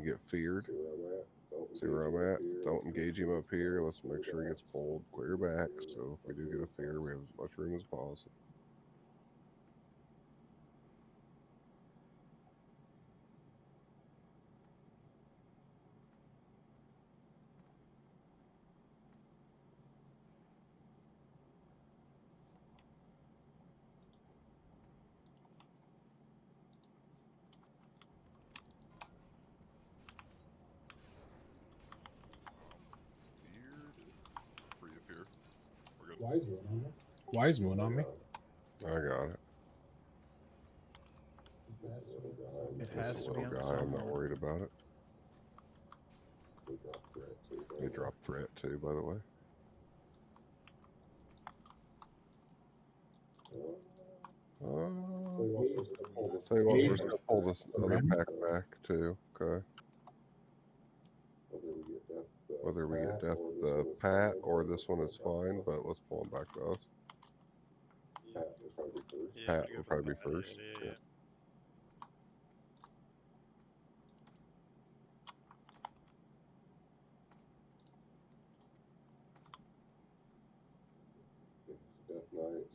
get feared. See where I'm at? Don't engage him up here. Let's make sure he gets pulled clear back. So if we do get a fear, we have as much room as possible. Free up here. We're good. Wise moon on me. I got it. It This has to be little on guy, I'm not someone. worried about it. They drop threat too, by the way. Tell you what, we're just gonna pull this other pack back too. Okay. Whether we get death the Pat or this one is fine, but let's pull them back to us. Yeah, Pat we will go for probably be Pat. first. Yeah.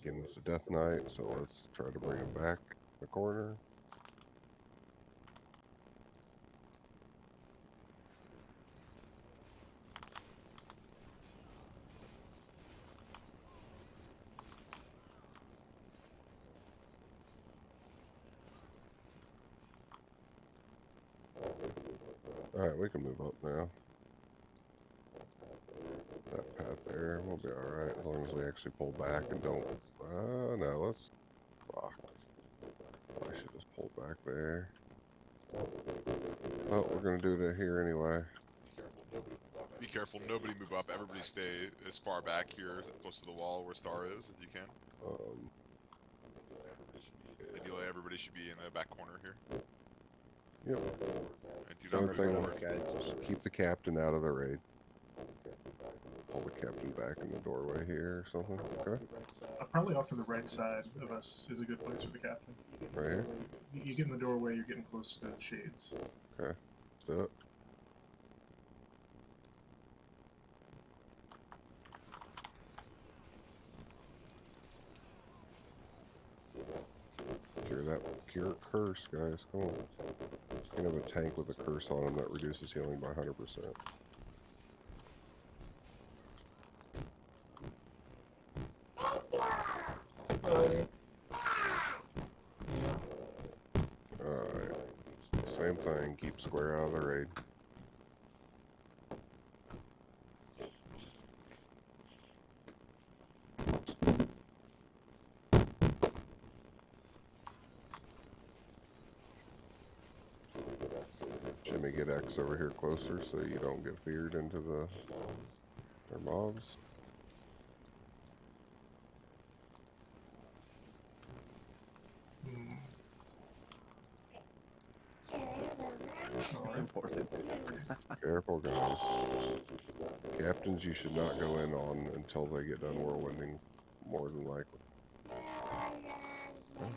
Again, it's a death knight, so let's try to bring him back the corner. Alright, we can move up now. That Pat there, we'll be alright as long as we actually pull back and don't. No, let's. Fuck. I should just pull back there. Oh, we're gonna do it here anyway. Be careful. Nobody move up. Everybody stay as far back here, close to the wall where Star is, if you can. Ideally, everybody should be in the back corner here. Yep. And do not move forward. Just keep the captain out of the raid. Pull the captain back in the doorway here or something. Okay. Probably off to the right side of us is a good place for the captain. Right here? You get in the doorway, you're getting close to the shades. Okay. Let's do it. Cure that curse, guys. Come on. Kind of a tank with a curse on him that reduces healing by 100%. Alright. Same thing. Keep square out of the raid. Jimmy, get X over here closer so you don't get feared into their mobs. Important. Careful, guys. Captains you should not go in on until they get done whirlwinding, more than likely. Okay.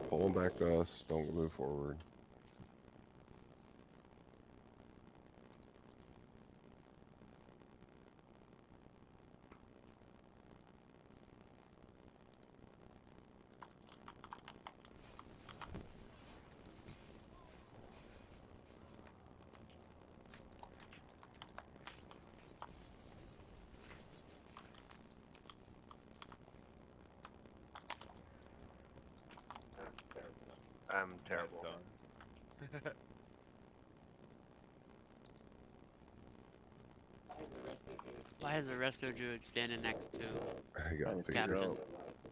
Pull them back to us. Don't move forward. I'm terrible. Why has the resto druid standing next to I got Trying to feared. figure out.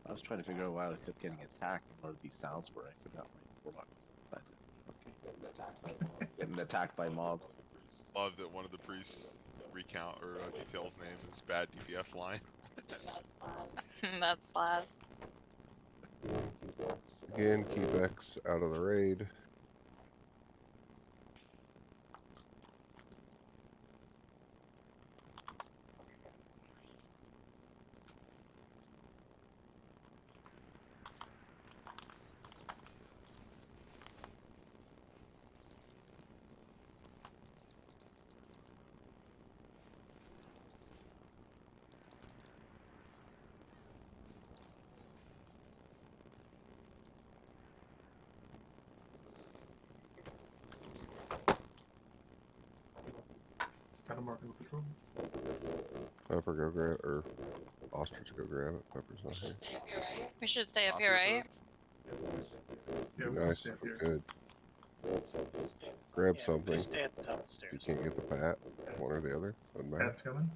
I was trying to figure out why I kept getting attacked and what these sounds were. I forgot my warlock was okay. Getting attacked by mobs. Love that one of the priests recount or details name is bad DPS line. That's sad. Again, keep X out of the raid. marking the patrol. Pepper, go grab, or ostrich, go grab it. Pepper's not here. We should stay up here, right? Yeah, Be we can nice stay if up we here. could. Grab Yeah, something. just stay at the top of the You stairs. can't get the pat. One or the other. Doesn't matter. Pat's coming.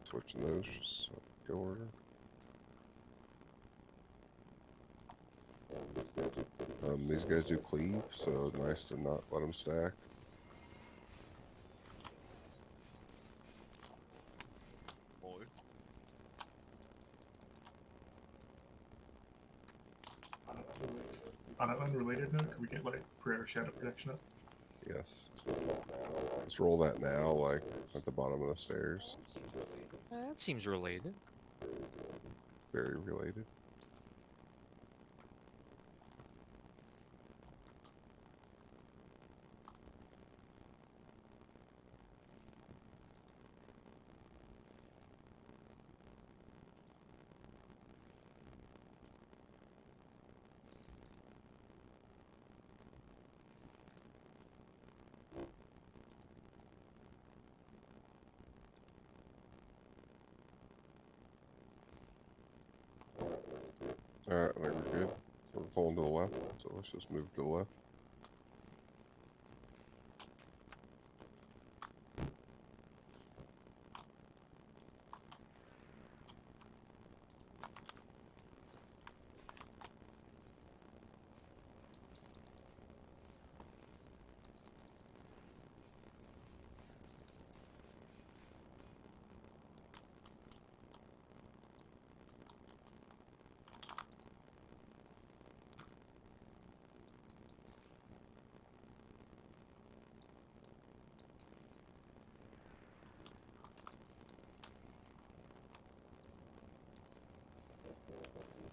Switching those, just go order. These guys do cleave, so nice to not let them stack. Holy. On an unrelated note, can we get like prayer shadow protection up? Yes. Let's roll that now, like at the bottom of the stairs. That seems related. Very related. Alright, I think we're good. We're pulling to the left, so let's just move to the left.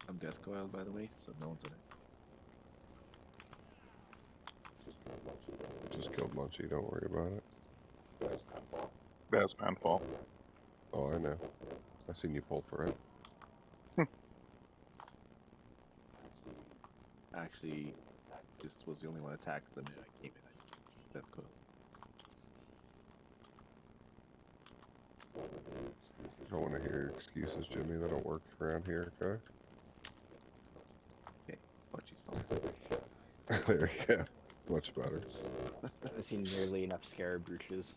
I'm death coil, by the way, so no one's in it. Just killed Munchie, don't worry about it. That's my fault. Oh, I know. I seen you pull threat. Actually, just was the only one attacked the minute I came in. I just death coil. Don't want to hear your excuses, Jimmy. They don't work around here, okay? Okay, Bunchie's fault. There you go. Much better. I've seen nearly enough scarab brooches.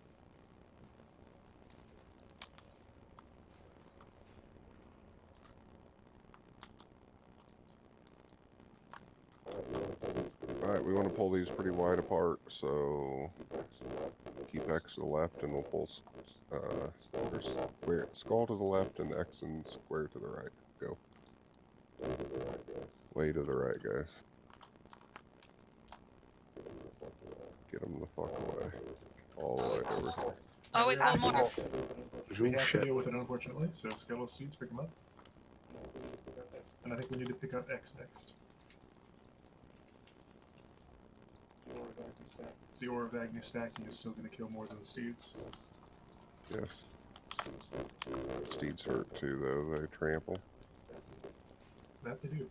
Alright, we want to pull these pretty wide apart, so keep X to the left and we'll pull square, skull to the left and X and square to the right. Go. Way to the right, guys. Get them the fuck away. All the way over here. Oh, wait, one more. We have to deal with it, unfortunately, so skeletal steeds, pick them up. And I think we need to pick up X next. The Aura of Agni stacking is still going to kill more than the steeds. Yes. Steeds hurt too, though. They trample. That they do.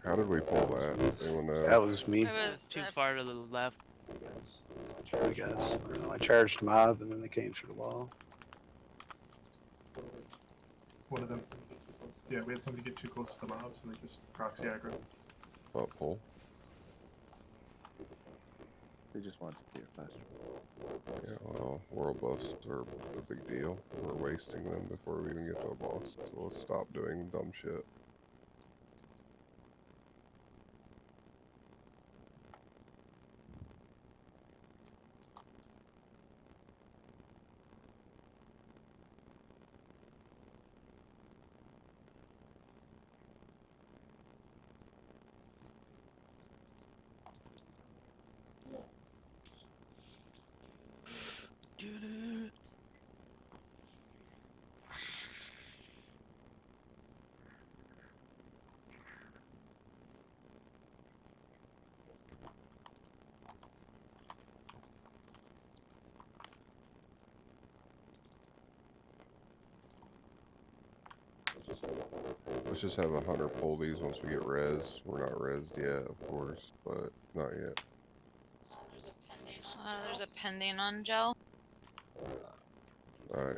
How did we pull that? Anyone know? That was me. It was Too far to the left. I guess. I don't know. I charged mob and then they came through the wall. One of them. Yeah, we had somebody get too close to the mob, so they just proxy aggro. Oh, pull. They just wanted to clear faster. Yeah, well, world buffs are a big deal. We're wasting them before we even get to a boss. So let's stop doing dumb shit. Let's just have a hunter pull these once we get res. We're not resed yet, of course, but not yet. There's a pending on gel. Alright.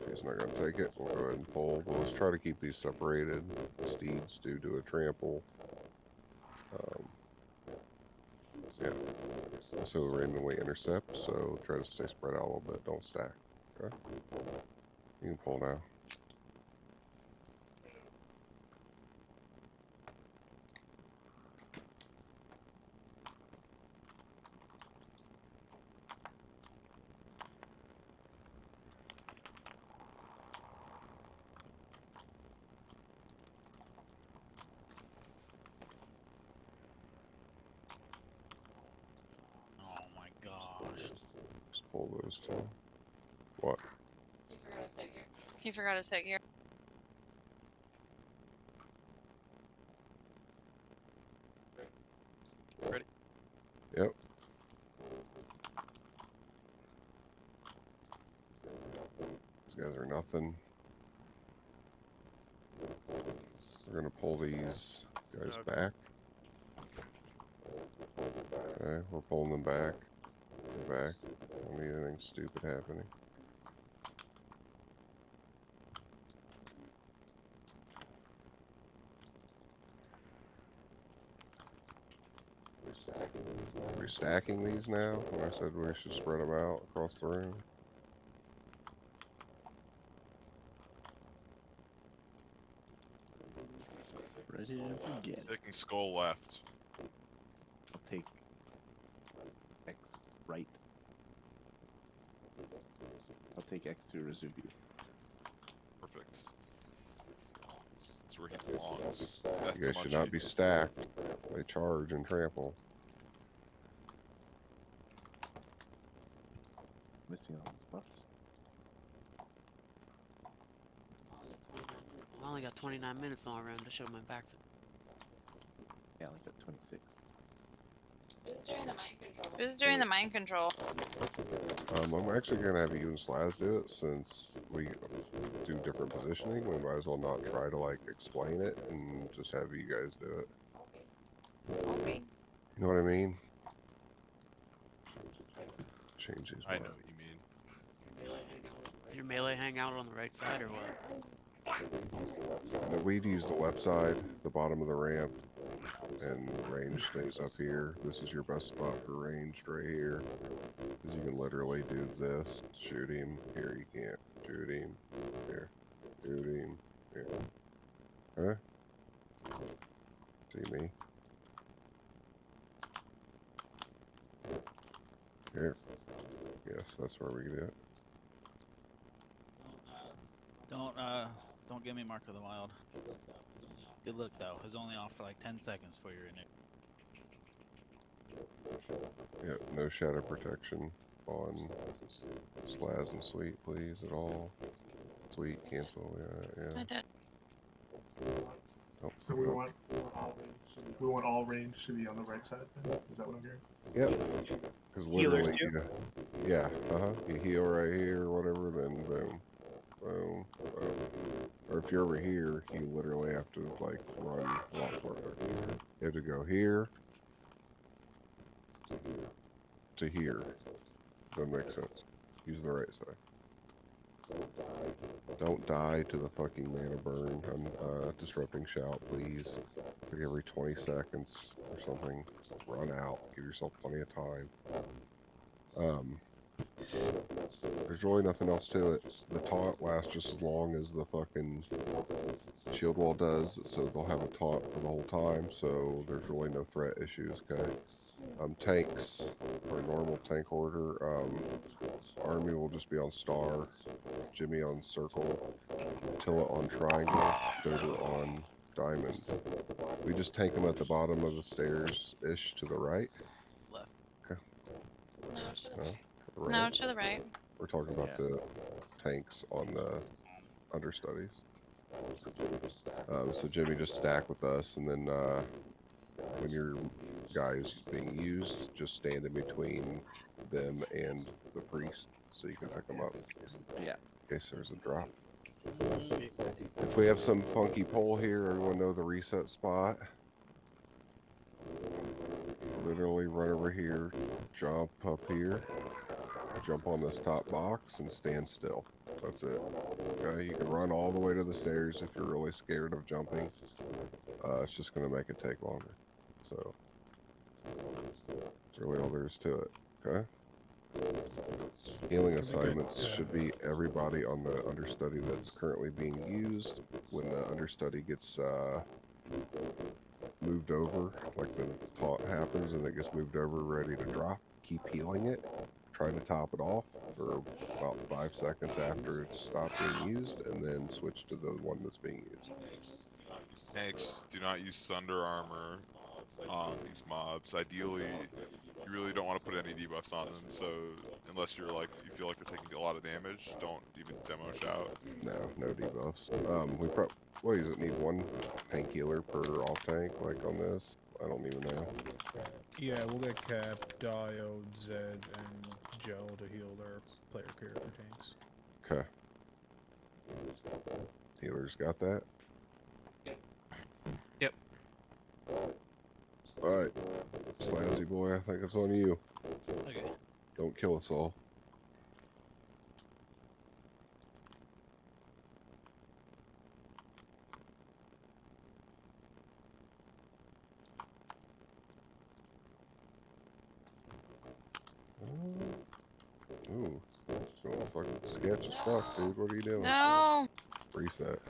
If he's not gonna take it, we'll go ahead and pull. But let's try to keep these separated. Steeds do a trample. Yeah. So randomly intercept, so try to stay spread out a little bit, don't stack. Okay? You can pull now. Oh my gosh. Just pull those two. What? He forgot his headgear. Ready? Yep. These guys are nothing. We're gonna pull these guys Okay. back. Okay, we're pulling them back. They're back. Don't need anything stupid happening. Are we stacking these now? When I said we should spread them out across the room. Ready to begin. Taking skull left. I'll take X right. I'll take X to resume you. Perfect. That's where he belongs. Death You guys to should Munchie. not be stacked. They charge and trample. Missing all these buffs. I only got 29 minutes on round. I should have went back to. Yeah, like at 26. Who's doing the mind control? I'm actually gonna have you and Slaz do it since we do different positioning. We might as well not try to like explain it and just have you guys do it. Okay. You know what I mean? Change these. I know what you mean. Did your melee hang out on the right side or what? No, we'd use the left side, the bottom of the ramp, and range stays up here. This is your best spot for ranged right here. Because you can literally do this, shoot him, here you can't, shoot him, here, shoot him, here. Huh? See me? Here. Yes, that's where we do it. Don't give me Mark of the Wild. Good look though. It was only off for like 10 seconds for your init. Yep, no shadow protection on Slaz and Sweet, please, at all. Sweet, cancel, yeah. I did. Oh, So we want all range to be on the right side. Then? Is that what I'm hearing? Yep. Because literally, yeah, you heal right here or whatever, then boom, boom, boom. Or if you're over here, you literally have to like run a lot further. You have to go here to here. That makes sense. Use the right side. Don't die to the fucking mana burn on disrupting shout, please. It's like every 20 seconds or something. Run out. Give yourself plenty of time. There's really nothing else to it. The taunt lasts just as long as the fucking shield wall does, so they'll have a taunt for the whole time, so there's really no threat issues, okay? Tanks, for normal tank order, Army will just be on star, Jimmy on circle, Attila on triangle, Dover on diamond. We just tank them at the bottom of the stairs-ish to the right. Left. Okay. No, to the No, right. to the right. No, to the right. We're talking about the tanks on the understudies. So Jimmy, just stack with us, and then when your guy is being used, just stand in between them and the priest, so you can pick them up. Yeah. In case there's a drop. If we have some funky pole here, everyone know the reset spot. literally run over here, jump up here, jump on this top box, and stand still. That's it. Okay, you can run all the way to the stairs if you're really scared of jumping. It's just going to make it take longer. So, that's really all there is to it. Okay? Healing assignments should be everybody on the understudy that's currently being used. When the understudy gets moved over, like the taunt happens and it gets moved over ready to drop, keep healing it. Try to top it off for about 5 seconds after it's stopped being used, and then switch to the one that's being used. Naxx, do not use Thunder Armor on these mobs. Ideally, you really don't want to put any debuffs on them, so unless you're like, you feel like you're taking a lot of damage, don't even demo shout. No debuffs. What does it need? 1 tank healer per off tank, like on this? I don't even know. Yeah, we'll get Cap, Diode, Zed, and Joe to heal their player character tanks. Okay. Healer's got that? Yep. Alright. Slazzy boy, I think it's on you. Okay. Don't kill us all. Ooh. Going fucking sketch as fuck, dude. What are you doing? No. Reset.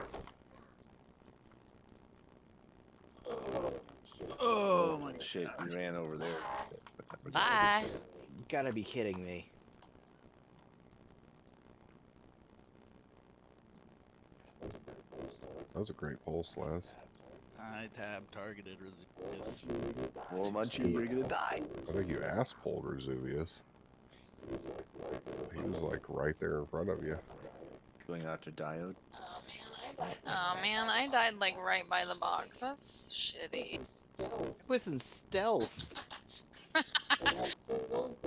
Oh my Shit, you ran over there. Bye. You gotta be kidding me. That was a great pulse, Slaz. I tab targeted Residuous. Well, much you're gonna die. I think you ass pulled Resuvius. He was like right there in front of you. Going after Diode. Oh man, I died like right by the box. That's shitty. It was in stealth.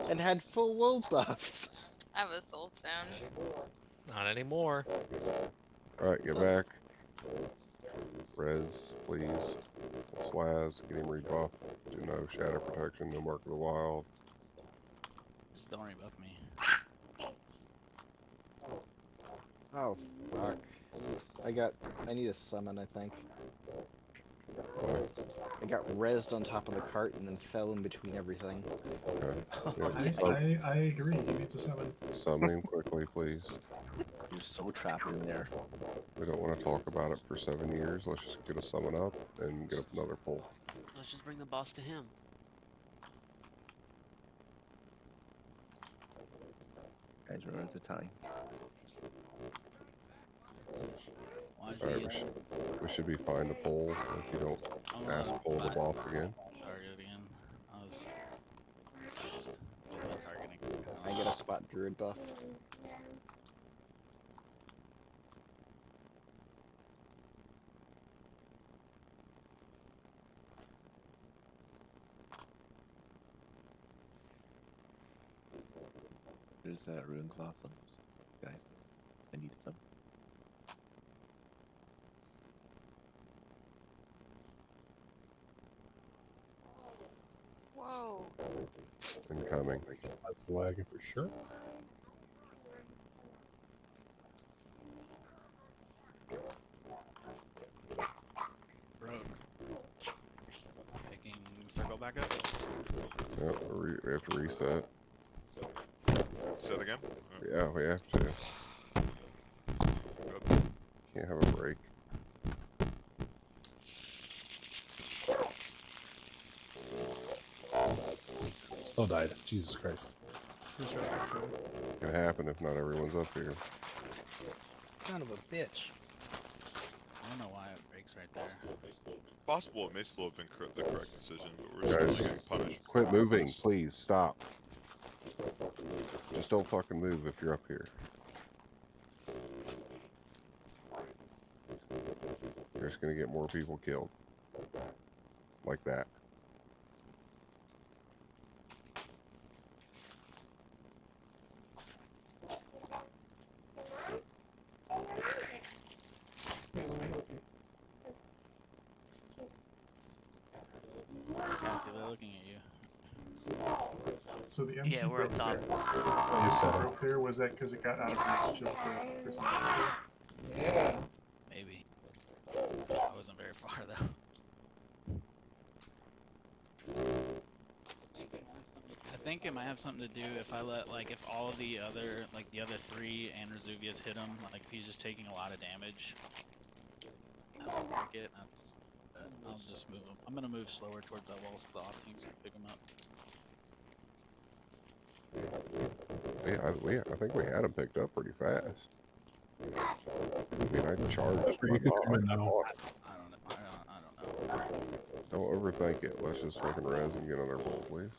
And had full world buffs. I have a soul stone. Not anymore. Alright, get back. Res, please. Slaz, get him rebuffed. Do no shadow protection, no mark of the wild. Just don't rebuff me. Oh, fuck. I need a summon, I think. I got rezzed on top of the cart and then fell in between everything. Okay. Yeah, I agree. He needs a summon. summon him quickly, please. You're so trapped in there. We don't want to talk about it for 7 years. Let's just get a summon up and get up another pull. Let's just bring the boss to him. Guys, we're at the time. Why is Alright, he we should be fine to pull if you don't ask pull the boss again. target again? I was just targeting. I get a spot druid buff. There's that rune cloth on those guys. I need some. Whoa. Incoming. That's lagging for sure. Broke. Picking circle back up. Yep, we have to reset. Set again? Yeah, we have to. Good. Can't have a break. Still died. Jesus Christ. It can happen if not everyone's up here. Son of a bitch. I don't know why it breaks right there. It's possible it may still have been the correct decision, but we're Guys, still getting punished. for quit moving, this. please. Stop. Just don't fucking move if you're up here. You're just gonna get more people killed. Like that. Yeah, see, they're looking at you. So the MC Yeah, we're broke up top. there. The MC broke there. Was that because it got out of reach of the person? Yeah. Maybe. I wasn't very far though. I think it might have something to do if I let if all the other the other three and Resuvius hit him, if he's just taking a lot of damage. I'll break it. I'll just move him. I'm gonna move slower towards that wall so the offense can pick him up. I think we had him picked up pretty fast. I mean, I charged. You can come in now. I don't know. Don't overthink it. Let's just fucking res and get on our board, please.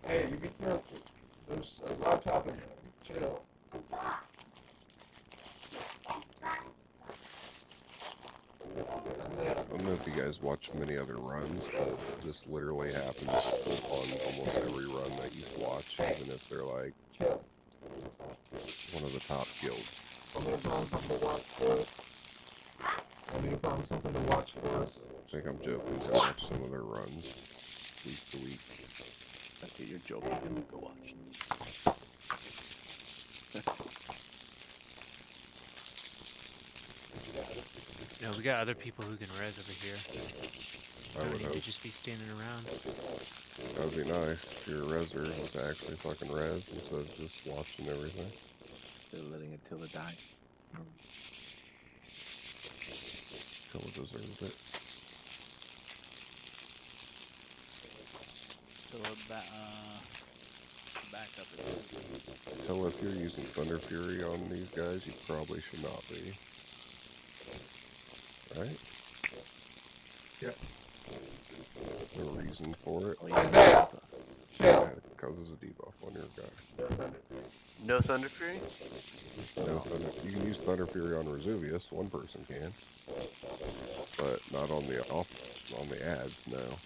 Hey, you be careful. There's a laptop in there. Chill. I don't know if you guys watch many other runs, but this literally happens on almost every run that you watch, even if they're like one of the top guilds. I'm gonna find something to watch for us. I'm gonna find something to watch for us. I think I'm joking. I watch some of their runs week to week. Okay, you're joking. I'm gonna go watch. No, we got other people who can res over here. I would Don't need to hope. just be standing around. That would be nice if you're a reser to actually fucking res instead of just watching everything. Still letting Attila die. Attila deserved it. Backup is Attila, if you're using Thunder Fury on these guys, you probably should not be. Right? Yeah. No reason for it. Oh, yeah. Yeah, it causes a debuff on your guy. No Thunder Fury? No Thunder. You can use Thunder Fury on Resuvius. One person can, but not on the ads. No.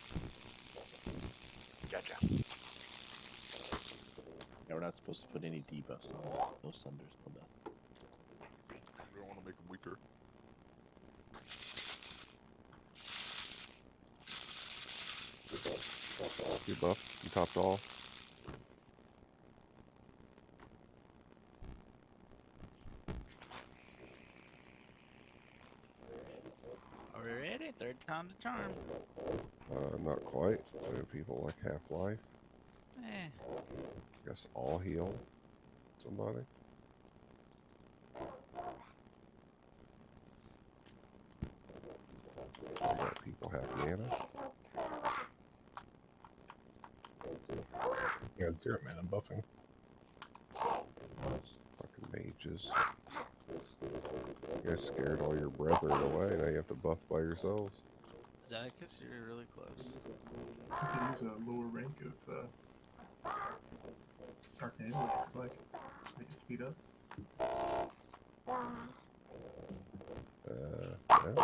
Gotcha. Yeah, we're not supposed to put any debuffs on those Thunders. No doubt. We don't want to make them weaker. You buff. You topped off. Are we ready? Third time the charm. Not quite. People like Half-Life. Eh. I guess all heal somebody. Let people have mana. You had 0 mana buffing. Fucking mages. You guys scared all your brethren away. Now you have to buff by yourselves. Zacchus, you're really close. You could use a lower rank of Arcane if you'd like. Make it speed up. Yeah. I'd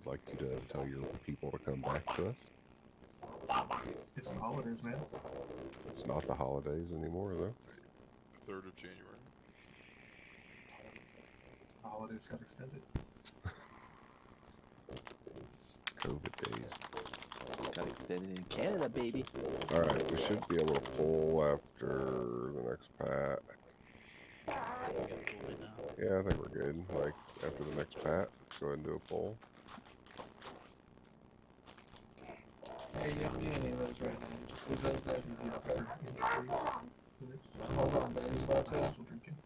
like you to tell your people to come back to us. It's the holidays, man. It's not the holidays anymore, though. The 3rd of January. The holidays got extended. COVID days. Got extended in Canada, baby. Alright, we should be able to pull after the next pat. Yeah, I think we're good. Like, after the next pat, go ahead and do a pull. Hey, you don't need any of those right now. Just leave those there. Hold on, Ben. He's about to. Still drinking.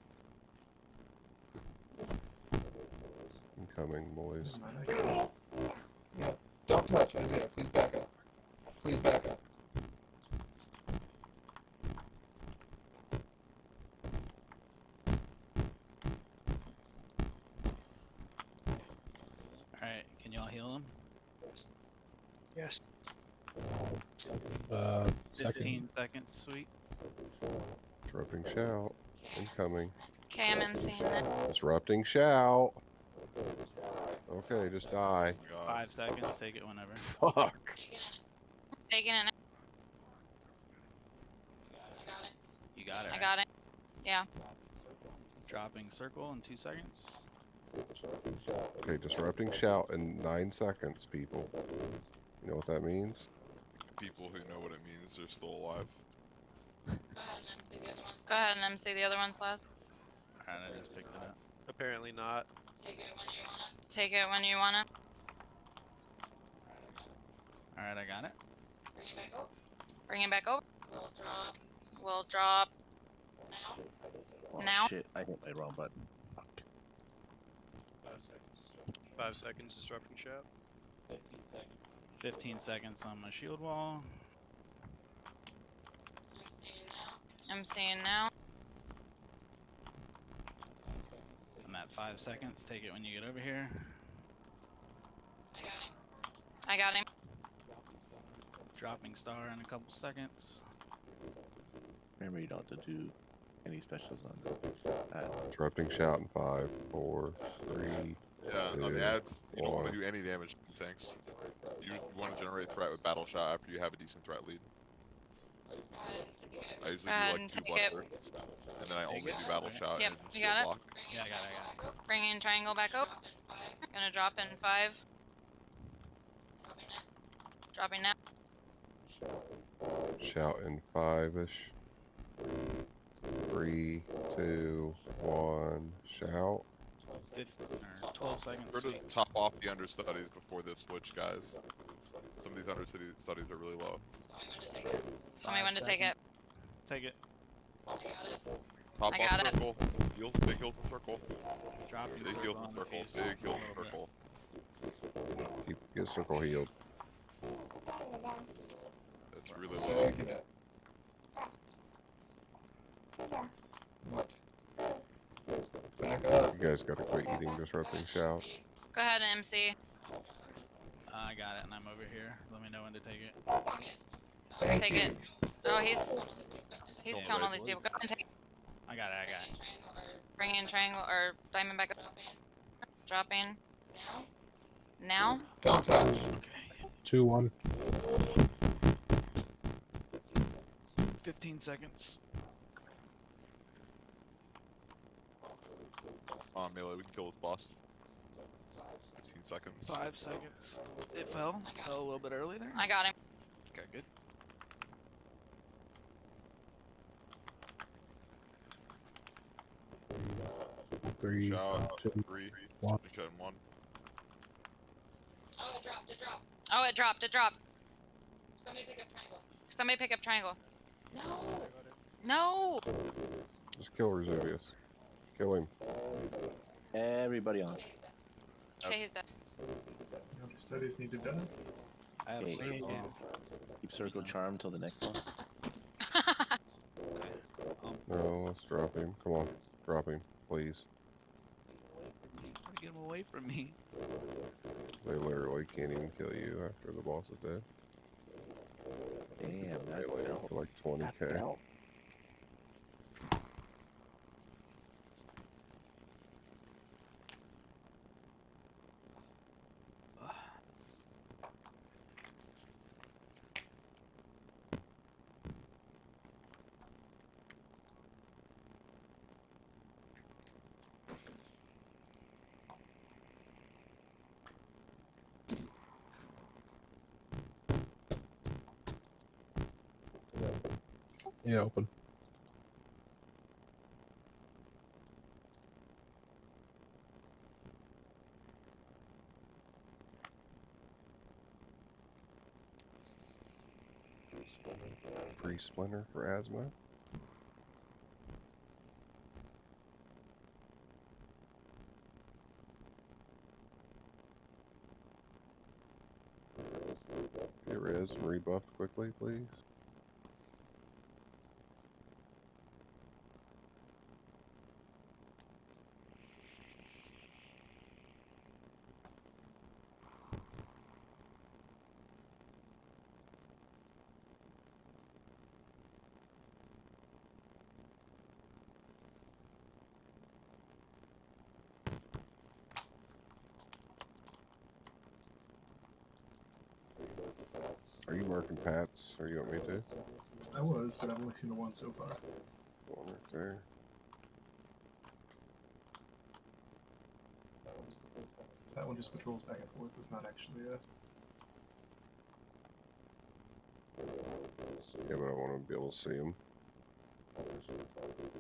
Incoming, boys. Yep. Don't touch, Isaiah. Please back up. Please back up. Alright, can y'all heal him? Yes. 15 seconds, sweet. Disrupting shout. Incoming. Okay, I'm in seeing it. Disrupting shout. Okay, just die. 5 seconds, take it whenever. Fuck. Taking it. got it. I Right? got it. Yeah. Dropping circle in 2 seconds. Okay, disrupting shout in 9 seconds, people. You know what that means? People who know what it means, they're still alive. Go ahead and MC the other ones last. Alright, I just picked it up. Apparently not. Take it when you want it. Alright, I got it. Bring it back over. We'll drop. Oh, Now? shit, I hit my wrong button. Fuck. 5 seconds disrupting shout. 15 seconds on my shield wall. MCing now. I'm at 5 seconds. Take it when you get over here. I got him. Dropping star in a couple seconds. Remember, you don't have to do any specials on Disrupting shout in 5, 4, 3. Yeah, Two, on the ads, you don't want one. to do any damage to tanks. You want to generate threat with battle shot after you have a decent threat lead. I usually Go ahead do and like 2 take it. bursts, and then I only it. do battle shot Yep, and you shield got it. block. Yeah, I got it. Bring in triangle back up. Gonna drop in 5. Dropping now. Shout in 5-ish. 3, 2, 1. Shout. 15 or 12 seconds. We're to Sweet. top off the understudies before this switch, guys. Some of these understudies are really low. Tell me when to take it. Take it. Top I got off it. circle. Heals, big heals in circle. Dropping Big circle heals on in the circle. face. Big heals A in little bit. circle. Get circle healed. That's really low. You guys gotta quit eating disrupting shouts. Go ahead and MC. I got it, and I'm over here. Let me know when to take it. Take it. Oh, he's Don't counting all raise these people. Go ahead and take it. I got it. Bring in triangle or diamond back up. Dropping. Now? 2, 1. 15 seconds. Melee, we can kill this boss. 15 seconds. 5 seconds. It fell. Fell a little bit early there. I got him. Okay, good. Three, Shout, 2, 3, 1. shot in 1. Oh, it dropped. It dropped. Somebody pick up triangle. No! Just kill Resuvius. Kill him. Everybody on. Okay, he's dead. The understudies need to die. I have Okay, a circle. keep circle charm till the next one. No, let's drop him. Come on. Drop him, please. Try to get him away from me. They literally can't even kill you after the boss is dead. Damn, They that lay felt. for like That 20k. felt. Yeah, open. Free splinter for asthma. Get res and rebuffed quickly, please. Are you marking Pats, or you want me to? I was, but I've only seen the one so far. One right there. That one just patrols back and forth. It's not actually a. Yeah, but I want to be able to see them.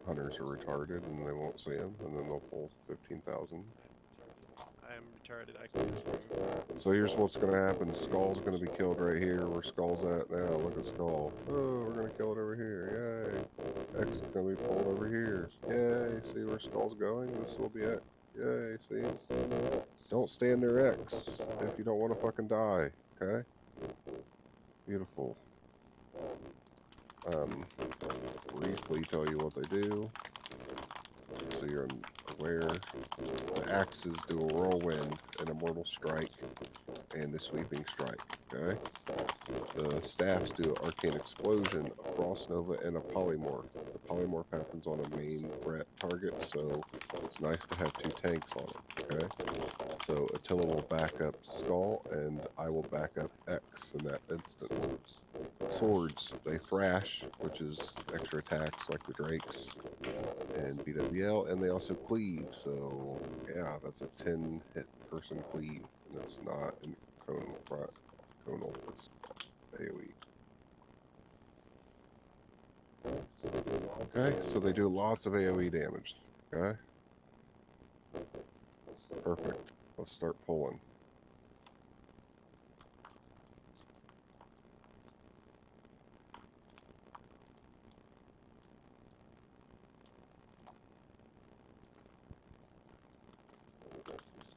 Hunters are retarded and they won't see them, and then they'll pull 15,000. I am retarded. I can use room. So here's what's going to happen. Skull's going to be killed right here. Where Skull's at now. Look at Skull. Oh, we're going to kill it over here. Yay. X is going to be pulled over here. Yay. See where Skull's going? This will be it. Yay. See? Don't stand near X if you don't want to fucking die. Okay? Beautiful. Briefly tell you what they do, so you're aware. The axes do a whirlwind, an immortal strike, and a sweeping strike. Okay. The staffs do arcane explosion, a frost nova, and a polymorph. The polymorph happens on a main threat target, so it's nice to have 2 tanks on it. Okay. So Attila will back up Skull, and I will back up X in that instance. Swords, they thrash, which is extra attacks like the Drakes and BWL, and they also cleave. So yeah, that's a 10 hit person cleave, and it's not in conal, it's AoE. Okay, so they do lots of AoE damage. Okay, perfect. Let's start pulling.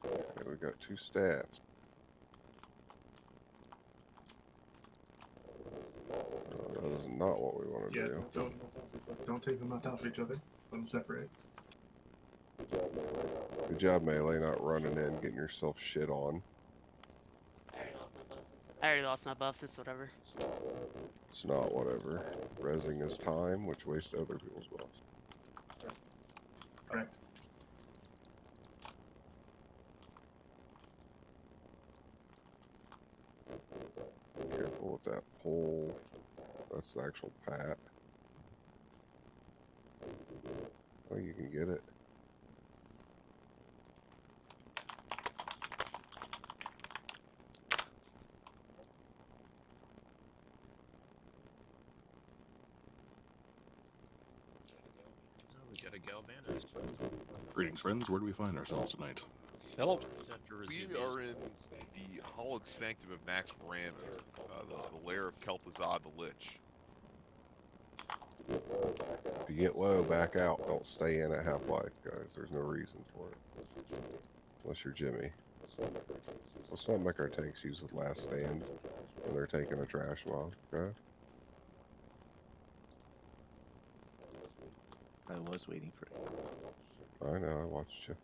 Okay, we got 2 staffs. That is not what we want to Yeah, do. don't take them on top of each other. Let them separate. Good job, Melee, not running in, getting yourself shit on. I already lost my buffs, it's whatever. It's not whatever. Resing is time, which wastes other people's buffs. Correct. Careful with that pole. That's the actual pat. Oh, you can get it. We got a Galvanized. Greetings, friends. Where do we find ourselves tonight? Hello. We are in the hallowed sanctum of Naxx, the lair of Kel'Thuzad the Lich. If you get low, back out. Don't stay in at Half-Life, guys. There's no reason for it. Unless you're Jimmy. Let's not make our tanks use the last stand when they're taking a trash mob, okay? I was waiting for it. I know, I watched you.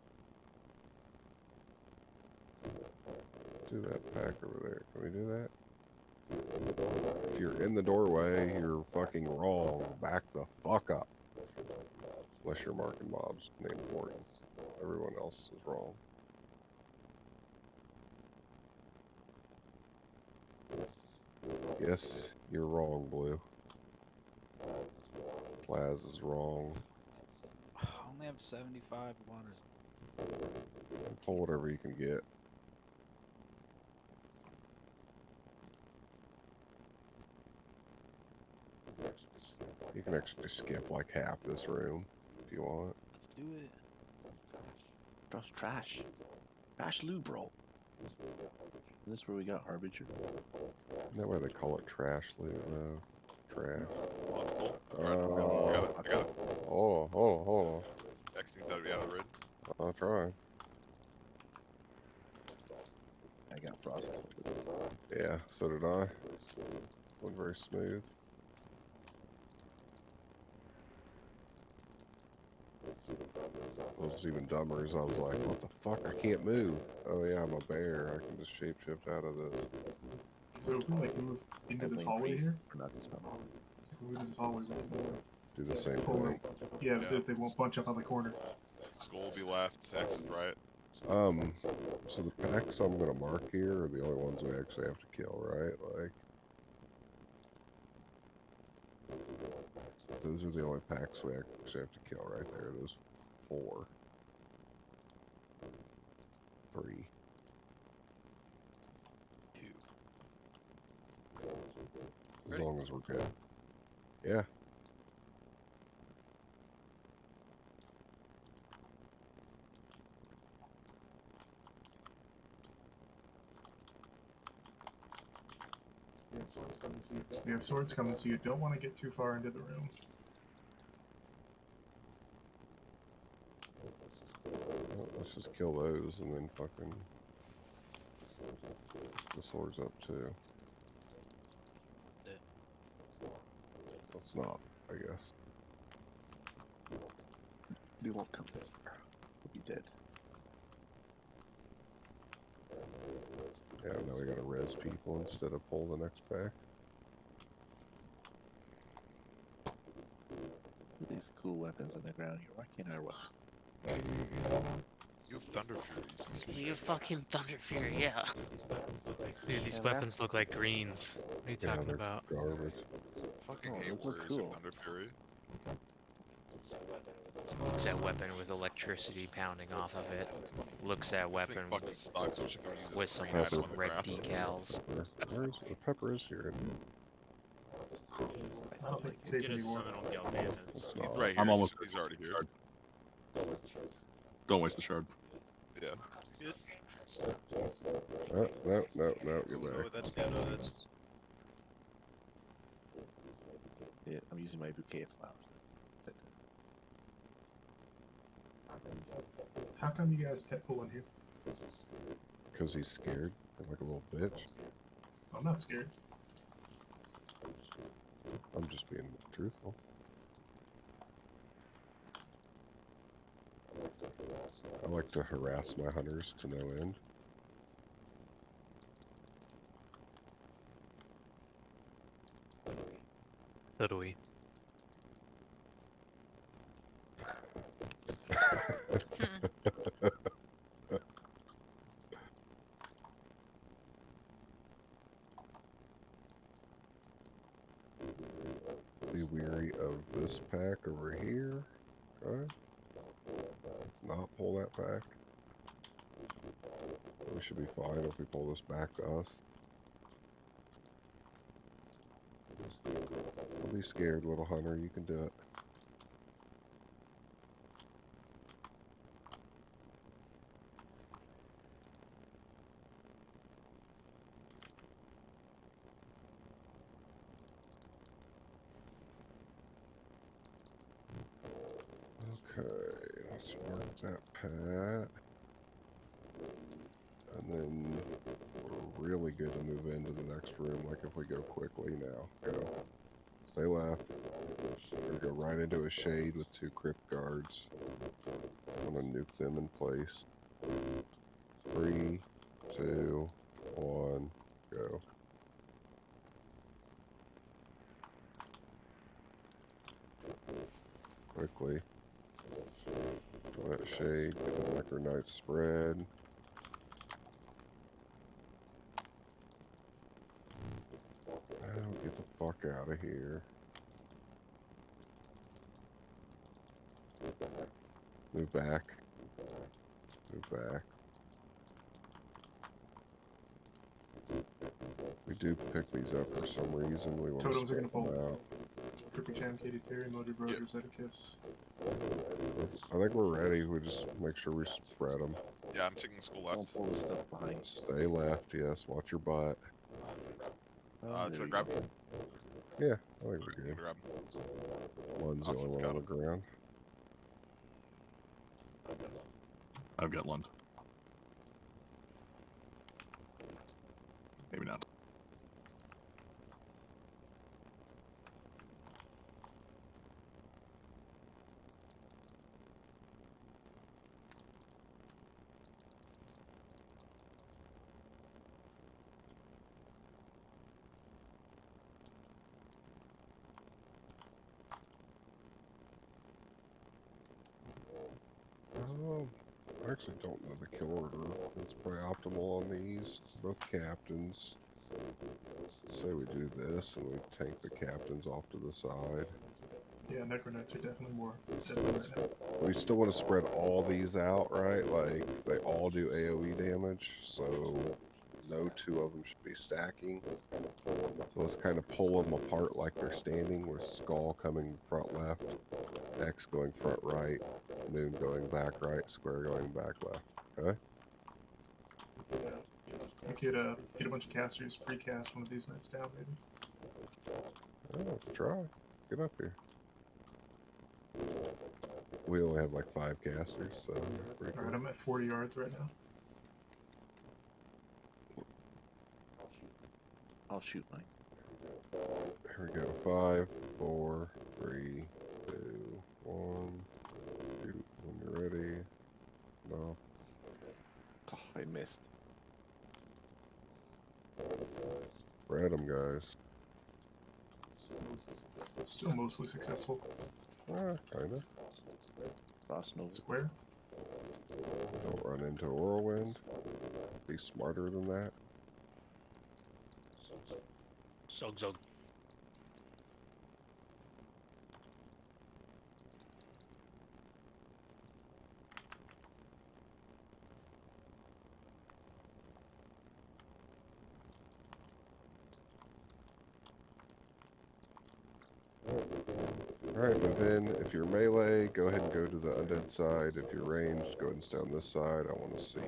Do that pack over there. Can we do that? If you're in the doorway, you're fucking wrong. Back the fuck up. Unless you're marking mobs named Morgan. Everyone else is wrong. Yes, you're wrong, Blue. Plaz is wrong. I only have 75 waters. Pull whatever you can get. You can actually skip like half this room if you want. Let's do it. Bro's trash. Trash loot, bro. Is this where we got Harbinger? Isn't that why they call it trash loot though? Trash. I got it. Hold on. Xing's gotta be out of the raid. I'll try. I got Frost. Yeah, so did I. Went very smooth. What was even dumber is I was like, what the fuck? I can't move. Oh yeah, I'm a bear. I can just shapeshift out of this. So if we like move into this hallway here, Or not this one. if we move into this hallway, we can Do the same pull thing. them. Yeah, they won't bunch up on the corner. Skull will be left, X is right. So the packs I'm gonna mark here are the only ones we actually have to kill, right? Like, Those are the only packs we actually have to kill right there. Those 4. 3. 2. As Ready? long as we're good. Yeah. We have swords coming, so you don't want to get too far into the room. Well, let's just kill those and then fucking the swords up too. Let's not, I guess. They won't come this far. We'll be dead. Yeah, now we gotta res people instead of pull the next pack. These cool weapons on the ground here. Why can't I run? You have Thunder Fury, you piece of You shit. fucking Thunder Fury, yeah. Dude, these weapons look like greens. What are you talking they're about? garbage. Fucking Oh, hate those look Warriors cool. of Thunder Fury. Looks at weapon with electricity pounding off of it. Looks at This weapon thing fucking sucks, wish I could use with a some, green item some on the red ground. decals. Where's the pepper is here? I don't think it's safe anymore. It's He's not. right here. I'm almost He's already here. Don't waste the shard. Yeah. Good. No, get Oh, back. that's down. No, that's. Yeah, I'm using my bouquet of flowers. How come you guys kept pulling here? Because he's scared, like a little bitch. I'm not scared. I'm just being truthful. I like to harass my hunters to no end. So do we. Be weary of this pack over here. Okay. Let's not pull that pack. We should be fine if we pull this back to us. Don't be scared, little hunter. You can do it. Okay, let's mark that pad. And then we're really good to move into the next room, like if we go quickly now. Go. Stay left. We're gonna go right into a shade with 2 crypt guards. I'm gonna nuke them in place. 3, 2, 1, go. Quickly. To that shade, get the Necro Knight spread. Oh, get the fuck out of here. Move back. Move back. We do pick these up for some reason. We want Totems to are gonna spread them pull. out. Creepy Jam, Katy Perry, Motive Road, Rosetta Kiss. I think we're ready. We just make sure we spread them. Yeah, I'm taking the school left. Don't pull the stuff behind. Stay left, yes. Watch your butt. Should I grab him? Yeah, I think we're good. Grab him. One's the only one on the ground. I've got Lund. Maybe not. I actually don't know the kill order. It's probably optimal on these. Both captains. Let's say we do this and we tank the captains off to the side. Yeah, Necronauts are definitely more deadly right now. We still want to spread all these out, right? Like they all do AoE damage, so no two of them should be stacking. So let's kind of pull them apart like they're standing, with Skull coming front left, X going front right, Moon going back right, Square going back left. Okay? We could get a bunch of casters, pre-cast one of these knights down, maybe. Oh, try. Get up here. We only have like 5 casters, so pretty Alright, cool. I'm at 40 yards right now. I'll shoot mine. Here we go. 5, 4, 3, 2, 1. Shoot when you're ready. No. Oh, I missed. Spread them, guys. Still mostly successful. Kind of. Cross Nova. Square. Don't run into a whirlwind. Be smarter than that. Zog zog. Alright, move in. If you're melee, go ahead and go to the undead side. If you're ranged, go ahead and stay on this side. I want to see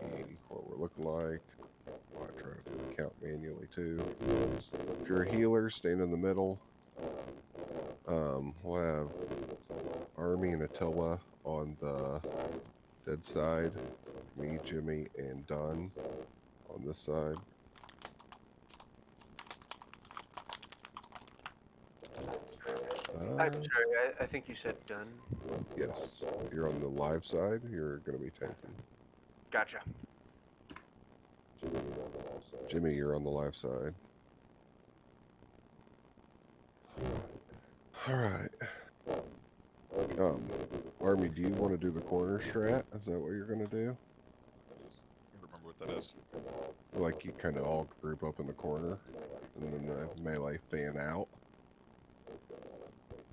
what we're looking like. I try to do the count manually too. If you're a healer, stand in the middle. We'll have Army and Attila on the dead side. Me, Jimmy, and Dunn on this side. I'm sorry, I think you said done. Yes. You're on the live side. You're going to be tanking. Gotcha. Jimmy, you're on the live side. Alright. Army, do you want to do the corner strat? Is that what you're going to do? I don't remember what that is. Like you kind of all group up in the corner, and then the melee fan out.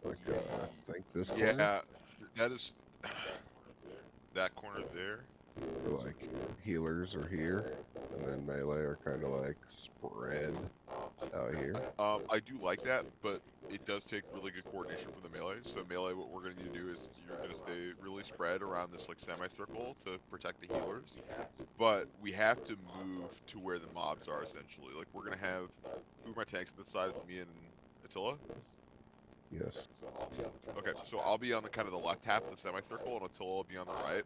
Like, I think this corner? Yeah, that is... that corner there. Or like healers are here, and then melee are kind of like spread out here. I do like that, but it does take really good coordination from the melee. So melee, what we're going to do is you're going to stay really spread around this like semicircle to protect the healers. But we have to move to where the mobs are essentially. Like we're going to have 2 of my tanks on the side of me and Attila. Yes. Okay, so I'll be on the kind of the left half of the semicircle, and Attila will be on the right.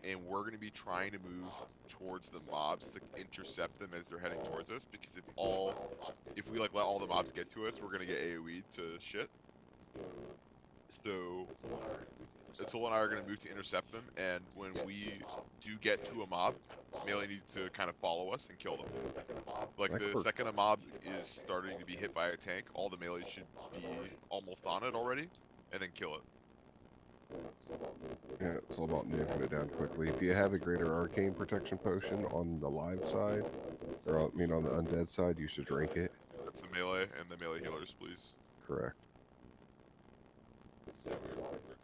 And we're going to be trying to move towards the mobs to intercept them as they're heading towards us. Because if we like let all the mobs get to us, we're going to get AoE to shit. So Attila and I are going to move to intercept them, and when we do get to a mob, melee need to kind of follow us and kill them. Like the second a mob is starting to be hit by a tank, all the melee should be almost on it already, and then kill it. Yeah, it's all about nuking it down quickly. If you have a greater arcane protection potion on the live side, or on the undead side, you should drink it. That's the melee and the melee healers, please. Correct.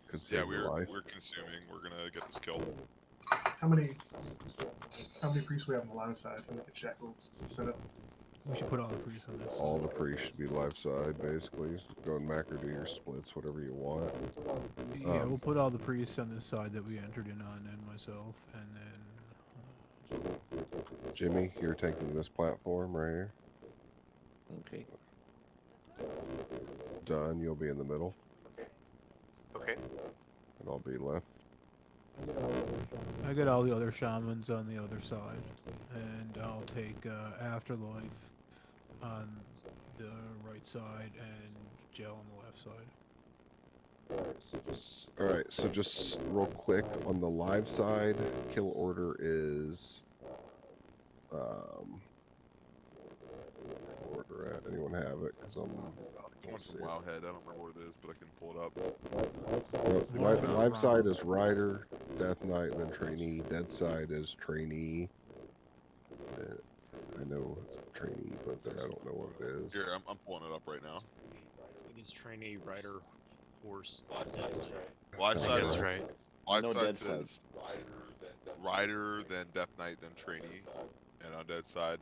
Could Yeah, save your life. we're consuming. We're gonna get this kill. How many priests we have on the live side? We get shackles set up. We should put all the priests on this. All the priests should be live side, basically. Go and macro do your splits, whatever you want. Yeah, we'll put all the priests on this side that we entered in on, and myself, and then. Jimmy, you're taking this platform right here. Okay. Done. You'll be in the middle. Okay. And I'll be left. I got all the other shamans on the other side, and I'll take Afterlife on the right side and Gel on the left side. Alright, so just real quick on the live side, kill order is order at anyone have it? Because Going from Wowhead, I don't remember what it is, but I can pull it up. well, live side is Rider, Death Knight, then Trainee. Dead side is Trainee. I know it's Trainee, but then I don't know what it is. Here, I'm pulling it up right now. I think it's trainee, rider, horse, dead knight. Live Sounds side That's is right. live No side dead side. says rider, then death knight, then trainee, and on dead side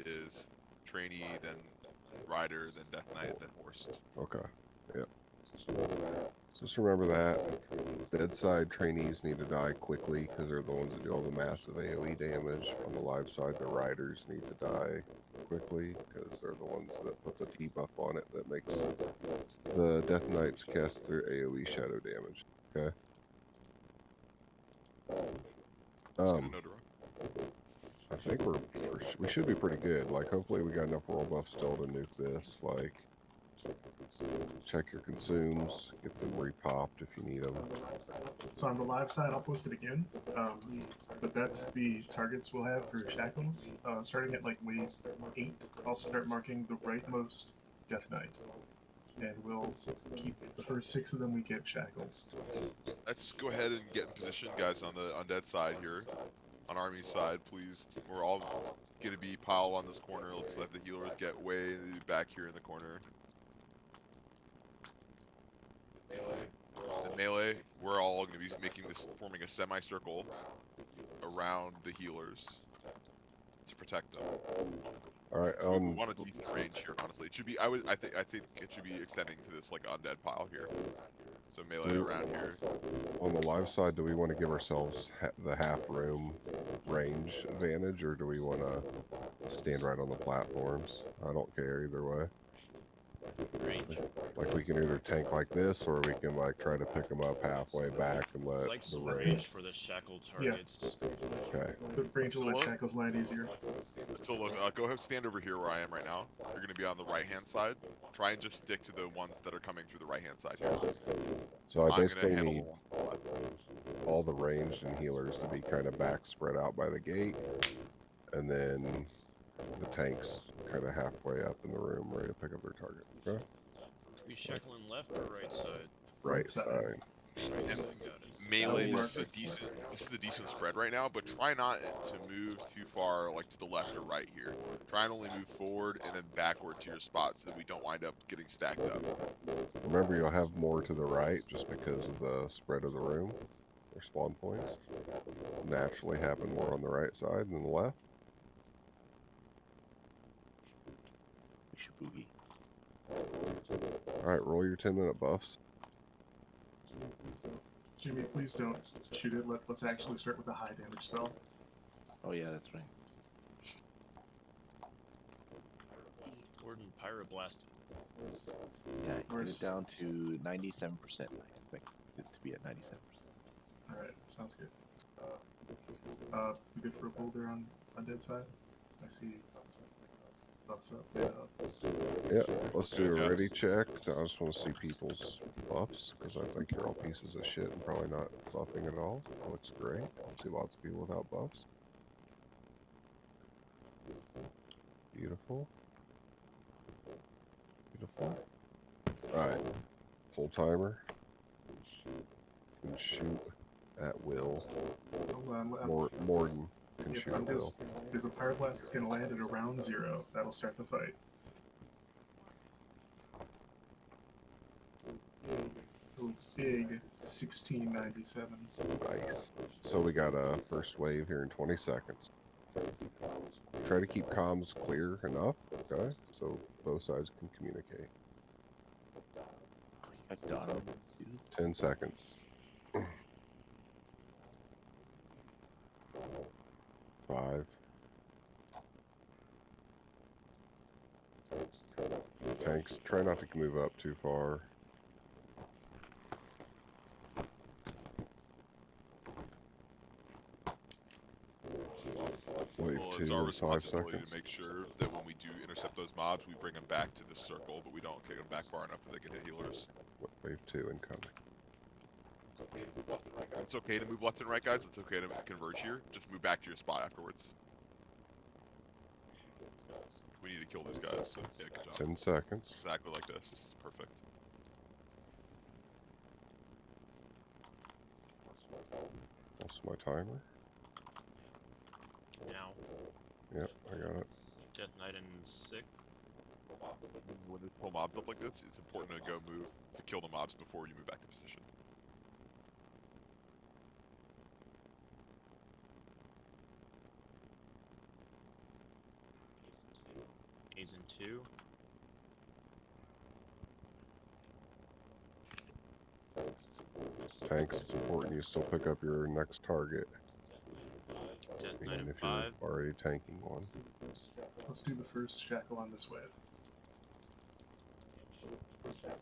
is trainee, then rider, then death knight, then horse. Okay. Yep. Just remember that. Dead side trainees need to die quickly because they're the ones that do all the massive AoE damage. On the live side, the riders need to die quickly because they're the ones that put the debuff on it that makes the Death Knights cast their AoE shadow damage. Okay. I think we should be pretty good. Like, hopefully we got enough roll buff still to nuke this. Like, check your consumes, get them repopped if you need them. So on the live side, I'll post it again. But that's the targets we'll have for shackles. Starting at like wave 8, I'll start marking the rightmost Death Knight. And we'll keep the first 6 of them we get shackled. Let's go ahead and get in position, guys, on the undead side here. On army side, please. We're all gonna be piled on this corner. Let's let the healers get way back here in the corner. The melee, we're all gonna be forming a semicircle around the healers to protect them. All right. We want a decent range here, honestly. It should be. I think it should be extending to this like undead pile here. So melee around here. On the live side, do we want to give ourselves the half room range advantage, or do we want to stand right on the platforms? I don't care either way. Like we can either tank like this, or we can like try to pick them up halfway back and let Like the some range. range for the shackled targets. Okay. The range will let shackles land easier. So look, go ahead, stand over here where I am right now. You're gonna be on the right hand side. Try and just stick to the ones that are coming through the right hand side here. So I I'm basically gonna need all the ranged and healers to be kind of back spread out by the gate, and then the tanks kind of halfway up in the room ready to pick up their target. Okay. We shackling left or right side? Right side. Right And side, got it. melee, this is a decent spread right now, but try not to move too far like to the left or right here. Try and only move forward and then backward to your spot so that we don't wind up getting stacked up. Remember, you'll have more to the right just because of the spread of the room. Their spawn points naturally happen more on the right side than the left. Boogie. All right, roll your 10-minute buffs. Jimmy, please don't shoot it. Let's actually start with a high damage spell. Oh yeah, that's right. Gordon Pyroblast. Yeah, get it down to 97%. I expect it to be at 97%. Alright, sounds good. We good for a boulder on dead side? I see buffs up. Yeah, let's do a ready check. I just want to see people's buffs because I think you're all pieces of shit and probably not buffing at all. That looks great. I see lots of people without buffs. Beautiful. Beautiful. Alright. Full timer. Can shoot at will. Morden can shoot at will. There's a pyroblast that's going to land at around 0. That'll start the fight. Oh, big 1697. Nice. So we got a first wave here in 20 seconds. Try to keep comms clear enough, okay? So both sides can communicate. 10 seconds. 5. Tanks, try not to move up too far. Wave Well, 2 it's our in 5 responsibility seconds. to make sure that when we do intercept those mobs, we bring them back to the circle, but we don't kick them back far enough that they can hit healers. Wave 2 incoming. It's okay to move left and right, guys. It's okay to converge here. Just move back to your spot afterwards. We need to kill these guys, so yeah, good job. 10 seconds. Exactly like this. This is perfect. That's my timer. Now. Yep, I got it. Death Knight and sick. when they pull mobs up like this, it's important to go move to kill the mobs before you move back to position. Season 2. Tanks, it's important you still pick up your next target. Death Knight Even of if you're 5. already tanking one. Let's do the first shackle on this wave.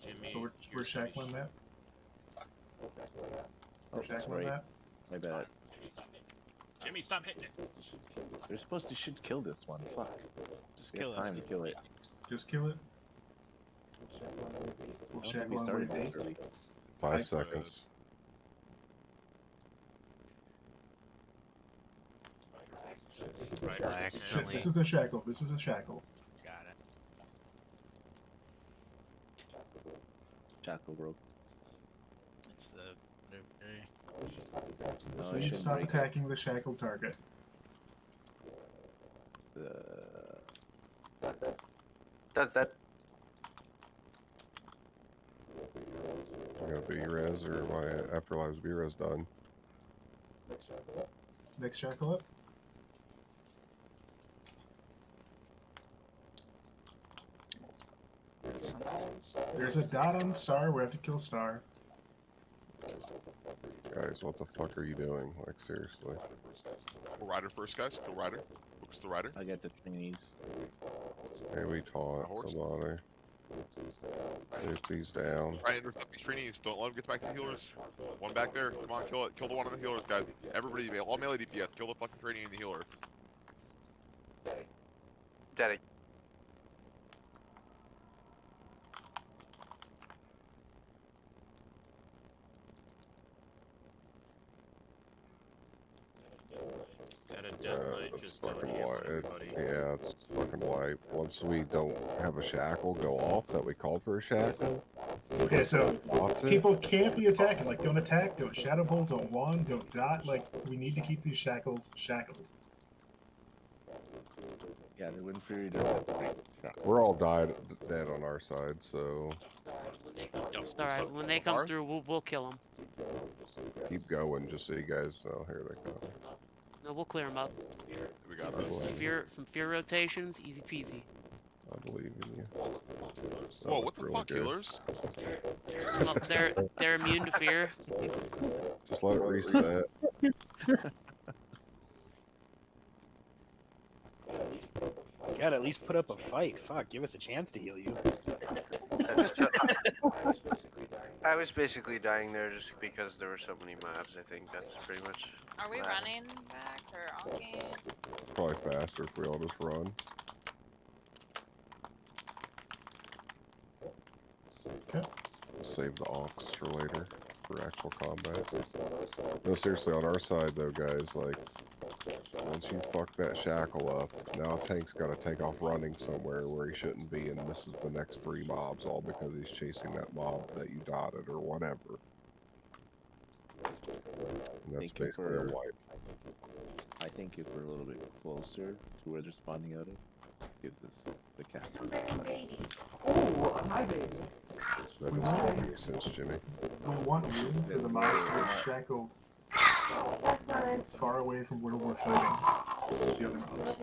Jimmy, So we're here's shackling that. We're shackling sorry. that. My bad. Jimmy, stop hitting it. They're supposed to should kill this one. Fuck. Just We kill have time it. to kill it. Just kill it. We'll I don't think shackle we on started wave this 8. early. 5 seconds. Right, Shit, accidentally. this is a shackle. This is a shackle. Got it. Shackle broke. It's the okay. No, it Please shouldn't stop break it. attacking the shackled target. Does that? I got B-res or my Afterlives B-res done. Next shackle up. There's a dot on star. We have to kill star. Guys, what the fuck are you doing? Like, seriously. Kill Rider first, guys. Kill Rider. Focus the Rider. I get the trainees. Hey, we taunt somebody. Move these down. Try and intercept these trainees. Don't let them get back to the healers. One back there. Come on, kill it. Kill the one on the healers, guys. Everybody, all melee DPS. Kill the fucking trainee and the healer. Daddy. Got a Death Knight That's just going fucking ham on white. everybody. Yeah, it's fucking white. Once we don't have a shackle go off that we called for a shackle. Okay, so Lots of people can't be attacking. Like, don't attack, don't shadow bolt, don't wand, don't dot. Like, we need to keep these shackles shackled. Yeah, the Wind Fury does have to break. We're all dead on our side, so It's alright. When they come through, we'll kill them. keep going just so you guys know. Here they come. No, we'll clear them up. We got I this. believe, Some fear rotations, easy peasy. I believe in you. Whoa, what the really fuck, good. healers? Well, they're immune to fear. Just let it reset. God, at least put up a fight. Fuck, give us a chance to heal you. I was basically dying there just because there were so many mobs. I think that's pretty much. Are we that. running back or onking? Probably faster if we all just run. Okay. Save the ox for later, for actual combat. No, seriously, on our side though, guys, like, once you fuck that shackle up, now Tank's gotta take off running somewhere where he shouldn't be, and this is the next 3 mobs, all because he's chasing that mob that you dotted or whatever. And that's basically a wipe. I think if we're a little bit closer to where they're spawning out of, gives us the castle. That doesn't make sense, Jimmy. We want room for the mobs to get shackled far away from where we're fighting the other mobs.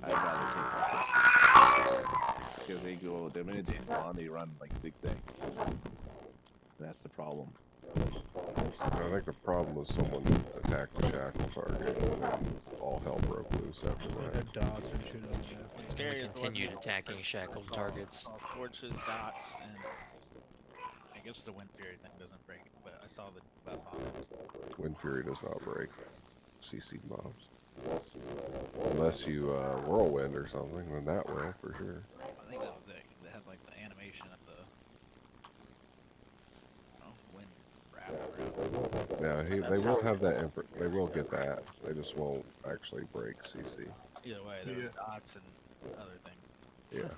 I'd rather take that. Because they go, the minute they spawn, they run like zigzag. That's the problem. I think the problem was someone attacked the shackle target, and then all hell broke loose after that. Dots and shit on that. What's scary is Continued attacking shackled targets. Torches, dots, and I guess the Wind Fury thing doesn't break, but I saw the buff on it. Wind Fury does not break CC mobs. Unless you whirlwind or something, then that will for sure. I think that was it, because it had like the animation of the wind wrap around. Yeah, they will have that. They will get that. They just won't actually break CC. Either way, there was dots and other things. Yeah.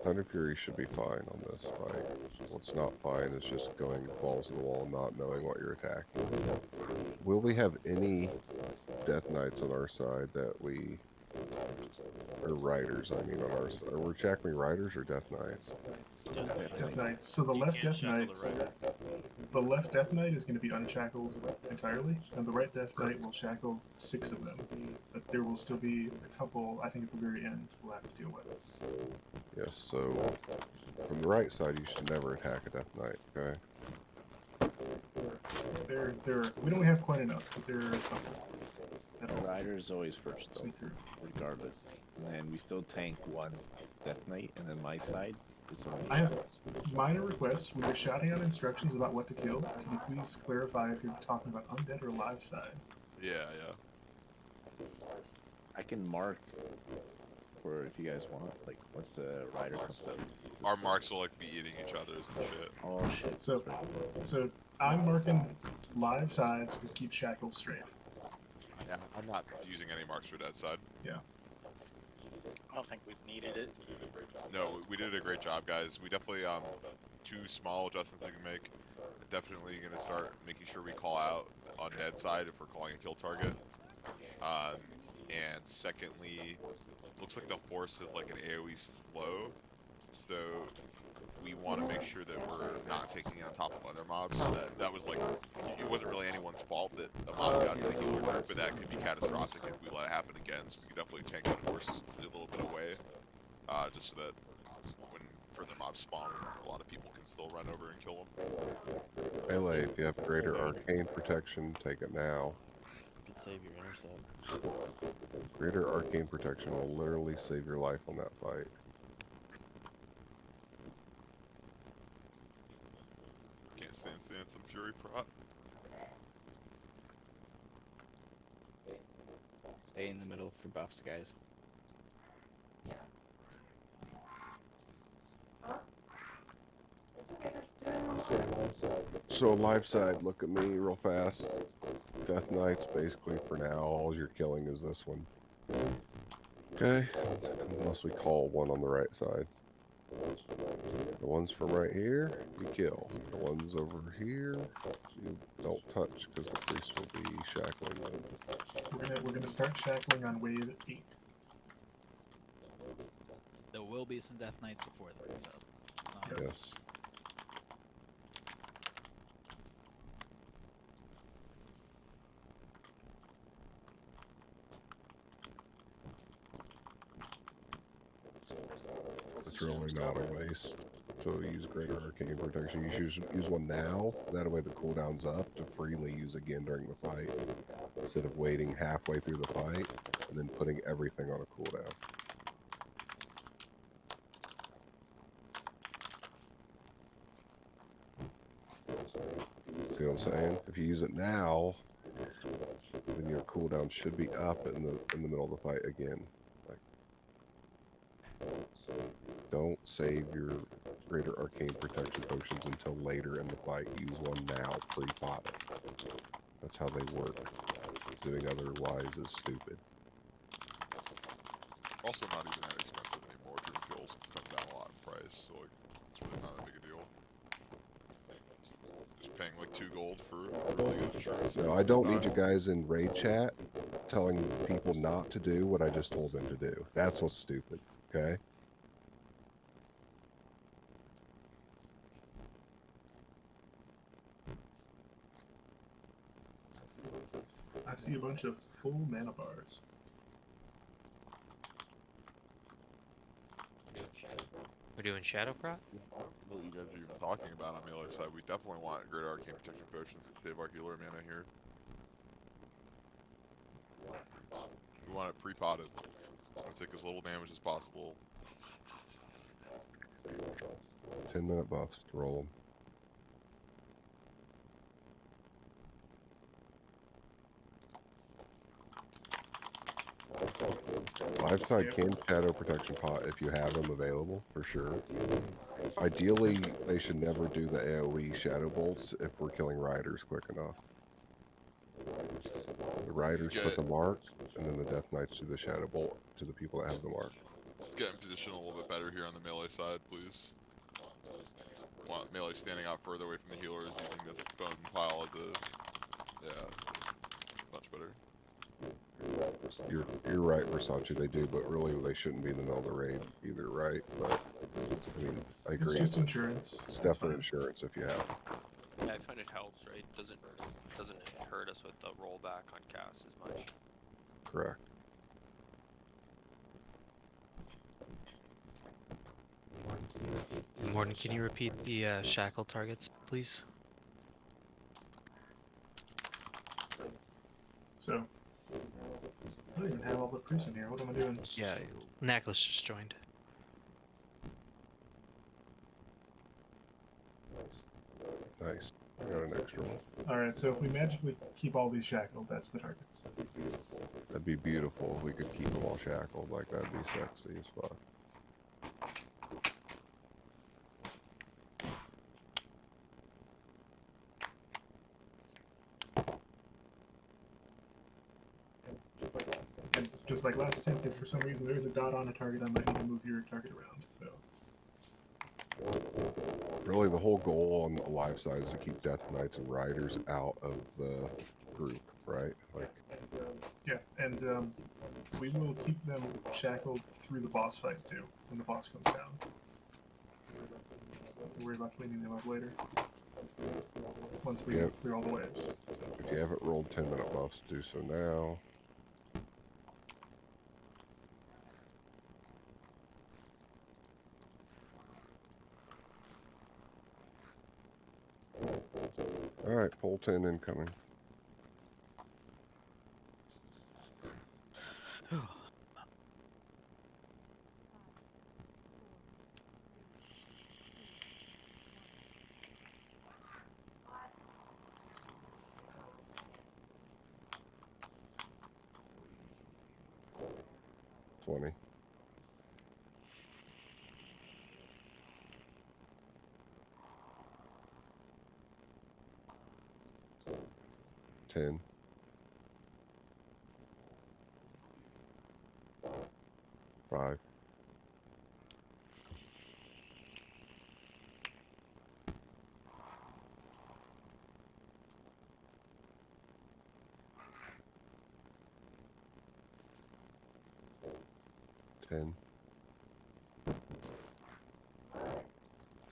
Thunder Fury should be fine on this fight. What's not fine is just going balls to the wall, not knowing what you're attacking. Will we have any Death Knights on our side that we Or riders, I mean, on our side. Are we shackling riders or Death Knights? Death Knights. So the left Death Knights, the left Death Knight is going to be unshackled entirely, and the right Death Knight will shackle 6 of them. But there will still be a couple, I think at the very end, we'll have to deal with. Yes, so from the right side, you should never attack a Death Knight, okay? We don't have quite enough, but there are a couple. The rider's always first, though, Sneak through. regardless. And we still tank 1 Death Knight, and then my side is only. I have minor requests. When you're shouting out instructions about what to kill, can you please clarify if you're talking about undead or live side? Yeah, yeah. I can mark for if you guys want, like once the rider comes up. Our marks will like be eating each other's and shit. Oh shit. So I'm marking live sides with keep shackles straight. Yeah, I'm not using any marks for dead side. Yeah. I don't think we've needed it. No, we did a great job, guys. We definitely 2 small adjustments we can make. Definitely gonna start making sure we call out on dead side if we're calling a kill target. And secondly, looks like the horse is like an AoE flow, so we want to make sure that we're not taking it on top of other mobs. That was like, it wasn't really anyone's fault that a mob got to the healer group, but that could be catastrophic if we let it happen again. So we could definitely tank that horse a little bit away, just so that when further mobs spawn, a lot of people can still run over and kill them. Melee, if you have greater arcane protection, take it now. You can save your intercept. Greater arcane protection will literally save your life on that fight. Can't stand some Fury prot. Stay in the middle for buffs, guys. So live side, look at me real fast. Death Knights, basically for now, all you're killing is this one. Okay, unless we call one on the right side. The ones from right here, you kill. The ones over here, you don't touch because the priest will be shackling them. We're gonna start shackling on wave 8. There will be some Death Knights before that, so. Yes. It's really not a waste to use greater arcane protection. You should use one now, that way the cooldown's up to freely use again during the fight, instead of waiting halfway through the fight and then putting everything on a cooldown. See what I'm saying? If you use it now, then your cooldown should be up in the middle of the fight again. Like, don't save your greater arcane protection potions until later in the fight. Use one now, pre-pot it. That's how they work. Doing otherwise is stupid. Also not even that expensive anymore. Dream kills come down a lot in price, so like, it's really not that big a deal. Just paying like 2 gold for really good insurance. No, I don't need you guys in raid chat telling people not to do what I just told them to do. That's what's stupid, okay? I see a bunch of full mana bars. We're doing Shadow Prot? What you guys are even talking about on melee side, we definitely want greater arcane protection potions to save our healer mana here. We want it pre-potted. Want to take as little damage as possible. 10-minute buffs to roll them. Live side can shadow protection pot if you have them available, for sure. Ideally, they should never do the AoE shadow bolts if we're killing riders quick enough. The riders put the mark, and then the Death Knights do the shadow bolt to the people that have the mark. Let's get in position a little bit better here on the melee side, please. Want melee standing out further away from the healers, using the bone pile of the... Yeah, much better. You're right, Versace. They do, but really they shouldn't be in the middle of the raid either, right? But I mean, I agree. It's just insurance. It's That's definitely fine. insurance if you have it. Yeah, I find it helps, right? Doesn't hurt us with the rollback on cast as much. Correct. Morton, can you repeat the shackle targets, please? So, I don't even have all the proofs in here. What am I doing? Yeah, Naxx just joined. Nice. I got an extra one. Alright, so if we magically keep all these shackled, that's the targets. That'd be beautiful if we could keep them all shackled. Like, that'd be sexy as fuck. And just like last attempt, if for some reason there is a dot on a target, I might need to move your target around. So, Really, the whole goal on the live side is to keep Death Knights and Riders out of the group, right? Like, yeah, and we will keep them shackled through the boss fight too, when the boss comes down. Don't worry about cleaning them up later. Once we clear all the waves. So. if you haven't rolled 10-minute buffs, do so now. Alright, pull 10 incoming. $20. $10. $5. $10.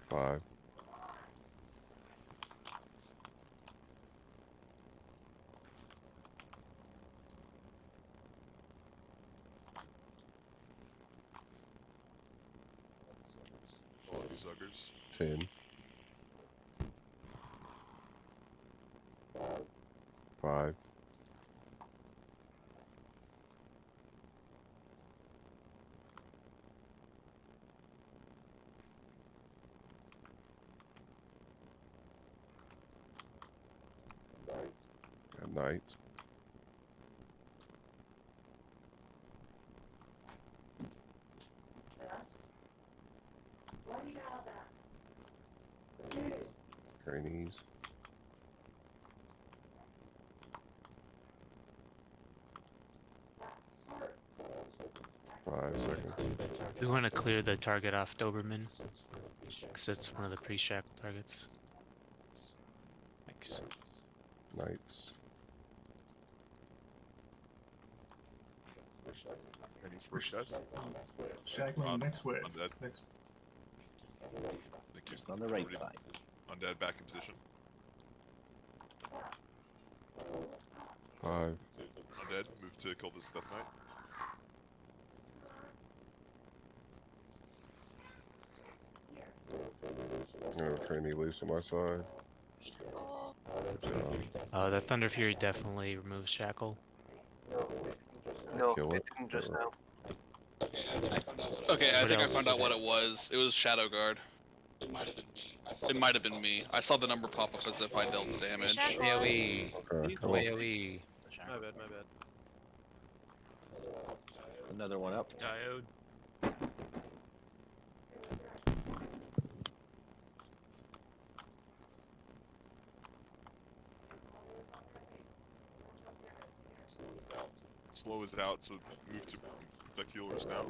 $5. All you suckers. 10. 5. Got Knights. Trainees. Five seconds. We want to clear the target off Doberman, because it's one of the pre-shackle targets. Thanks. Knights. Shackling next wave. Undead. Next. Thank you. Just on the right Already- side. Undead back in position. 5. Undead, move to kill this Death Knight. Trainee loose on my side. Good job. That Thunder Fury definitely removes shackle. No, Kill it it. didn't just now. Okay, I What think I else found did out what it was. It was Shadow Guard. It might have been me. I saw the number pop up as if I dealt the damage. AoE. Cool. AoE. My bad, my bad. Another one up. Diode. Slow is out, so move to protect healers now.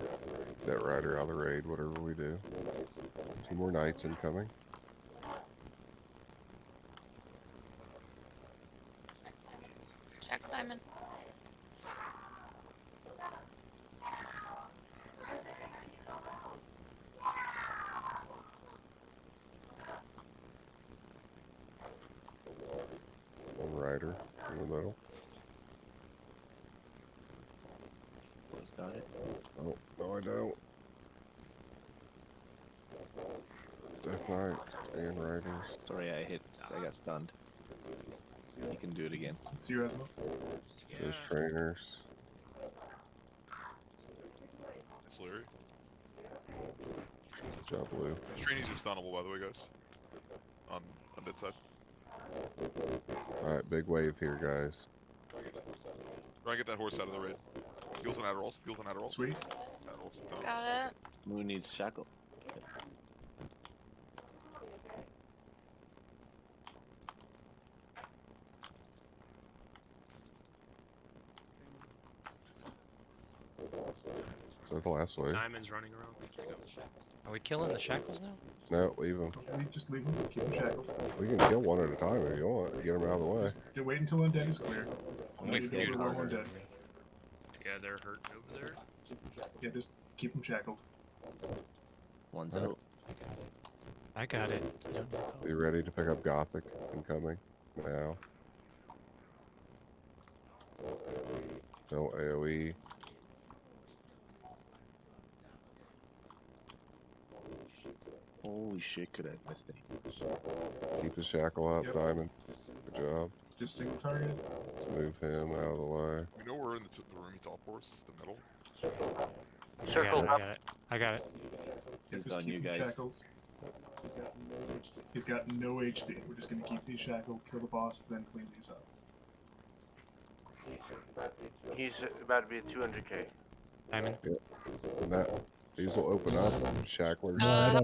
That rider out of the raid, whatever we do. 2 more Knights incoming. Check diamond. rider in the middle. Got it. Oh, no, I don't. Death Knight and riders. Sorry, I got stunned. You can do it again. It's you, Esmo. Those trainers. It's Larry. Good job, Blue. These trainees are stunnable, by the way, guys. On dead side. Alright, big wave here, guys. Try and get that horse out of the raid. Heals and Adderalls. Heals and Adderalls. Sweet. Adderalls. No. Got it. Moon needs shackle. Is that the last wave? Diamond's running around. Are we killing the shackles now? No, leave them. Just leave them. Keep them shackled. We can kill one at a time if you want. Get them out of the way. Yeah, wait until undead is clear. Wait for you to go go. undead. Yeah, they're hurting over there. Yeah, just keep them shackled. One's Alright. out. I got it. Be ready to pick up Gothic incoming now. No AoE. Holy shit, could I have missed it? Keep the shackle up, Yep. Diamond. Good job. Just single target. Let's move him out of the way. We know we're in the room he teleports, the middle. Circle I up. got it. I got it. Yeah, He's just on keep you him guys. shackled. He's got no HP. We're just gonna keep these shackled, kill the boss, then clean these up. He's about to be at 200k. Diamond. And that these will open up. Shacklers. Uh,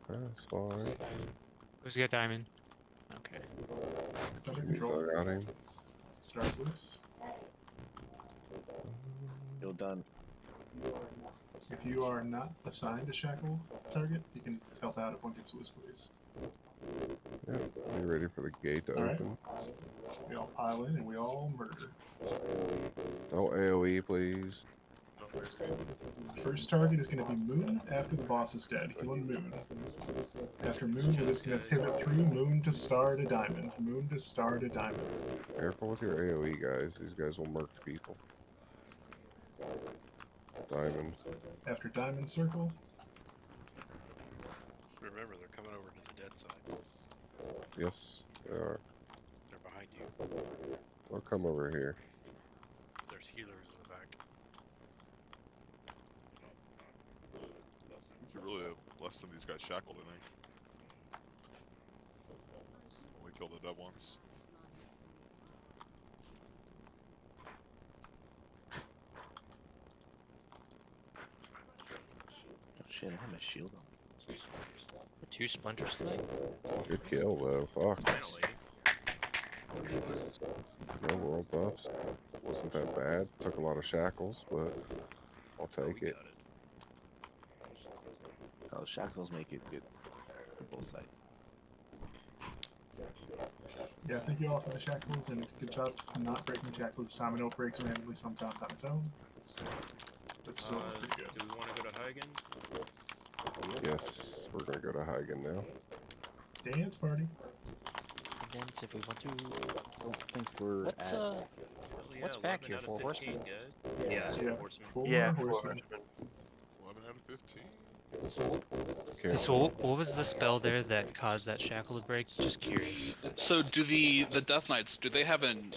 Okay, it's fine. Who's got diamond? Okay. It's under You control. got him. Star's loose. You're done. If you are not assigned a shackle target, you can help out if one gets loose, please. Yeah, be ready for the gate to Alright. open. We all pile in and we all murder. No AoE, please. First target is going to be Moon after the boss is dead. Killing Moon. After Moon, we're just going to pivot through Moon to Star to Diamond. Moon to Star to Diamond. Careful with your AoE, guys. These guys will murk people. Diamonds. After Diamond Circle, Remember, they're coming over to the dead side. Yes, they are. They're behind you. They'll come over here. There's healers in the back. You really have left some of these guys shackled, I think. Only kill the dead ones. Oh shit, I have my shield on. The 2 splinters tonight? Good kill, though. Fuck. Finally. No world buffs. Wasn't that bad. Took a lot of shackles, but I'll take it. Oh, shackles make it good for both sides. yeah, thank you all for the shackles, and good job not breaking shackles this time. I know it breaks randomly sometimes on its own, but still pretty good. Do we want to go to Hagen? Yes, we're gonna go to Hagen now. Dance party. Dance if we want to. I don't think we're What's at... what's back here? 4 horsemen? Yeah, horsemen. four Yeah, horsemen. 11 out of 15. So what was the spell there that caused that shackle to break? Just curious. So do the Death Knights, do they have an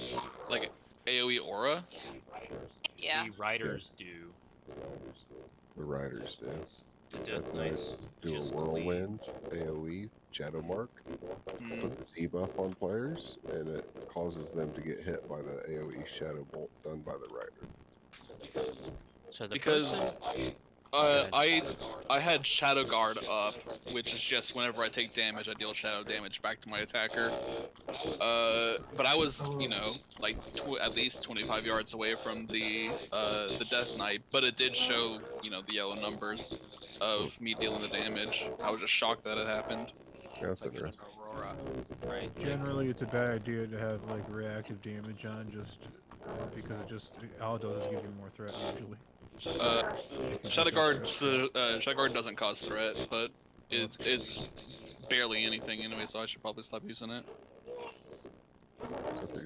like AoE aura? Yeah. The riders do. The riders do. The Death Death Knights Knights do a just whirlwind, AoE, Shadow Mark, Hmm. put the debuff on players, and it causes them to get hit by the AoE Shadow Bolt done by the rider. So the Because person, I had Shadow Guard up, which is just whenever I take damage, I deal shadow damage back to my attacker. But I was, you know, like at least 25 yards away from the Death Knight, but it did show, you know, the yellow numbers of me dealing the damage. I was just shocked that it happened. Yeah, that's like an interesting. aurora, right? Generally, it's a bad idea to have like reactive damage on, just because all it does is give you more threat usually. Shadow Guard doesn't cause threat, but it's barely anything anyway, so I should probably stop using it. Is that the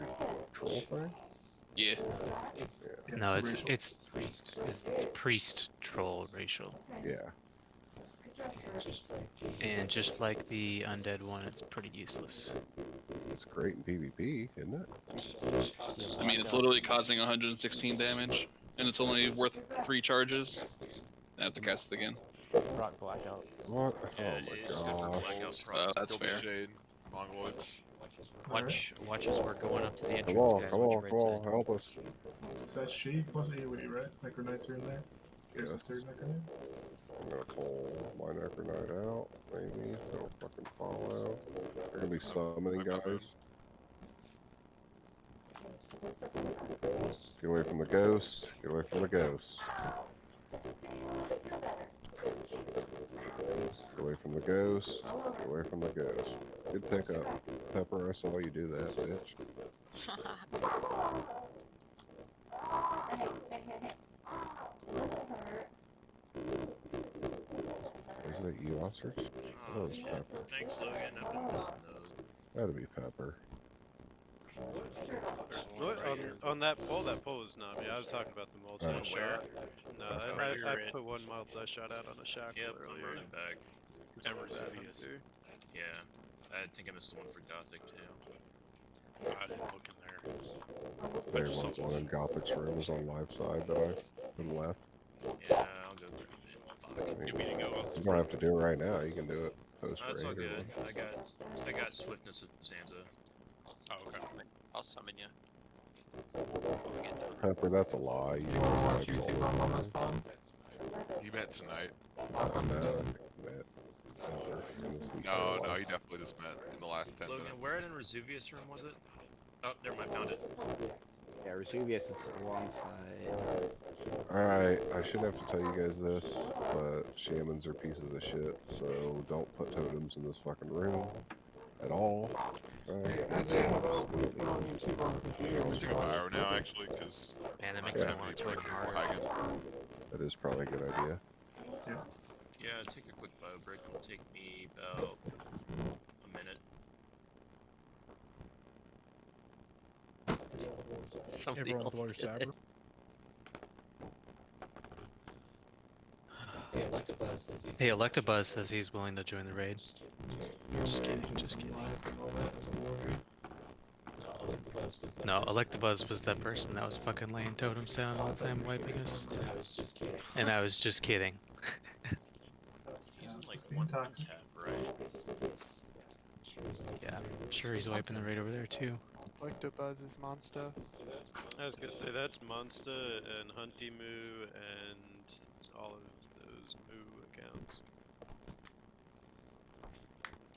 troll thing? Yeah. Yeah, No, it's a it's racial. it's priest troll racial. Yeah. And just like the undead one, it's pretty useless. It's great in PvP, isn't it? I mean, it's literally causing 116 damage, and it's only worth 3 charges. I have to cast it again. Rock blackout. What? Yeah, Oh my it's good for blackout gosh. proc. That's Kill the fair. shade, mongoloids. Watch as we're going up to the Come entrance, on, guys. come Watch on, your come right on, side. help us. So that's shade plus AoE, right? Necro Knights are in there. There's Yes. a third Necro Knight. I'm gonna pull my Necronite out, maybe. Don't fucking follow. They're gonna be summoning guys. Get away from the ghost. Get away from the ghost. Get away from the ghost. Get away from the ghost. Good pickup. Pepper, I saw you do that, bitch. Is that you, Ostrich? Oh, it's Yeah. Pepper. Thanks, Logan. I've been missing those. That'd be Pepper. There's one What, right here. on that pole was not me. I was talking about the multi Oh. shot. No, Okay. Right I here in- put one multi shot out on a shackle Yep, I'm earlier. running back. And we're that too. Yeah, I think I missed the one for Gothic too. I didn't look in there. There was one in Gothic's room is on live side that I put left. Yeah, I'll go grab it. Fuck. I mean, You mean to go? you don't have to do it right now. You can do it post That's all raid or good. what. I got swiftness of Sansa. Oh, okay. I'll summon you. Pepper, that's a lie. You Watch YouTube on Mama's phone. He met tonight. I met Pepper in this entire No, life. he definitely just met in the last 10 Logan, minutes. where in Resuvius room was it? Oh, never mind, found it. Yeah, Resuvius is alongside. Alright, I shouldn't have to tell you guys this, but shamans are pieces of shit, so don't put totems in this fucking room at all. Right? As I have opened on YouTube on the computer. I'm using a Pyro now, actually, because Man, that I'm makes not me gonna want have to any totem pictures hard. of Hagen. That is probably a good idea. Yeah, take a quick bio break. It'll take me about a minute. Somebody Everyone else blow your did it. saber. Hey, Electabuzz says he's willing to join the raid. Just kidding, just kidding. No, Electabuzz was that person that was fucking laying totems down all the time wiping us. And I was just kidding. He's in like being one toxic. tap, right? Yeah, I'm sure he's wiping the raid over there too. Electabuzz is Monster. I was gonna say that's Monster and Hunty Moo and all of those Moo accounts.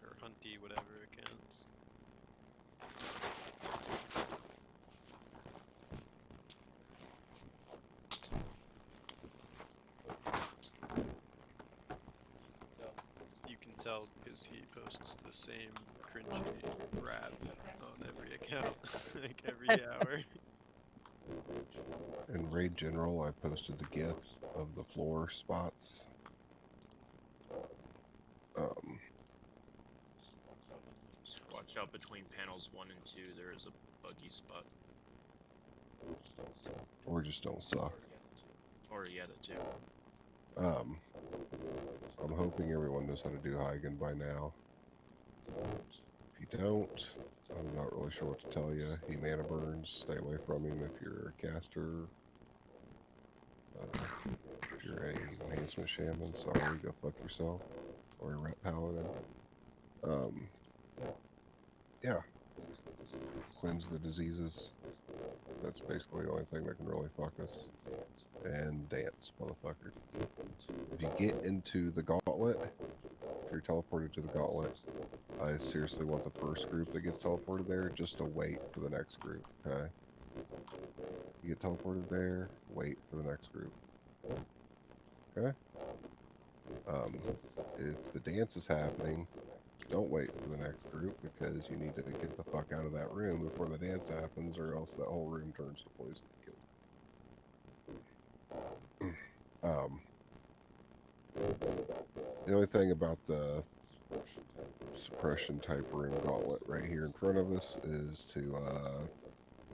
Or Hunty whatever accounts. You can tell because he posts the same cringy rap on every account, like every hour. In Raid General, I posted the GIF of the floor spots. Just watch out between panels 1 and 2. There is a buggy spot. Or just don't suck. Or yeah, that too. I'm hoping everyone knows how to do Hagen by now. If you don't, I'm not really sure what to tell you. He mana burns. Stay away from him if you're a caster. If you're a enhancement shaman, sorry, go fuck yourself. Or a ret paladin. Yeah. Cleanse the diseases. That's basically the only thing that can really fuck us. And dance, motherfucker. If you get into the gauntlet, if you're teleported to the gauntlet, I seriously want the first group that gets teleported there just to wait for the next group, okay? You get teleported there, wait for the next group. Okay? If the dance is happening, don't wait for the next group because you need to get the fuck out of that room before the dance happens or else that whole room turns to poison kill. The only thing about the suppression type room gauntlet right here in front of us is to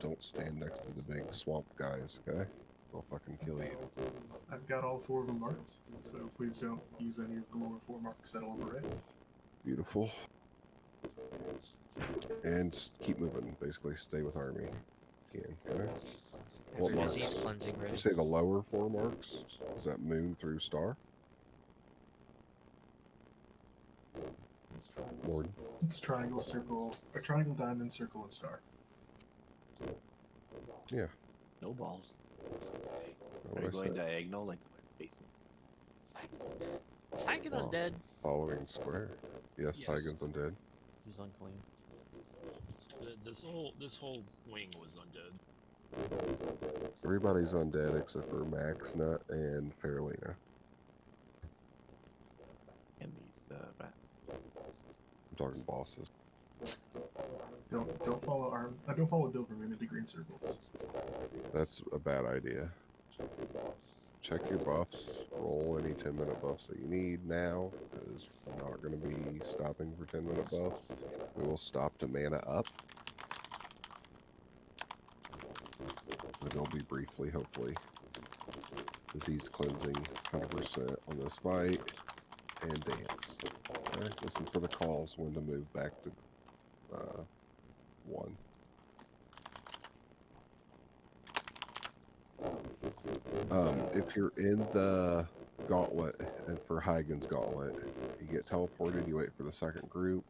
don't stand next to the big swamp guys, okay? They'll fucking kill you. I've got all 4 of them marked, so please don't use any of the lower 4 marks that are on the red. Beautiful. And keep moving. Basically, stay with army. Okay. What marks? Disease cleansing Did ready. you say the lower 4 marks? Is that moon through star? Lord. It's triangle, circle, a triangle, diamond, circle, and star. Yeah. No balls. What Are you I going said. diagonal like facing? Is Hagen Wow. undead? Following square. Yes, Yes. Hagen's undead. He's unclean. This whole wing was undead. Everybody's undead except for Max, Nut, and Faralina. And these rats. I'm talking bosses. Don't follow don't follow Doberman into green circles. That's a bad idea. Check your buffs. Roll any 10-minute buffs that you need now, because we're not going to be stopping for 10-minute buffs. We will stop to mana up. But it'll be briefly, hopefully. Disease cleansing 100% on this fight. And dance. Okay, listen for the calls when to move back to 1. If you're in the gauntlet, and for Hagen's gauntlet, you get teleported, you wait for the second group.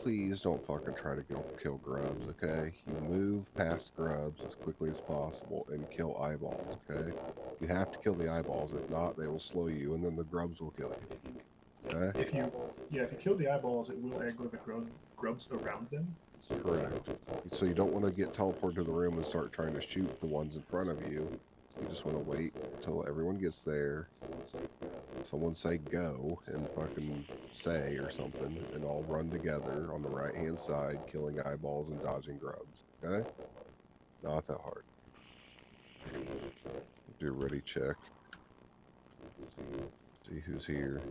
Please don't fucking try to kill grubs, okay? You move past grubs as quickly as possible and kill eyeballs, okay? You have to kill the eyeballs, if not, they will slow you, and then the grubs will kill you. Okay? If you kill the eyeballs, it will aggro the grubs around them. Correct. So you don't want to get teleported to the room and start trying to shoot the ones in front of you. You just want to wait until everyone gets there. Someone say go and fucking say or something, and all run together on the right hand side, killing eyeballs and dodging grubs. Okay? Not that hard. Do a ready check. See who's here,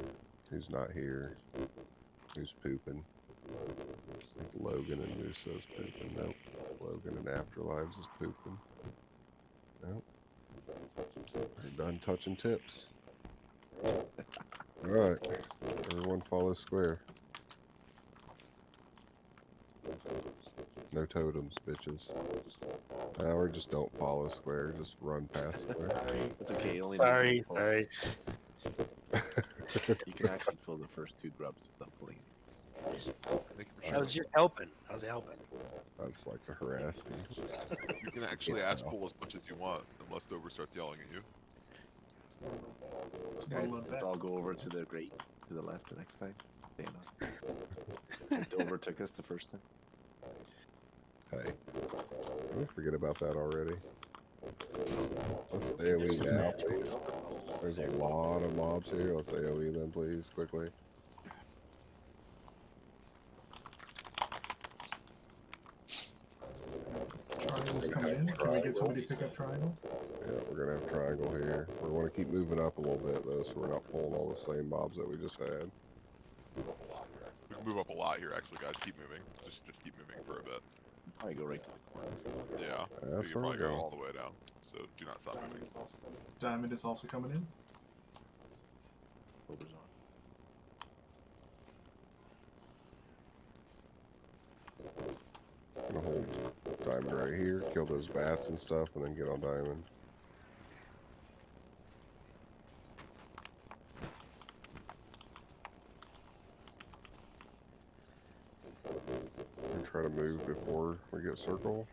who's not here, who's pooping. I think Logan and Musa's pooping. Nope. Logan and Afterlives is pooping. Nope. They're done touching tips. Alright. Everyone follow square. No totems, bitches. Or just don't follow square, just run past square. It's okay, only Sorry. You can actually pull the first 2 grubs without pulling. I was just helping. I was helping. I just like to harass people. You can actually ask pull as much as you want, unless Dover starts yelling at you. Guys, let's all go over to the grate to the left the next time. Stand up. Dover took us the first time. Hey, don't forget about that already. Let's AoE now, please. There's a lot of mobs here. Let's AoE them, please, quickly. Triangle's coming in. Can we get somebody to pick up triangle? Yeah, we're gonna have triangle here. We want to keep moving up a little bit though, so we're not pulling all the same mobs that we just had. We can move up a lot here, actually, guys. Keep moving. Just keep moving for a bit. Probably go right to the corner. Yeah. That's you can where probably we're go going. all the way down. So do not stop moving. Diamond is also coming in. Dover's on. Gonna hold diamond right here, kill those bats and stuff, and then get on diamond. And try to move before we get circle.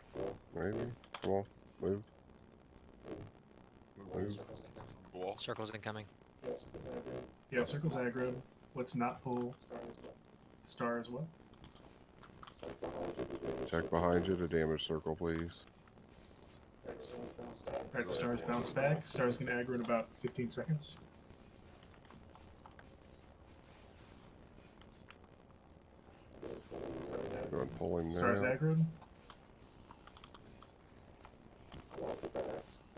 Maybe. Come on, move. Move. Circle's incoming. Yeah, circle's aggroed. Let's not pull star as well. Check behind you to damage circle, please. Alright, star's bounce back. Star's gonna aggro in about 15 seconds. Go and pull him Star's now. aggroed.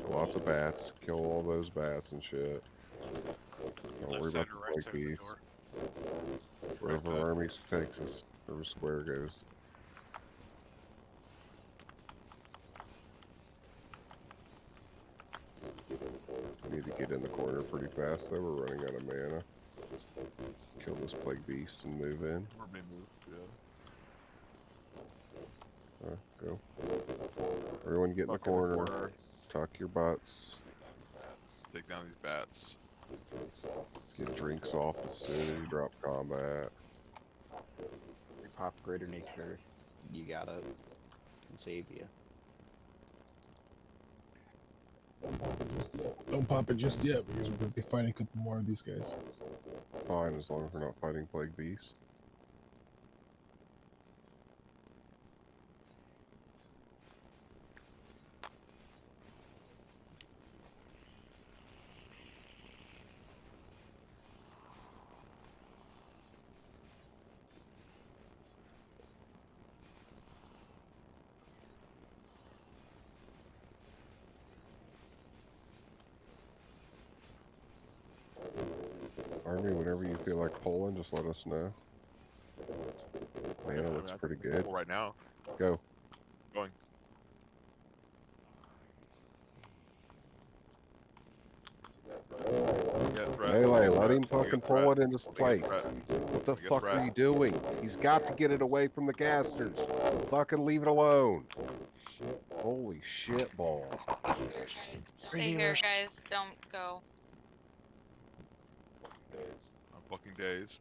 Lots of bats. Kill all those bats and shit. Don't worry about Left side the or right big side of the beefs. door? Wherever army takes us, wherever square goes. We need to get in the corner pretty fast though, we're running out of mana. Kill this plague beast and move in. We're being moved, yeah. Go. Everyone get in the corner. Tuck your butts. Take down these bats. Get drinks off as soon as you drop combat. You pop greater nature, you got it. Can save you. Don't pop it just yet because we're going to be fighting a couple more of these guys. Fine, as long as we're not fighting plague beasts. Army, whenever you feel like pulling, just let us know. Man, it looks pretty good. Right now. Go. Going. Melee, let him fucking pull it in his place. What the fuck are you doing? He's got to get it away from the casters. Fucking leave it alone. Holy shit balls. Stay here, guys. Don't go. I'm fucking dazed.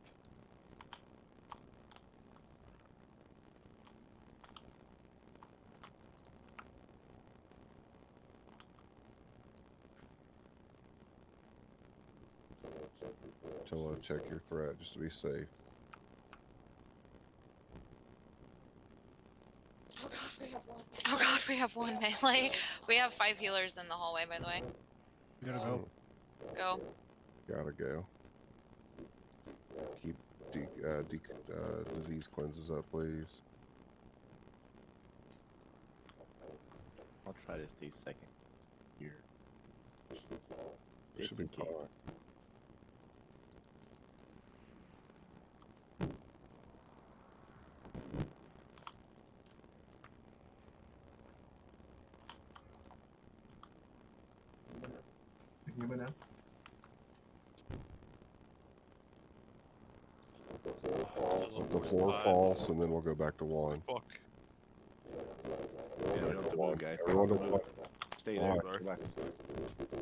Till check your threat just to be safe. Oh god, we have one melee. We have 5 healers in the hallway, by the way. We gotta go. Go. Gotta go. Keep disease cleanses up, please. I'll try to stay second here. Should be fine. You can go now. Let the 4 pulse, and then we'll go back to 1. Fuck. Yeah, we don't have to move, guys. Everyone to 1. Stay there. Why? Go back.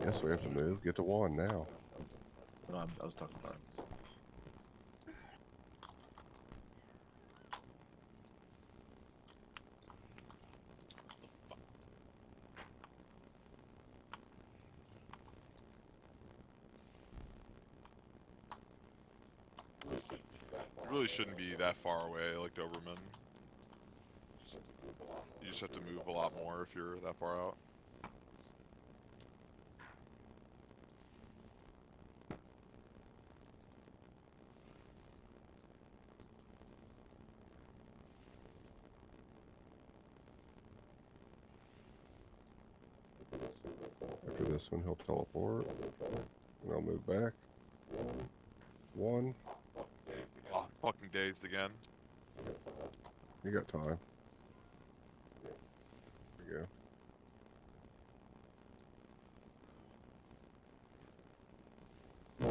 Yes, we have to move. Get to 1 now. No, I was talking about. You really shouldn't be that far away, like Doberman. You just have to move a lot more if you're that far out. After this one, he'll teleport. And I'll move back. 1. Oh, fucking dazed again. You got time. There you go.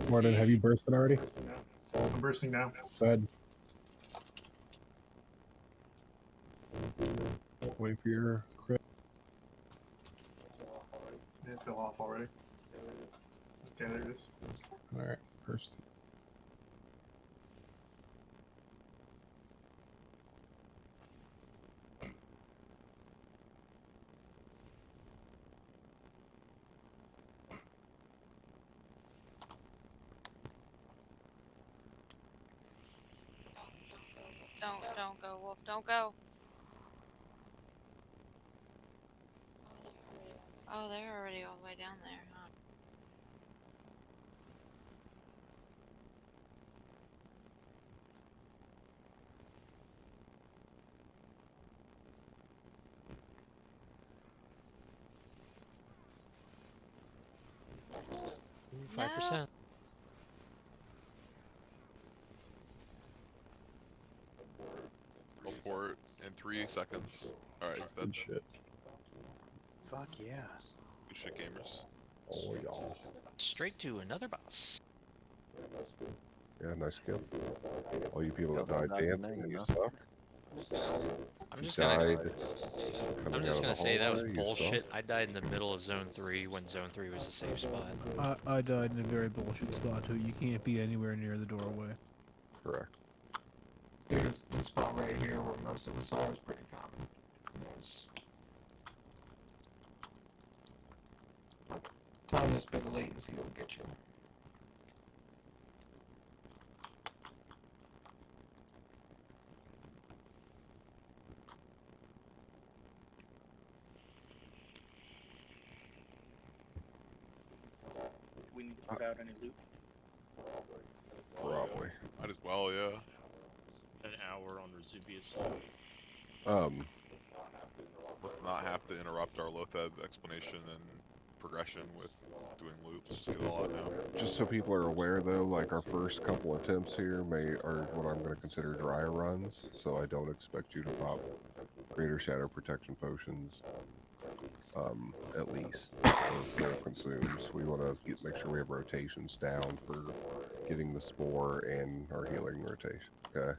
Martin, have you bursted already? I'm bursting now. Good. Wait for your crit. It fell off already. Okay, there it is. Alright, first. Don't go, Wolf. Don't go. Oh, they're already all the way down there, huh? Ooh, 5%. seconds. Alright, he's dead. Good shit. Fuck yeah. Good shit, gamers. Oh, y'all. Straight to another boss. Yeah, nice kill. All you people that Go for died that dancing, name, you huh? suck. I'm You just gonna. died I'm coming out just of gonna the say that was hallway, you bullshit. suck. I died in the middle of Zone 3 when Zone 3 was a safe spot. I died in a very bullshit spot too. You can't be anywhere near the doorway. Correct. There's this spot right here where most of us are is pretty common. There's time to spend latency will get you. We need to put out any loot. Probably. Might as well, yeah. An hour on Vesuvius. Let's not have to interrupt our Lotheb explanation and progression with doing loops. Just get it all out now. Just so people are aware, though, like our first couple attempts here are what I'm going to consider dry runs. So I don't expect you to pop Greater Shadow Protection potions, at least, or full consumes. We want to make sure we have rotations down for getting the spore and our healing rotation. Okay.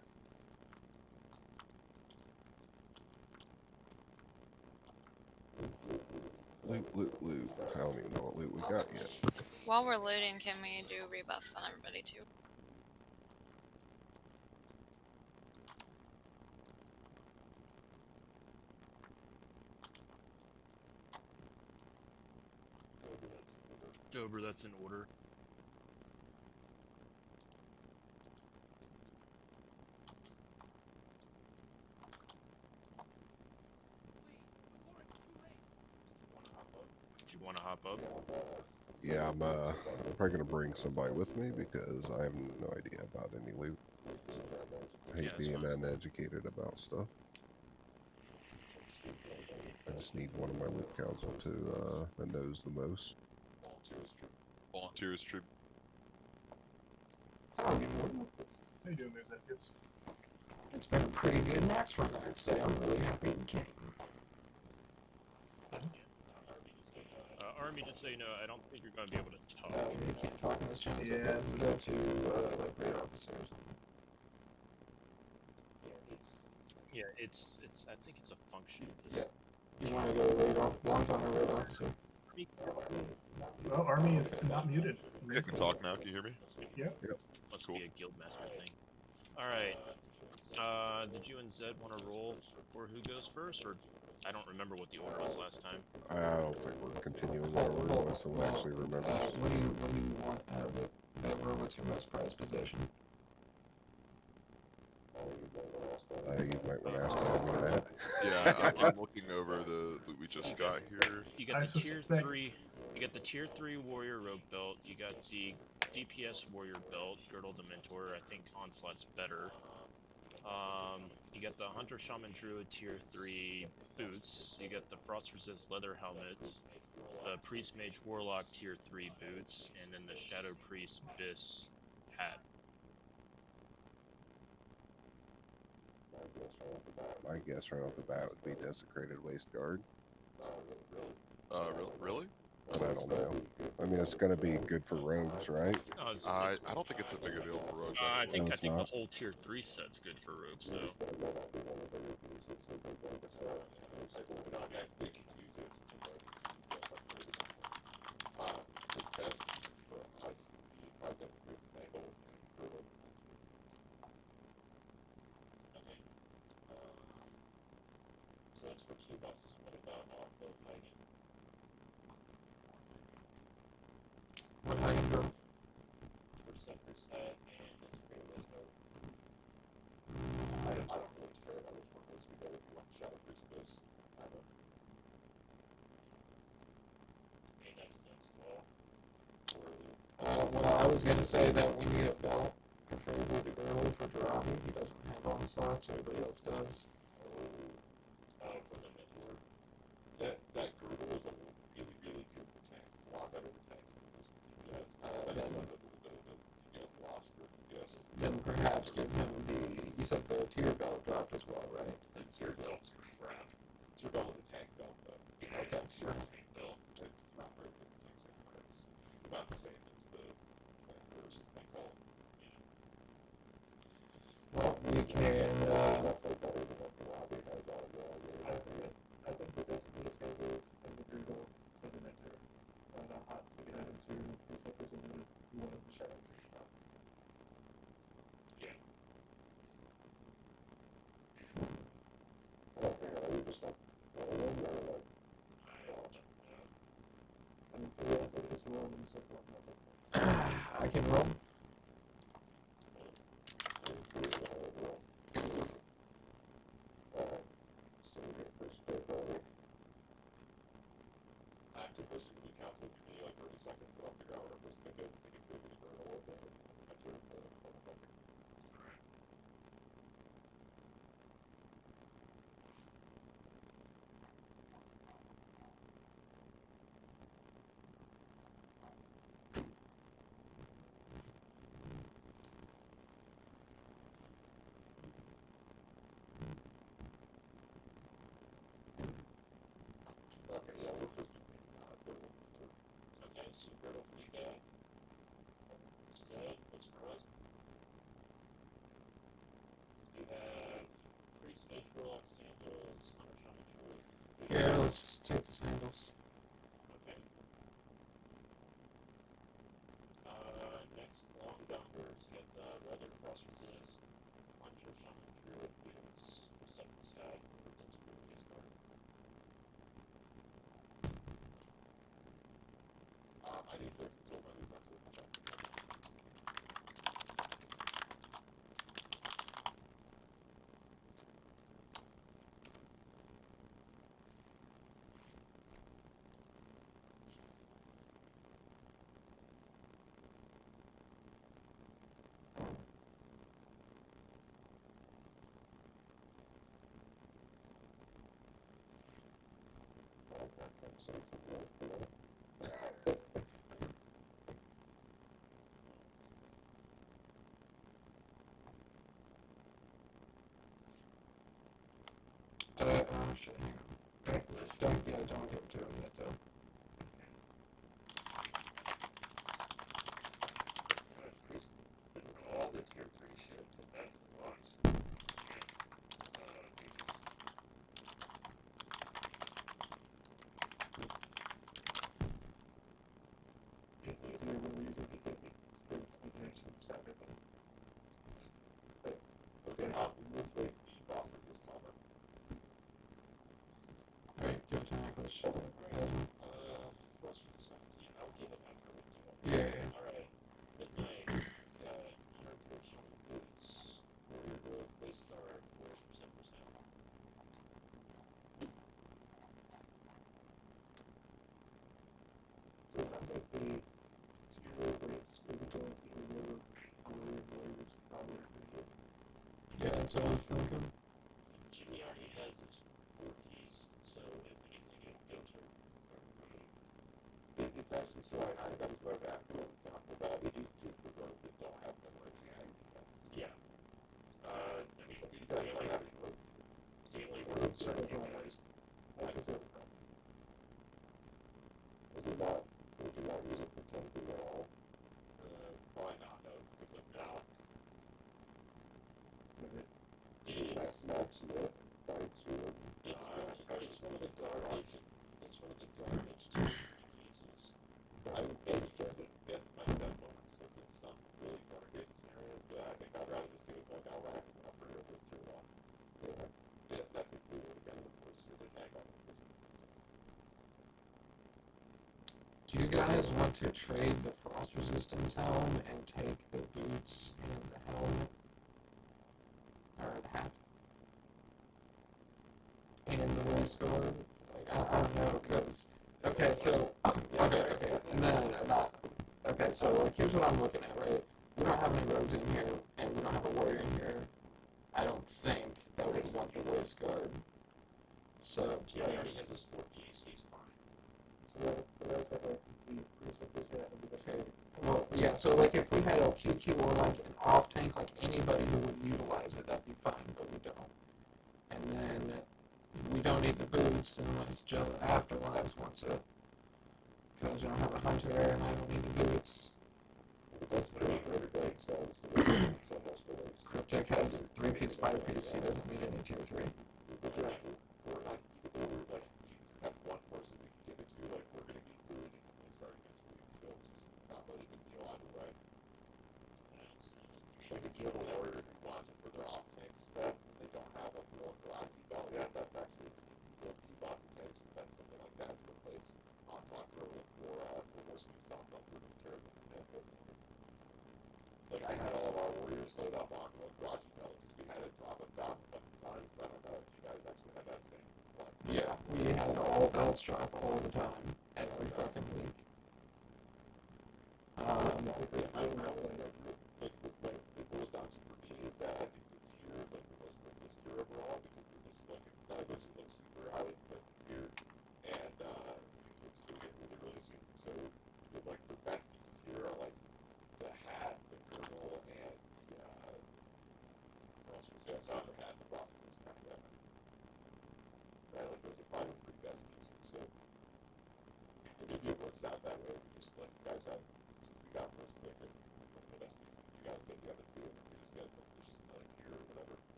Loot. I don't even know what loot we got yet. While we're looting, can we do rebuffs on everybody too? Dober, that's in order. Do you want to hop up? Yeah, I'm probably going to bring somebody with me because I have no idea about any loot. I hate being uneducated about stuff. I just need one of my loot council that knows the most. Volunteers trip. How you doing there, Zephyrs? It's been a pretty good Naxx run, I'd say. I'm really happy you came. Army, just so you know, I don't think you're going to be able to talk. No, you can't talk in this channel. Yeah, So let's go to like grade officers. Yeah, it's. I think it's a function. Yeah. You want to go to raid one on a raid officer? Well, Army is not muted. You guys can talk now. Can you hear me? Yep. Must be a guildmaster thing. All right. Did you and Zed want to roll for who goes first, or I don't remember what the order was last time. I don't think we're continuing order unless someone actually remembers. What do you want out of it? Whatever, what's your most prized possession? You might want to ask me that. Yeah, I'm looking over the loot we just got here. You got the tier 3. You got the tier 3 warrior rogue belt. You got the DPS warrior belt, girdle dementor. I think onslaught's better. You got the hunter shaman druid tier 3 boots. You got the frost resist leather helmet. The priest mage warlock tier 3 boots, and then the shadow priest bis hat. My guess right off the bat would be desecrated waist guard. Really? But I don't know. I mean, it's going to be good for rogues, right? I don't think it's a big deal for rogues. I think No, it's the not. whole tier 3 set's good for rogues, though. What high you go? Well, I was gonna say that we need a belt, preferably the girdle for Jarabi. He doesn't have onslaughts, everybody else does. Then perhaps give him the. You said the tier belt dropped as well, right? can roll. Yeah, let's take the sandals. Oh shit, hang on. Don't give it to him yet though. Alright, give it to Naxx. Yeah, yeah. Yeah, that's what I was thinking. Do you guys want to trade the frost resistance helm and take the boots and the helmet? Or the hat? And the waist guard? Like, I don't know, because... Okay, so... Okay. No, not... Okay, so, like, here's what I'm looking at, right? We don't have any rogues in here, and we don't have a warrior in here. I don't think that would want the waist guard. So... Yeah, he already has his 4 piece, he's fine. So, okay. Well, yeah, so like if we had a QQ or like an off tank, like anybody who would utilize it, that'd be fine, but we don't. And then we don't need the boots unless Joe Afterlives wants it. Because we don't have a hunter and I don't need the boots. Cryptic has 3-piece, 5-piece, he doesn't need any tier 3. belts drop all the time, every fucking week.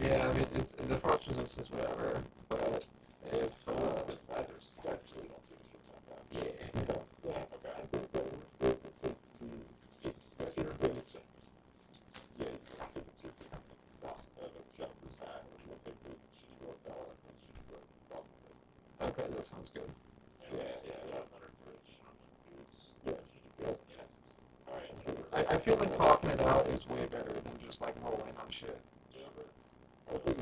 Yeah, I mean, it's the force resistance, whatever. But if okay, that sounds good. I feel like talking it out is way better than just like rolling on shit. Yeah. Yeah. I think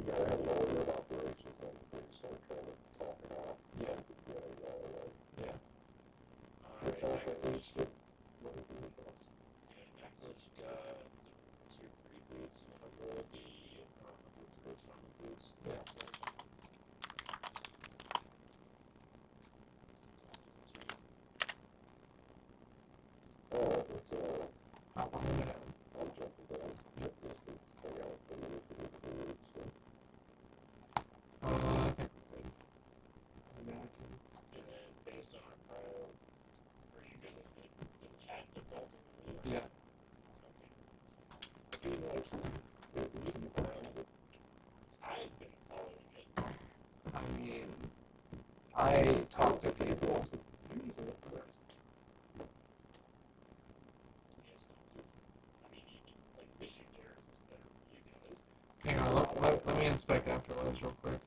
yeah. I mean, I talk to people. Hang on, let me inspect afterlives real quick.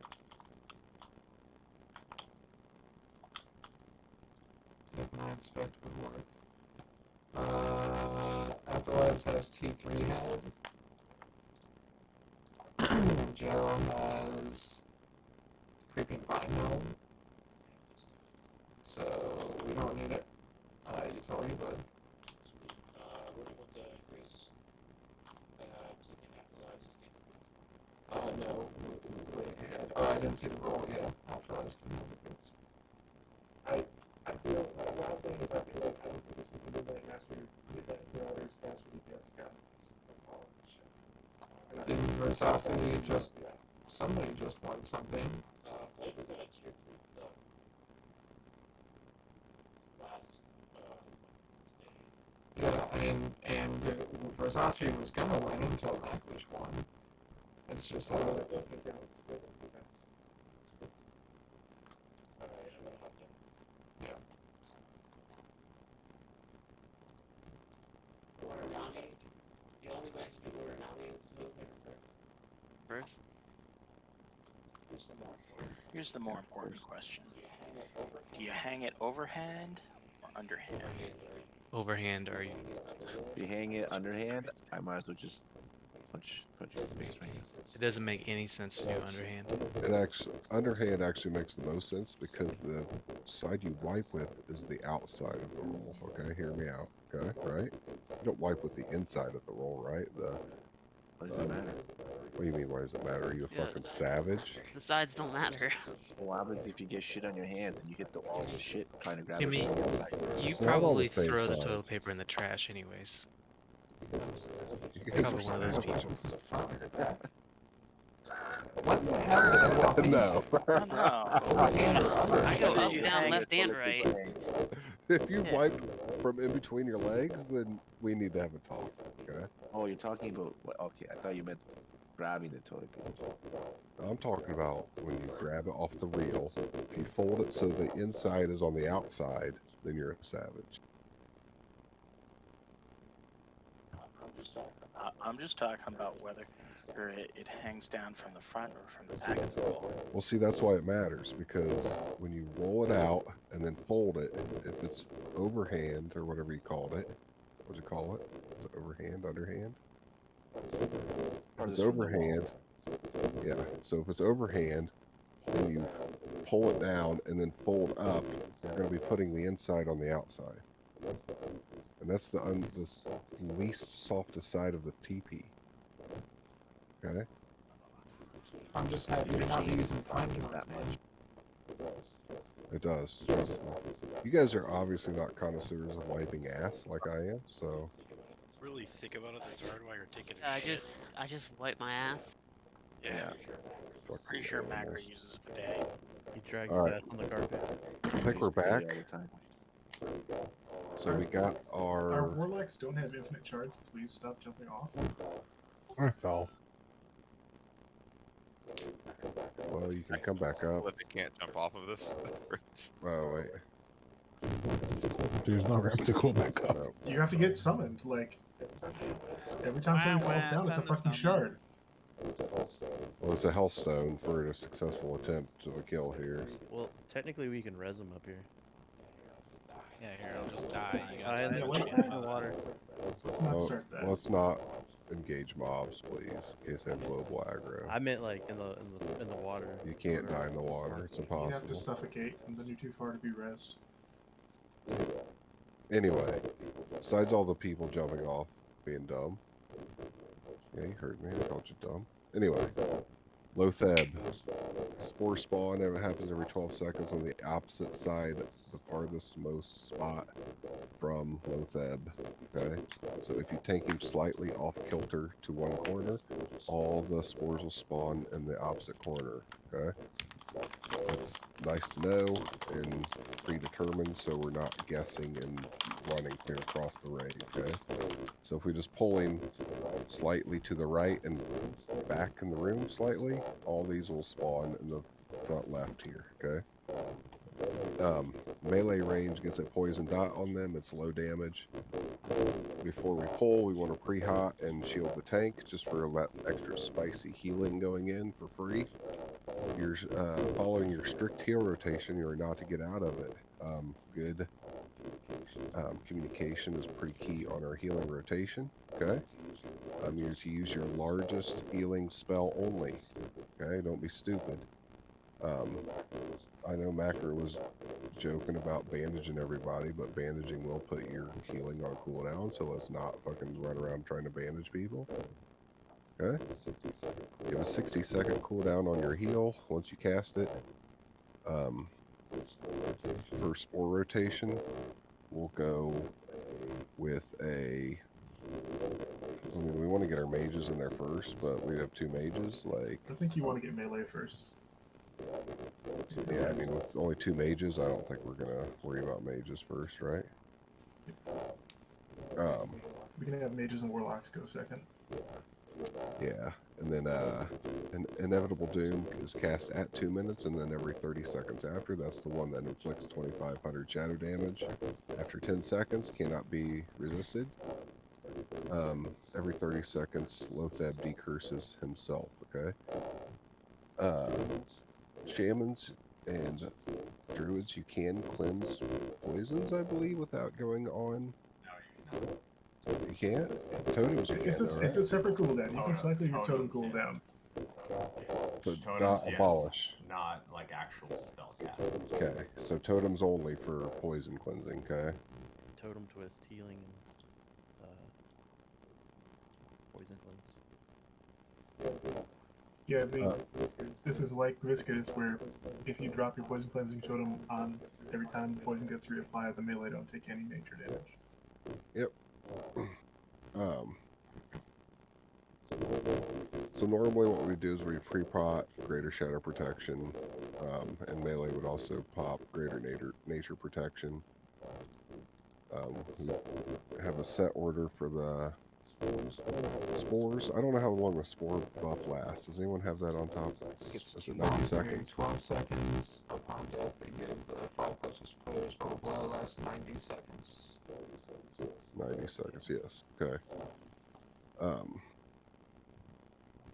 If my inspect would work. Afterlives has T3 head. Joe has Creeping Vine Gnome. So we don't need it. Utility bud. No. I didn't see the roll yet. Afterlives can have the fix. I feel what I'm saying is I feel like I would think this is the right master the others master DPS scout. Didn't Versace just somebody just won something? Yeah, and Versace was gonna win until Naxx won. It's just how Ruth? Here's the more important question. Do you hang it overhand or underhand? Overhand, are you? If you hang it underhand, I might as well just punch you in the face right now. It doesn't make any sense to do underhand. It actually, underhand actually makes the most sense because the side you wipe with is the outside of the roll. Okay, hear me out. Okay, right? You don't wipe with the inside of the roll, right? What does it matter? What do you mean? Why does it matter? Are you a fucking savage? The sides don't matter. What happens if you get shit on your hands and you hit all the shit trying to grab I it mean, from the inside? you It's not all probably the same throw the size. toilet paper in the trash anyways. You You're guys probably are one of those people. savages. what the hell did I walk into? No. Oh, no. I go Did up, you down, hang left, it and toilet right. paper hang? If you Yeah. wipe from in between your legs, then we need to have a talk. Okay. Oh, you're talking about what? Okay, I thought you meant grabbing the toilet paper. I'm talking about when you grab it off the reel. If you fold it so the inside is on the outside, then you're a savage. I'm just talking about whether it hangs down from the front or from the back of the roll. Well, see, that's why it matters, because when you roll it out and then fold it, if it's overhand or whatever you called it, what'd you call it? Is it overhand, underhand? If it's overhand, yeah. So if it's overhand, then you pull it down and then fold up, you're going to be putting the inside on the outside. And that's the least softest side of the TP. Okay? I'm just happy you're not using primers that much. It does, trust me. You guys are obviously not connoisseurs of wiping ass like I am, so... Really think about it this hard while you're taking a I shit. just wipe my ass. Yeah. Pretty sure Macro uses a bidet. He drags All his right. ass on the carpet. I think we're back. So we got Our our... warlocks don't have infinite shards. Please stop jumping off. I fell. Well, you can come back up. But they can't jump off of this. Oh, wait. There's no ramp to go back up. No. You have to get summoned. Like, every time somebody falls down, it's a fucking shard. Well, it's a hellstone for a successful attempt of a kill here. Well, technically we can res him up here. Yeah, here, I'll just die. You Die in guys the water. Let's not start that. Let's not engage mobs, please, in case they have global aggro. I meant like in the water. You can't die in the water. It's You have to impossible. suffocate, and then you're too far to be rezzed. Anyway, besides all the people jumping off being dumb. Yeah, you heard me. I called you dumb. Anyway, Lotheb. Spore spawn, it happens every 12 seconds on the opposite side, the farthest most spot from Lotheb. Okay? So if you tank him slightly off kilter to one corner, all the spores will spawn in the opposite corner. Okay? That's nice to know and predetermined, so we're not guessing and running clear across the range. Okay? So if we just pull him slightly to the right and back in the room slightly, all these will spawn in the front left here. Okay? Melee range gets a poison dot on them. It's low damage. Before we pull, we want to pre-hot and shield the tank just for that extra spicy healing going in for free. You're following your strict heal rotation. You're not to get out of it. Good communication is pretty key on our healing rotation. Okay? You're to use your largest healing spell only. Okay? Don't be stupid. I know Macro was joking about bandaging everybody, but bandaging will put your healing on cooldown, so let's not fucking run around trying to bandage people. Okay? You have a 60-second cooldown on your heal once you cast it. For spore rotation, we'll go with a... I mean, we want to get our mages in there first, but we have 2 mages, like... I think you want to get melee first. Yeah, I mean, with only 2 mages, I don't think we're gonna worry about mages first, right? We can have mages and warlocks go second. Yeah, and then Inevitable Doom is cast at 2 minutes, and then every 30 seconds after. That's the one that inflicts 2,500 shadow damage. After 10 seconds, cannot be resisted. Every 30 seconds, Lotheb decurses himself, okay? Shamans and druids, you can cleanse poisons, I believe, without going on. You can't? Totems you can, It's a separate cooldown. You can cycle your totem cooldown. So Totems, not yes, abolish. not like actual spell casting. Okay, so totems only for poison cleansing, okay? Totem twist, healing, and poison cleanse. Yeah, I mean, this is like Viscous, where if you drop your poison cleansing totem on every time the poison gets reapplied, the melee don't take any major damage. Yep. So normally what we do is we pre-pot Greater Shadow Protection, and melee would also pop Greater Nature Protection. We have a set order for the spores. I don't know how long the spore buff lasts. Does anyone have that on top? Is it 90 seconds? 12 seconds. Upon death, they give 5 plus players blah blah blah lasts 90 seconds. 90 seconds, yes. Okay.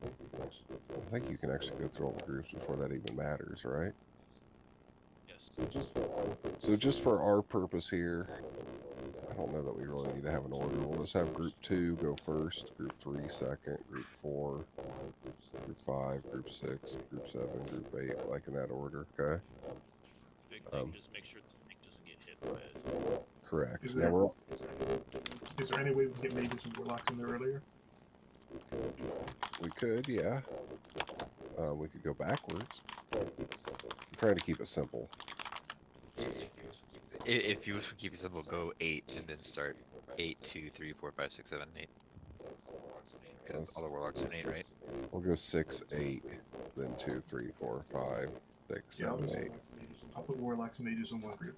I think you can actually go through all the groups before that even matters, right? Yes. So just for our purpose here, I don't know that we really need to have an order. We'll just have group 2 go first, group 3 second, group 4, group 5, group 6, group 7, group 8, like in that order, okay? Big thing, just make sure the tank doesn't get hit by it. Correct. Is Now there, we're is there any way we can get mages and warlocks in there earlier? We could, yeah. We could go backwards. I'm trying to keep it simple. If you keep it simple, go 8 and then start 8, 2, 3, 4, 5, 6, 7, 8. Because all the warlocks are 8, right? We'll go 6, 8, then 2, 3, 4, 5, 6, Yeah, 7, 8. I'll put warlocks and mages in one group.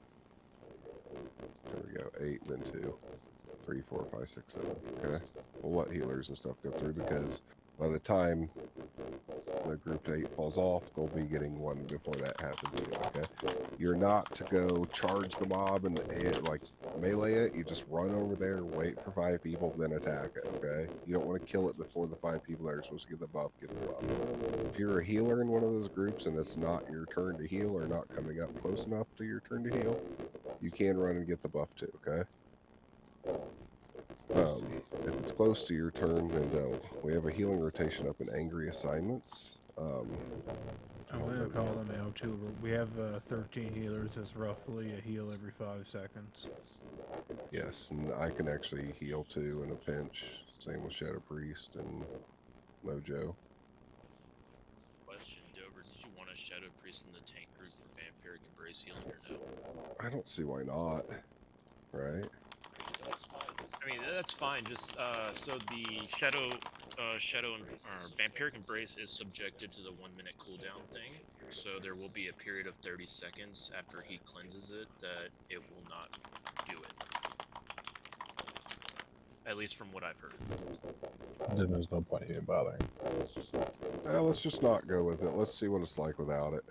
There we go. 8, then 2, 3, 4, 5, 6, 7. Okay. We'll let healers and stuff go through because by the time the group 8 falls off, they'll be getting one before that happens anyway, okay? You're not to go charge the mob and like melee it. You just run over there, wait for 5 people, then attack it, okay? You don't want to kill it before the 5 people that are supposed to get the buff get the buff. If you're a healer in one of those groups and it's not your turn to heal or not coming up close enough to your turn to heal, you can run and get the buff too, okay? If it's close to your turn, then don't. We have a healing rotation up in angry assignments. I'm going to call them out too. We have 13 healers. That's roughly a heal every 5 seconds. Yes, and I can actually heal too in a pinch. Same with Shadow Priest and Mojo. Question, Dover, did you want a Shadow Priest in the tank group for Vampiric Embrace healing or no? I don't see why not. Right? I mean, that's fine. Just so the Shadow Vampiric Embrace is subjected to the 1-minute cooldown thing. So there will be a period of 30 seconds after he cleanses it that it will not do it. At least from what I've heard. Then there's no point even bothering. Let's just not go with it. Let's see what it's like without it.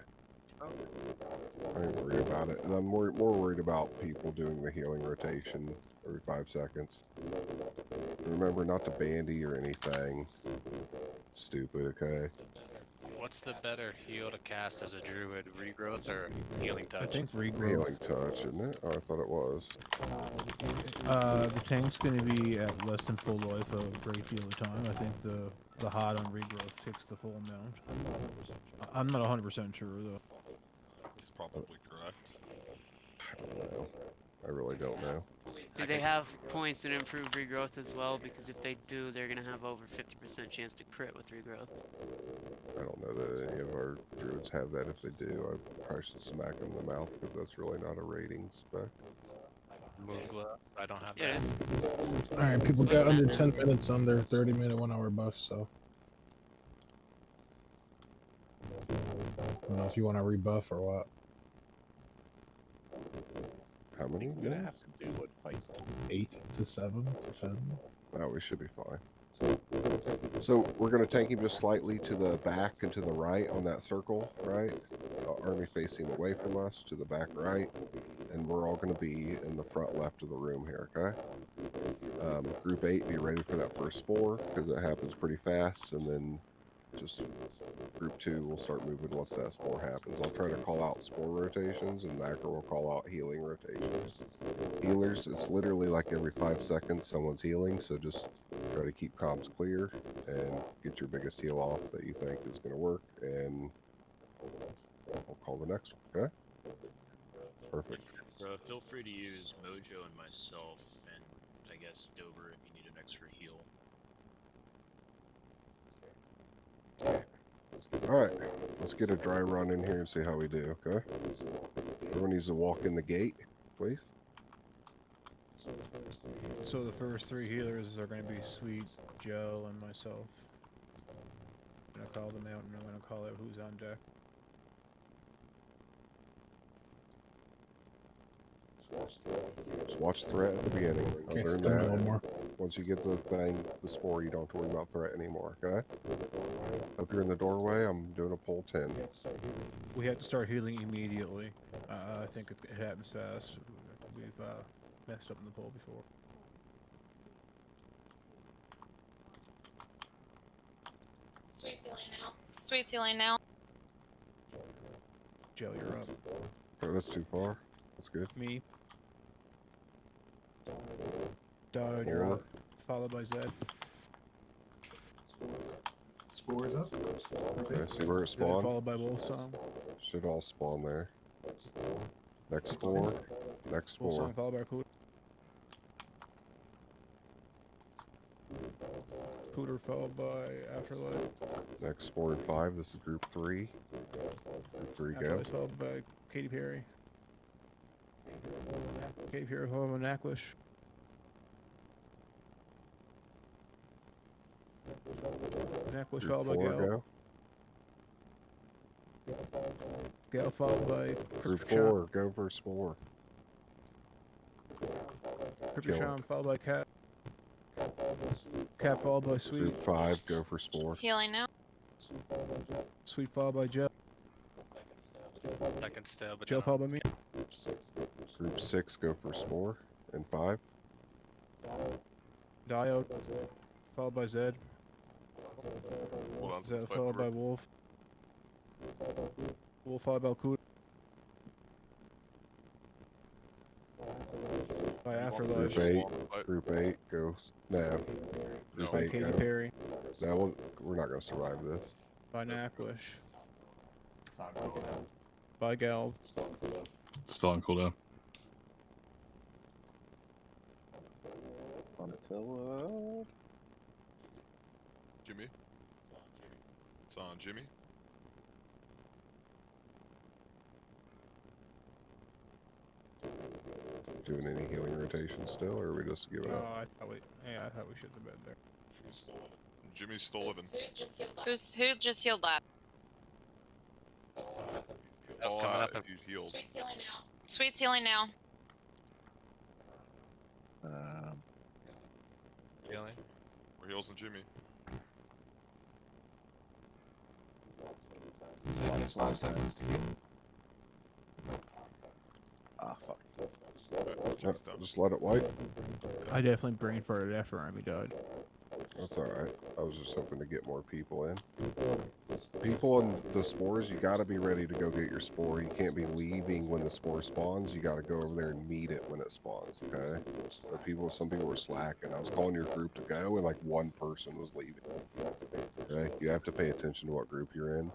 I ain't worried about it. And I'm more worried about people doing the healing rotation every 5 seconds. Remember not to bandy or anything stupid, okay? What's the better heal to cast as a druid, regrowth or healing touch? I think regrowth. Healing touch, isn't it? Oh, I thought it was. The tank's going to be at less than full life a great deal of time. I think the hot on regrowth takes the full amount. I'm not 100% sure though. That's probably correct. I don't know. I really don't know. Do they have points that improve regrowth as well? Because if they do, they're going to have over 50% chance to crit with regrowth. I don't know that any of our druids have that. If they do, I probably should smack them in the mouth because that's really not a rating spec. Moonglow, I don't have Yeah, that. Alright, people got under 10 minutes on their 30-minute 1-hour buff, so. I don't know if you want to rebuff or what. How many? You're gonna have to do what fight? 8 to 7 to 10. No, we should be fine. So we're going to tank him just slightly to the back and to the right on that circle, right? Army facing away from us to the back right. And we're all going to be in the front left of the room here, okay? Group 8, be ready for that first spore because it happens pretty fast. And then just group 2 will start moving once that spore happens. I'll try to call out spore rotations and Macro will call out healing rotations. Healers, it's literally like every 5 seconds someone's healing, so just try to keep comms clear and get your biggest heal off that you think is going to work, and I'll call the next one, okay? Perfect. Feel free to use Mojo and myself, and I guess Dover if you need an extra heal. Alright, let's get a dry run in here and see how we do, okay? Everyone needs to walk in the gate, please. So the first 3 healers are going to be Sweet, Joe, and myself. I'm going to call them out and I'm going to call out who's on deck. Just watch threat at the beginning. Okay, Other stand than a little that, more. once you get the thing, the spore, you don't have to worry about threat anymore, okay? Up here in the doorway, I'm doing a pull 10. We have to start healing immediately. I think it happens fast. We've messed up in the poll before. Sweet healing now. Joe, you're up. Oh, that's too far. That's good. Me. Dode, you're Four. up. Followed by Zed. Spores up. Okay, see where it Zed spawned? followed by Wolf Song. Should all spawn there. Next spore. Next Wolf spore. Song followed by Cooter. Cooter followed by Afterlife. Next spore in 5. This is group 3. Group 3 go. Afterlife followed by Katy Perry. Katy Perry followed by Naxx. Naxx Group followed by 4 Gal. go. Gal followed by Group Krypton. 4 go for spore. Krypton followed by Cat. Cat followed by Sweet. Group 5 go for spore. Healing now. Sweet followed by Joe. Second still, but Joe followed by me. Group 6 go for spore in 5. Diode followed by Zed. Hold on, Zed fight followed for by it. Wolf. Wolf followed by Cooter. By Afterlife. Group 8. Group 8 goes nav. Group By 8 Katy go. Perry. No, we're not going to survive this. By Naxx. It's on cooldown. By Gal. Still on cooldown. Donatello. Jimmy. It's on Jimmy. Doing any healing rotation still, or are we just giving up? I thought we should have been there. Jimmy's still living. Who just healed that? That's Fall coming out up. if you healed. Sweet healing now. Healing. We're heals on Jimmy. So it gets 5 seconds to heal. Ah, fuck. Jimmy's down. Just let it wipe. I definitely brain farted after Army died. That's alright. I was just hoping to get more people in. People in the spores, you gotta be ready to go get your spore. You can't be leaving when the spore spawns. You gotta go over there and meet it when it spawns, okay? Some people were slacking. I was calling your group to go, and like one person was leaving. Okay? You have to pay attention to what group you're in.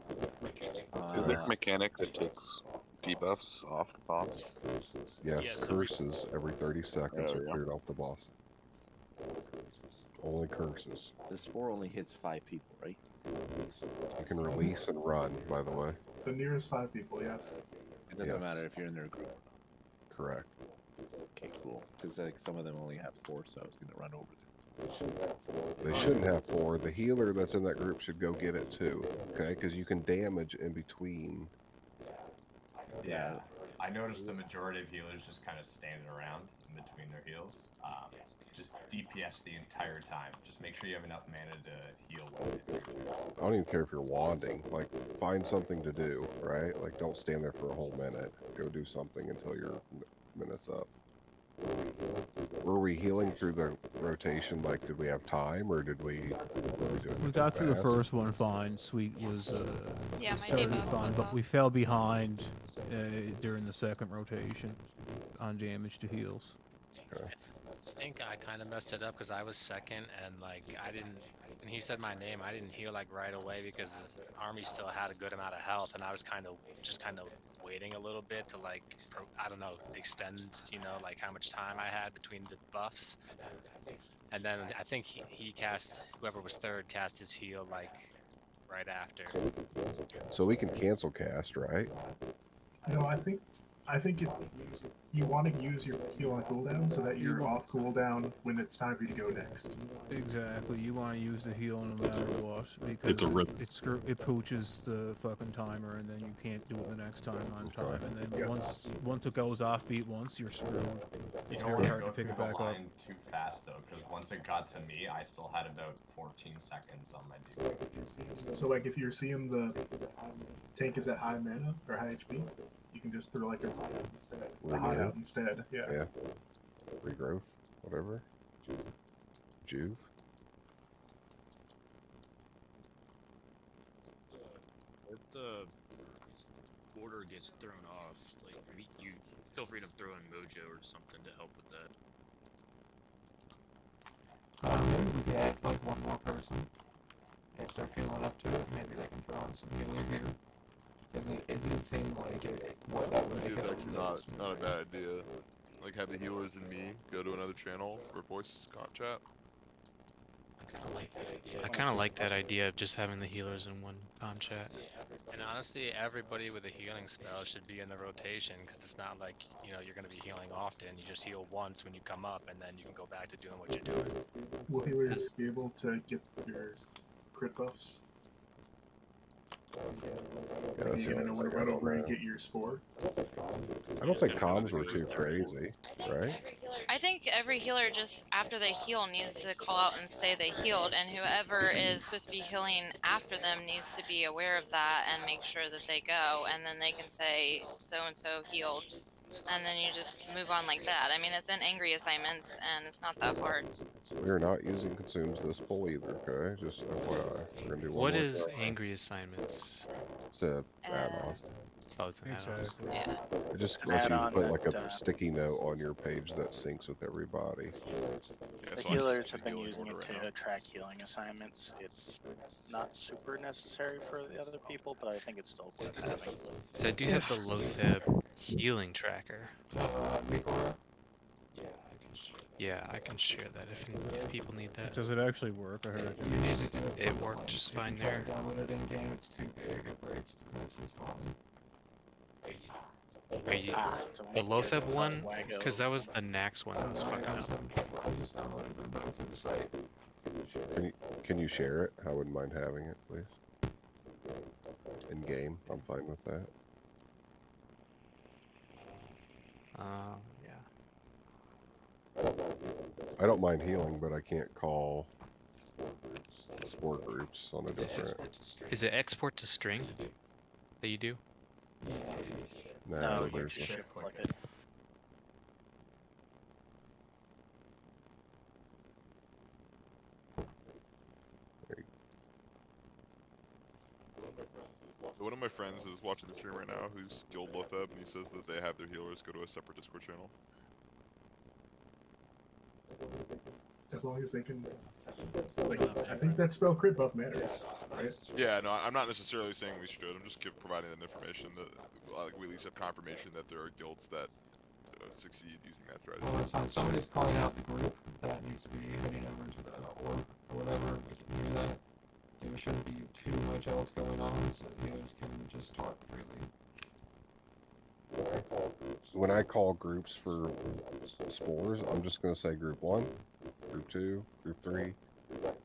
Is there a mechanic that takes debuffs off the boss? Yes, curses every 30 seconds are cleared off the boss. Only curses. The spore only hits 5 people, right? You can release and run, by the way. The nearest 5 people, yeah. It doesn't Yes. matter if you're in their group. Correct. Okay, cool. Because like some of them only have 4, so I was gonna run over them. They shouldn't have 4. The healer that's in that group should go get it too, okay? Because you can damage in between. Yeah, I noticed the majority of healers just kind of standing around in between their heals. Just DPS the entire time. Just make sure you have enough mana to heal when it's I don't even care if you're wanding. Like, find something to do, right? Like, don't stand there for a whole minute. Go do something until your minute's up. Were we healing through the rotation? Like, did we have time, or were we doing We it got through the fast? first one fine. Sweet was Yeah, my started debuff fine, was but off. we fell behind during the second rotation on damage to heals. I think I kind of messed it up because I was second and like I didn't. When he said my name, I didn't heal like right away because Army still had a good amount of health, and I was kind of waiting a little bit to like I don't know, extend like how much time I had between the buffs. And then I think he cast, whoever was third cast his heal like right after. So we can cancel cast, right? No, I think you want to use your heal on cooldown so that you're off cooldown when it's time for you to go next. Exactly. You want to use the heal no matter what because It's a rhythm. it pooches the fucking timer, and then you can't do it the next time on time. And then once it goes off beat once, you're screwed. You It's don't very want to hard go to pick through it the back up. line too fast though, because once it got to me, I still had about 14 seconds on my debuff. So like if you're seeing the tank is at high mana or high HP, you can just throw like a hot out instead. Yeah. Yeah. Regrowth, whatever. Juve. if the order gets thrown off, like you feel free to throw in Mojo or something to help with that. Maybe we could add like one more person. If they're feeling up to it, maybe they can throw in some healer here. Because it did seem like it was It's actually not a bad idea. Like have the healers and me go to another channel for voice chat. I kind of like that idea of just having the healers in one con chat. And honestly, everybody with a healing spell should be in the rotation because it's not like, you know, you're going to be healing often. You just heal once when you come up and then you can go back to doing what you're doing. Will healers be able to get your crit buffs? Yeah, Are that's you the gonna only want to thing I run don't over and know. get your spore? I don't think comms were too crazy, right? I think every healer just after they heal needs to call out and say they healed, and whoever is supposed to be healing after them needs to be aware of that and make sure that they go, and then they can say so and so healed, and then you just move on like that. I mean, it's in angry assignments, and it's not that hard. We are not using consumes this pull either, okay? Just FYI. We're gonna do one What more is thing. angry assignments? It's a add-on. Oh, it's an add-on. Exactly. Yeah. It just It's an lets you add-on put like that, a sticky note on your page that syncs with everybody. The Yeah, so I just healers use have the been healing using order it right to now. track healing assignments. It's not super necessary for the other people, but I think it's still worth having. So I do have the Lotheb healing tracker. Yeah, I can share that if people need that. Does it actually work? I heard You need to do it It from the worked link. just If you fine try there. to download it in game, it's too big. It breaks the Princess phone. Are you So the Lotheb one? Waggo. Because that was the Naxx one that was fucking up. I just downloaded them both through the site. Can you share it? I wouldn't mind having it, please. In game, I'm fine with that. Yeah. I don't mind healing, but I can't call sport groups on a Is different. Is it export to string that you do? No, if you there's a, shift click it. One of my friends is watching the stream right now who's guild Lotheb, and he says that they have their healers go to a separate Discord channel. As long as they can, like, I think that spell crit buff matters, right? Yeah, no, I'm not necessarily saying we should. I'm just providing that information that like, we at least have confirmation that there are guilds that succeed using that strategy. Well, it's fine. Somebody's calling out the group that needs to be heading over to the orb or whatever. We can hear that. There shouldn't be too much else going on, so healers can just talk freely. when I call groups for spores, I'm just going to say group 1, group 2, group 3.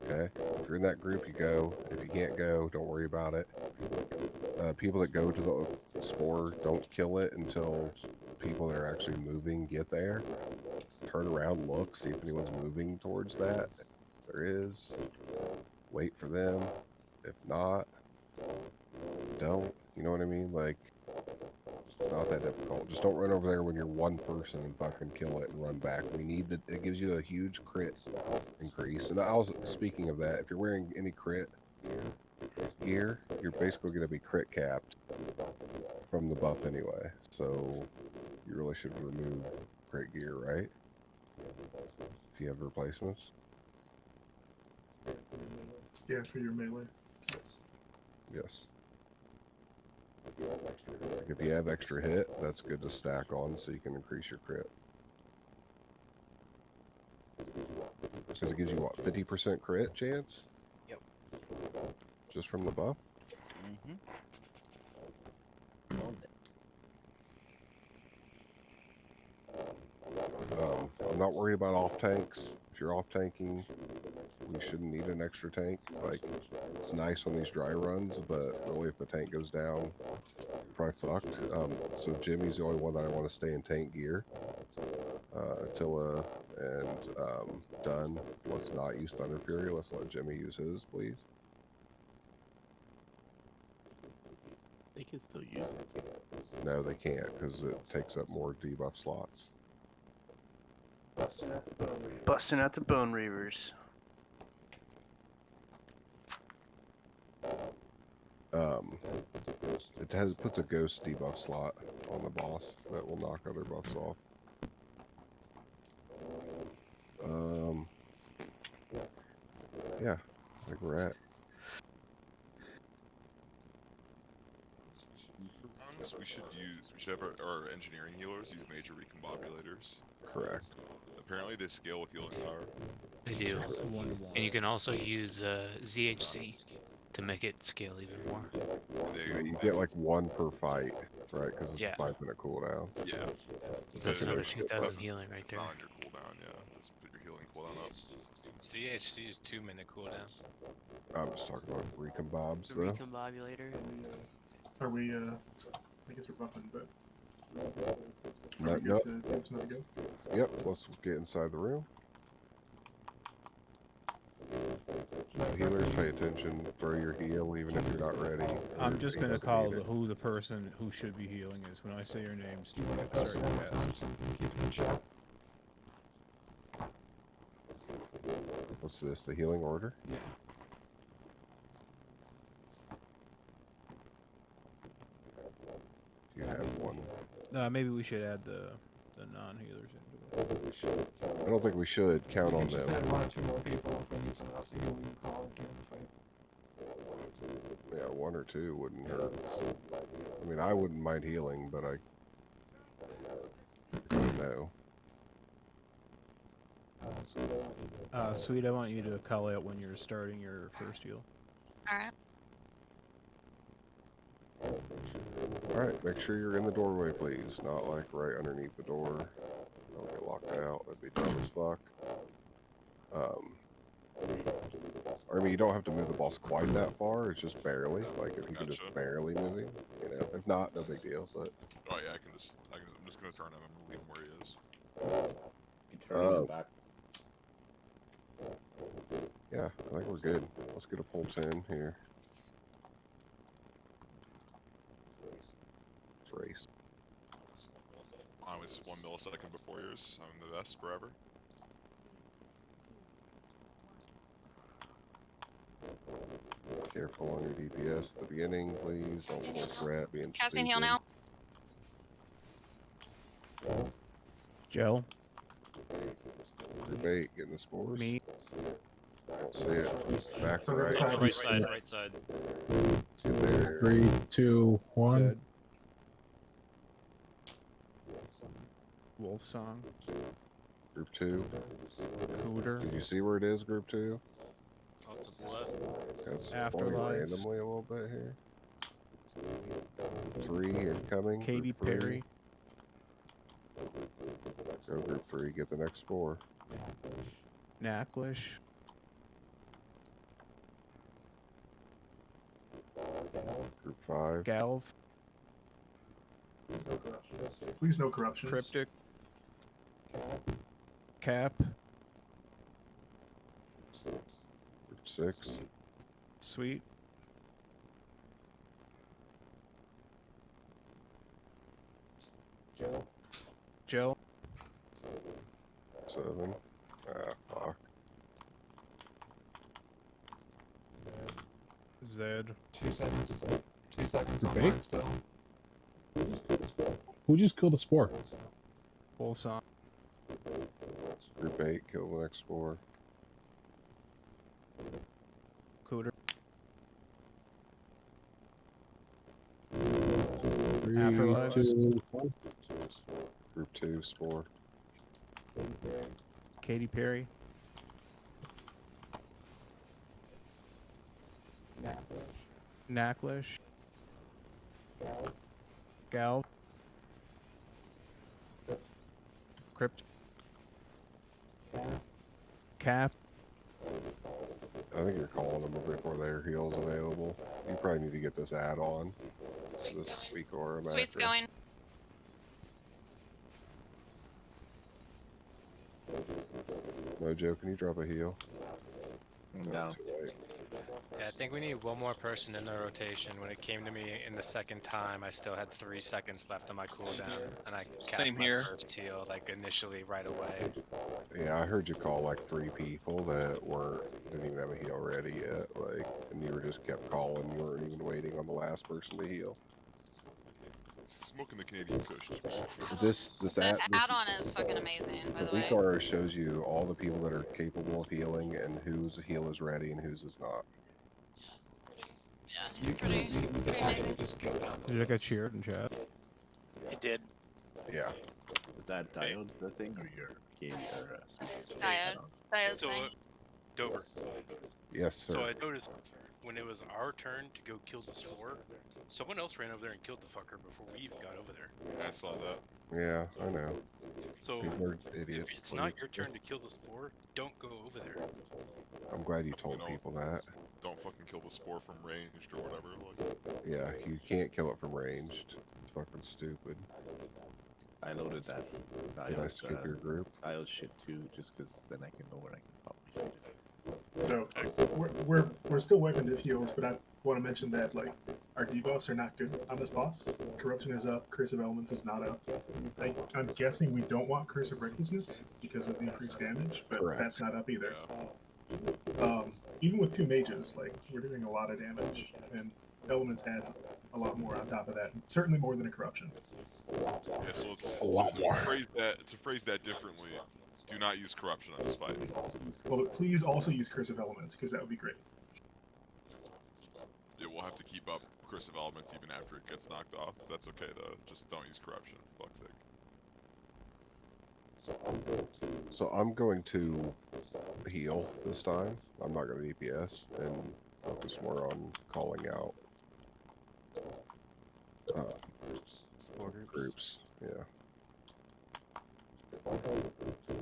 Okay, if you're in that group, you go. If you can't go, don't worry about it. People that go to the spore, don't kill it until people that are actually moving get there. Turn around, look, see if anyone's moving towards that. If there is, wait for them. If not, don't. You know what I mean? Like, it's not that difficult. Just don't run over there when you're one person and fucking kill it and run back. We need the. It gives you a huge crit increase. And I was speaking of that. If you're wearing any crit gear, you're basically going to be crit capped from the buff anyway. So you really should remove crit gear, right? If you have replacements. Yeah, for your melee. Yes. If you have extra hit, that's good to stack on so you can increase your crit. Because it gives you what, 50% crit chance? Yep. Just from the buff? I'm not worried about off tanks. If you're off tanking, we shouldn't need an extra tank. Like, it's nice on these dry runs, but really if the tank goes down, probably fucked. So Jimmy's the only one that I want to stay in tank gear. Attila and Dunn, let's not use Thunder Fury. Let's let Jimmy use his, please. They can still use it. No, they can't because it takes up more debuff slots. Busting out the Bone Reavers. It puts a ghost debuff slot on the boss that will knock other buffs off. Yeah, I think we're at. We should have our engineering healers use major recombobulators. Correct. Apparently they scale with healing power. They do. 1 to 1. And you can also use ZHC to make it scale even more. You get like 1 per fight, right? Because it's Yeah. a 5-minute cooldown. Yeah. That's another it's 2,000 healing right there. not on your cooldown, yeah. Just put your healing cooldown up. ZHC is 2-minute cooldown. I'm just talking about recombobs, The though. recombobulator. Are we, I guess we're buffing, but. No, Are we good to give this another go? Yep, let's get inside the room. Healers, pay attention. Throw your heal even if you're not ready. I'm just He gonna doesn't call need it. who the person who should be healing is. When I say your name, Steve, start your cast. What's this? The healing order? Yeah. You have one. Maybe we should add the non-healers into it. I don't think we should count We on can just them. add 1 or 2 more people if we need someone else to heal. We can call it during the fight. Yeah, 1 or 2 wouldn't hurt. I mean, I wouldn't mind healing, but I don't know. Sweet, I want you to call out when you're starting your first heal. Alright. Alright, make sure you're in the doorway, please. Not like right underneath the door. Don't get locked out. That'd be dumb as fuck. I mean, you don't have to move the boss quite that far. It's just barely. Like, if you can just barely move him, you know. If not, no big deal, but... Oh yeah, I'm just gonna turn him. I'm gonna leave him where he is. Turning him back. Yeah, I think we're good. Let's get a pull 10 here. Let's race. I was 1 millisecond before yours. I'm the best forever. Careful on your DPS at the beginning, please. Don't pull threat being Casting stupid. heal now. Gel. Group 8, getting the spores. Me. Don't see it. Back to So right. that's Right side, right side. Get there. 3, 2, 1. Zed. Wolf Song. Group 2. Cooter. Did you see where it is, Group 2? Oh, to the left. That's Afterlives. spawning randomly a little bit here. 3 incoming. Katy Group 3. Perry. Go Group 3, get the next spore. Naxx. Group 5. Galv. Please no corruptions. Cryptic. Cap. Group 6. Sweet. Gel. 7. Ah, fuck. Zed. 2 seconds. 2 seconds on Debate? mine still. Who just killed a spore? Wolf Song. Group 8, kill the next spore. Cooter. 3, Afterlives. 2, 1. Group 2, spore. Katy Perry. Naxx. Gal. Crypt. Cap. I think you're calling them before their heal's available. You probably need to get this add-on this week or Sweet's after. going. Mojo, can you drop a heal? No. Too late. Yeah, I think we need one more person in the rotation. When it came to me in the second time, I still had 3 seconds left on my cooldown, and I cast Same my here. first heal like initially right away. Yeah, I heard you call like 3 people that didn't even have a heal ready yet, like, and you were just kept calling. You weren't even waiting on the last person to heal. Smoking the Canadian Kush. Just be like, This The add-on is fucking amazing, by the way. Weaker shows you all the people that are capable of healing and whose heal is ready and whose is not. Yeah, You can, you can actually just go down Did you get cheered in chat? It did. Yeah. Is that Diode's the thing or your game or Diode's So, thing. Dover. Yes, sir. So I noticed when it was our turn to go kill the spore, someone else ran over there and killed the fucker before we even got over there. I saw that. Yeah, I know. So People are if idiots. it's What do not you your turn to expect? kill the spore, don't go over there. I'm glad you told people that. Don't fucking kill the spore from ranged or whatever. Like, Yeah, you can't kill it from ranged. It's fucking stupid. I loaded that. Did I skip your group? Diode shit too, just because then I can know where I can pop my shit. So we're still wiping diff heals, but I want to mention that like our debuffs are not good on this boss. Corruption is up, Curse of Elements is not up. I'm guessing we don't want Curse of Recklessness because of the increased damage, but Correct. that's not up either. Even with 2 mages, like we're doing a lot of damage, and Elements adds a lot more on top of that. Certainly more than a Corruption. yeah, so it's A lot to more. phrase that differently. Do not use corruption on this fight. Well, but please also use Curse of Elements because that would be great. It will have to keep up Curse of Elements even after it gets knocked off. That's okay though. Just don't use corruption. Fuck's sake. So I'm going to heal this time. I'm not going to DPS and focus more on calling out groups. Yeah.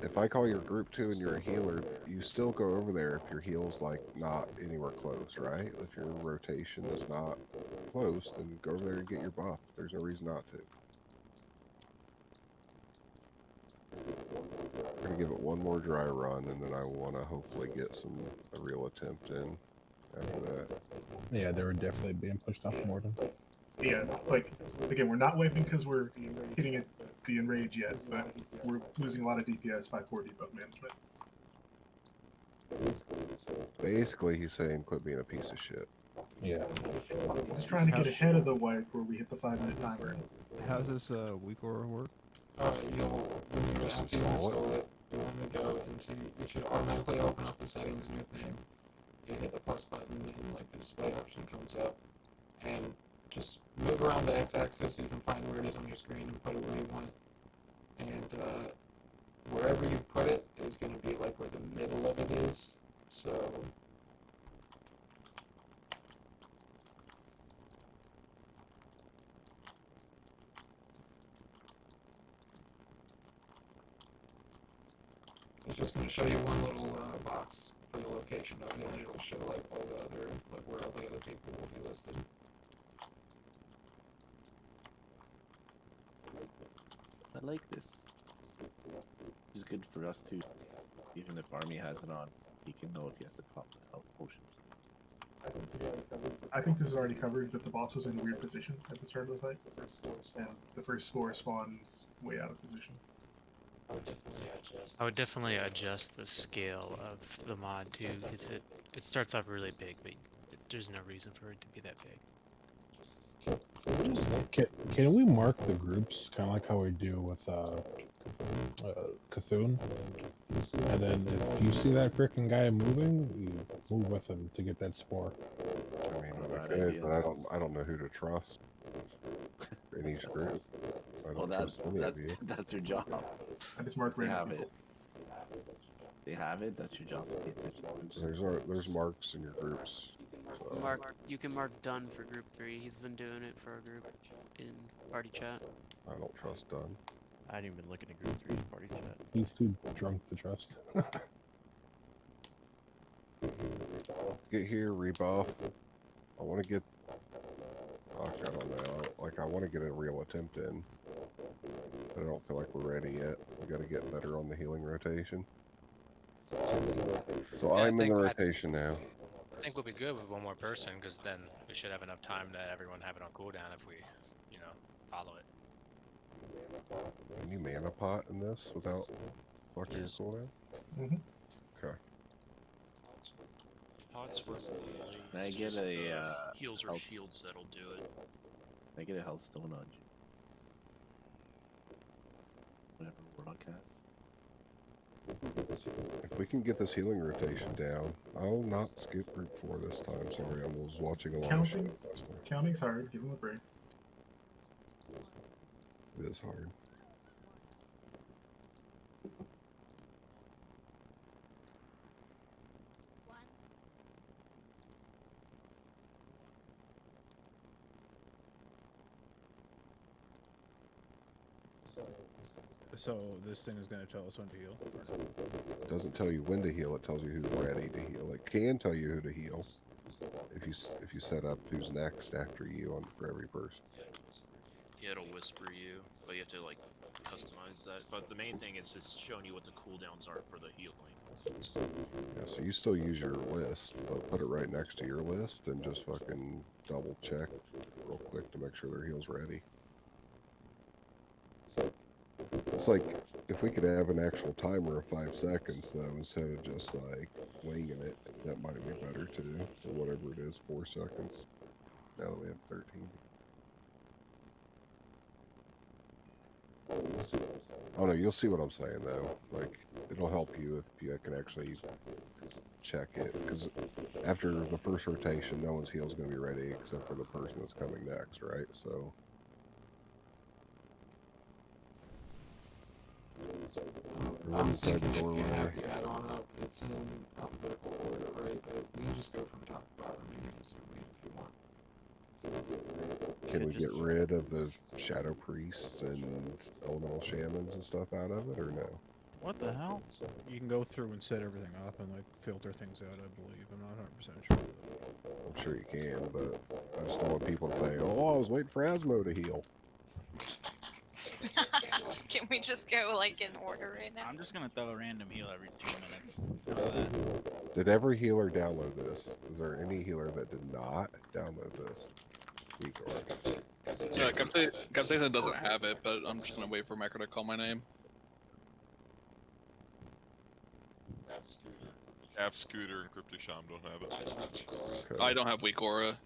If I call your group 2 and you're a healer, you still go over there if your heal's like not anywhere close, right? If your rotation is not close, then go over there and get your buff. There's no reason not to. I'm gonna give it one more dry run, and then I want to hopefully get a real attempt in after that. Yeah, they were definitely being pushed off more than. Yeah, like again, we're not wiping because we're hitting the enrage yet, but we're losing a lot of DPS by poor debuff management. Basically, he's saying quit being a piece of shit. Yeah. Just trying to get ahead of the wipe where we hit the 5-minute timer. How's this weak aura work? When you Just after you install it, you want to go into, you should automatically open up the settings in your thing. You hit the plus button and like the display option comes up, and just move around the x-axis so you can find where it is on your screen and put it where you want. And wherever you put it is going to be like where the middle of it is. So it's just going to show you one little box for the location of it, and it'll show like all the other, like where all the other people will be listed. I like this. This is good for us too. Even if Army has it on, he can know if he has to pop the health potions. I think this is already covered, but the boss was in a weird position at the start of the fight, and the first spore spawned way out of position. I would definitely adjust the scale of the mod too, because it starts off really big, but there's no reason for it to be that big. Can we mark the groups kind of like how we do with Cthulhu? And then if you see that freaking guy moving, you move with him to get that spore. I mean, I could, but I don't know who to trust in each group. I don't trust any of you. That's your job. I just marked They random have people. it. They have it. That's your job to pay attention. There's marks in your groups. So. You can mark done for group 3. He's been doing it for our group in party chat. I don't trust done. I hadn't even been looking at group 3's party chat. He's too drunk to trust. Get here, rebuff. I want to get. Fuck, I don't know. Like, I want to get a real attempt in. But I don't feel like we're ready yet. We got to get better on the healing rotation. So I'm in the rotation now. I think we'll be good with one more person, because then we should have enough time to everyone have it on cooldown if we, you know, follow it. Can you mana pot in this without fucking your cooldown? Mm-hmm. Okay. Pots work really. Can I It's get just, a heals or health- shields that'll do it. Can I get a health stone on you? Whatever Warlock has. If we can get this healing rotation down, I'll not skip group 4 this time. Sorry, I was watching a lot of shit last night. Counting's hard. Give him a break. It is hard. So this thing is going to tell us when to heal. It doesn't tell you when to heal. It tells you who's ready to heal. It can tell you who to heal if you set up who's next after you on for every person. Yeah, it'll whisper you, but you have to like customize that. But the main thing is just showing you what the cooldowns are for the healing. Yeah, so you still use your list, but put it right next to your list and just fucking double check real quick to make sure their heal's ready. It's like if we could have an actual timer of 5 seconds though, instead of just like winging it, that might be better too. Or whatever it is, 4 seconds. Now that we have 13. Oh no, you'll see what I'm saying though. Like it'll help you if you can actually check it, because after the first rotation, no one's heal is going to be ready except for the person that's coming next, right? So. I'm thinking if you have the add-on up, it's in alphabetical order, right? But we can just go from top to bottom and use it if you want. Can we get rid of the shadow priests and elemental shamans and stuff out of it, or no? What the hell? You can go through and set everything up and like filter things out, I believe. I'm not 100% sure. I'm sure you can, but I just don't want people to say, "Oh, I was waiting for Asmo to heal." Can we just go like in order right now? I'm just gonna throw a random heal every 2 minutes. How about that? Did every healer download this? Is there any healer that did not download this? Yeah, Gubsathan doesn't have it, but I'm just gonna wait for Mecca to call my name. Cap Scooter and Cryptic Sham don't have it. I don't have weak aura.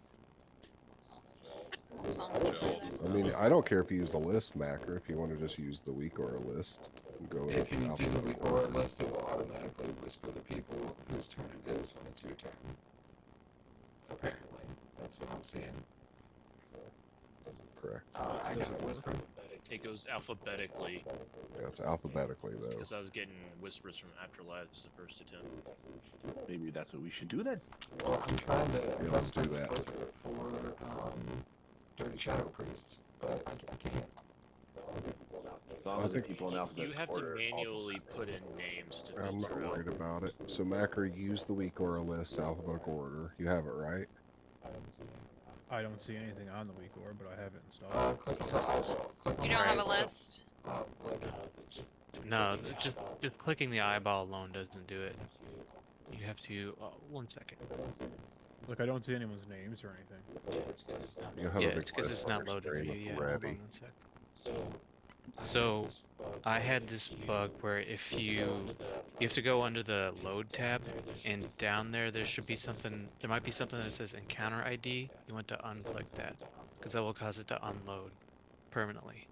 I mean, I don't care if you use the list, Mac, or if you want to just use the weak aura list and go If you do the alphabetical weak order. aura list, it will automatically whisper the people whose turn it is when it's your turn. Apparently, that's what I'm seeing. Correct. I got a whisper. It goes alphabetically. Yeah, it's alphabetically though. Because I was getting whispers from Afterlives the first attempt. Maybe that's what we should do then. Well, I'm trying to Yeah, let's do that. for Dirty Shadow Priests, but I can't. As long as the people in You alphabetical have to order. manually put in names to I'm not filter out. worried about it. So Macro, use the weak aura list alphabetical order. You have it, right? I don't see anything on the weak orb, but I have it installed. Click on the eyeball. You don't have a list? No, just clicking the eyeball alone doesn't do it. You have to. 1 second. Look, I don't see anyone's names or anything. You'll have Yeah, a big it's because it's list on not your loaded for screen you with yet. Hold on ready. 1 sec. So, I had this bug where if you have to go under the load tab, and down there should be something. There might be something that says encounter ID. You want to unclick that because that will cause it to unload permanently.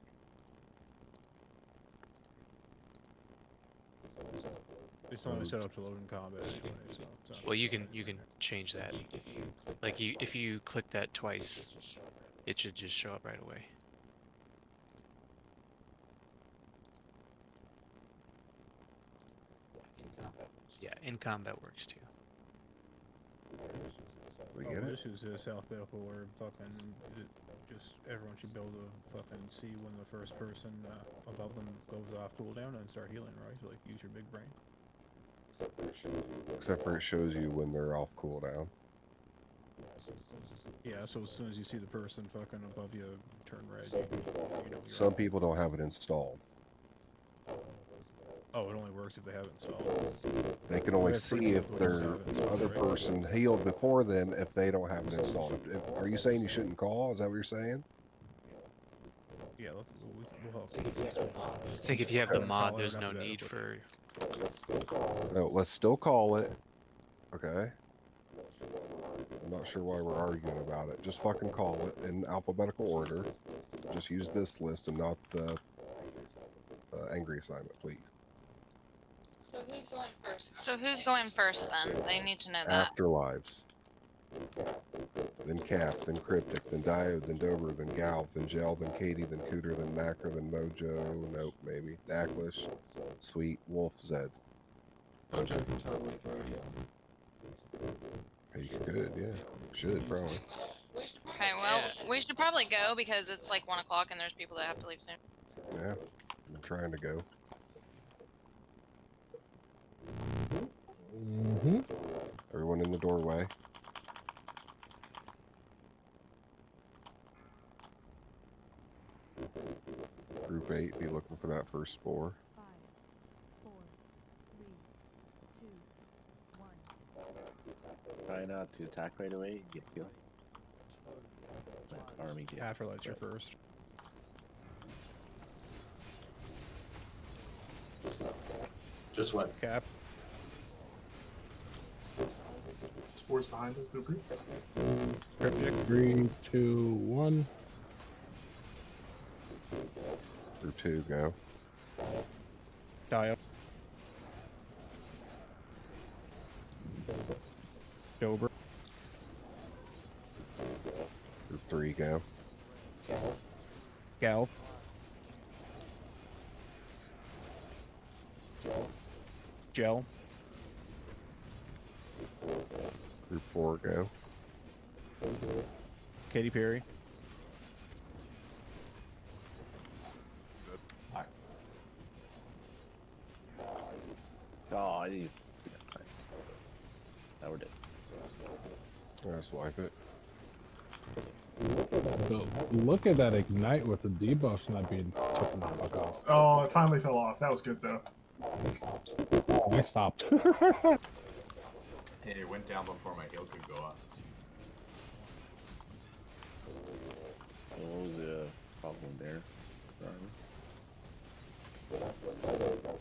It's only set up to load in combat anyway, so it's not. Well, you can change that. Like if you click that twice, it should just show up right away. Yeah, in combat works too. We Oh, get it? this is this alphabetical orb. Fucking, just everyone should be able to fucking see when the first person above them goes off cooldown and start healing, right? Like use your big brain. Except for it shows you when they're off cooldown. Yeah, so as soon as you see the person fucking above you turn red, you know you're Some off. people don't have it installed. Oh, it only works if they have it installed. They can only That's see pretty if much what their you have installed, other right? person healed before them if they don't have it installed. Are you saying you shouldn't call? Is that what you're saying? Yeah, we'll help you. I think if you have the Call mod, out there's no after that, need but- for. No, let's still call it. Okay. I'm not sure why we're arguing about it. Just fucking call it in alphabetical order. Just use this list and not the angry assignment, please. So who's going first then? They need to know that. Afterlives. Then Cap, then Cryptic, then Diode, then Dober, then Galv, then Gel, then Katie, then Cooter, then Macro, then Mojo, nope, maybe. Dacklish, Sweet, Wolf, Zed. Mojo can totally throw you. Hey, you could, yeah. Should, probably. Okay, well, we should probably go because it's like 1 o'clock and there's people that have to leave soon. Yeah, I'm trying to go. Mm-hmm. Everyone in the doorway. Group 8, be looking for that first spore. 5, 4, 3, 2, 1. Try not to attack right away and get killed. Let Army get Afterlight's your first. Just what? Cap. Spores behind the group. Cryptic. 3, 2, 1. Group 2, go. Dial. Dober. Group 3, go. Gal. Gel. Group 4, go. Katy Perry. Oh, I didn't. Now we're dead. Let's wipe it. But look at that ignite with the debuffs not being taken the fuck off. Oh, it finally fell off. That was good though. Oh, I stopped. Hey, it went down before my heal could go up. What was the problem there?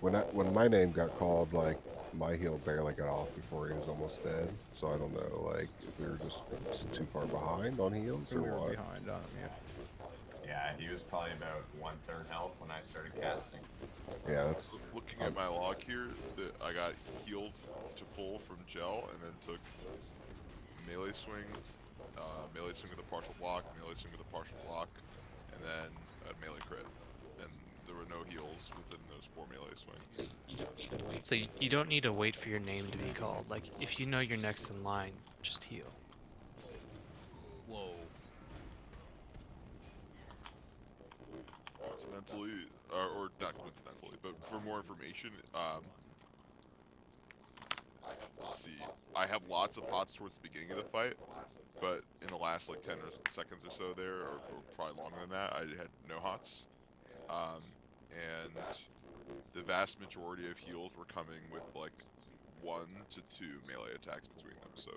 When my name got called, like, my heal barely got off before he was almost dead. So I don't know, like, if we were just too far behind on heals or We were what. behind on him, yeah. Yeah, he was probably about 1/3 health when I started casting. Yeah, that's... Looking at my log here, that I got healed to full from Gel, and then took melee swing with a partial block, melee swing with a partial block, and then a melee crit. And there were no heals within those 4 melee swings. So you don't need to wait for your name to be called. Like, if you know you're next in line, just heal. Whoa. Coincidentally, or not coincidentally, but for more information, let's see. I have lots of HOTS towards the beginning of the fight, but in the last like 10 seconds or so there, or probably longer than that, I had no HOTS. And the vast majority of heals were coming with like 1 to 2 melee attacks between them. So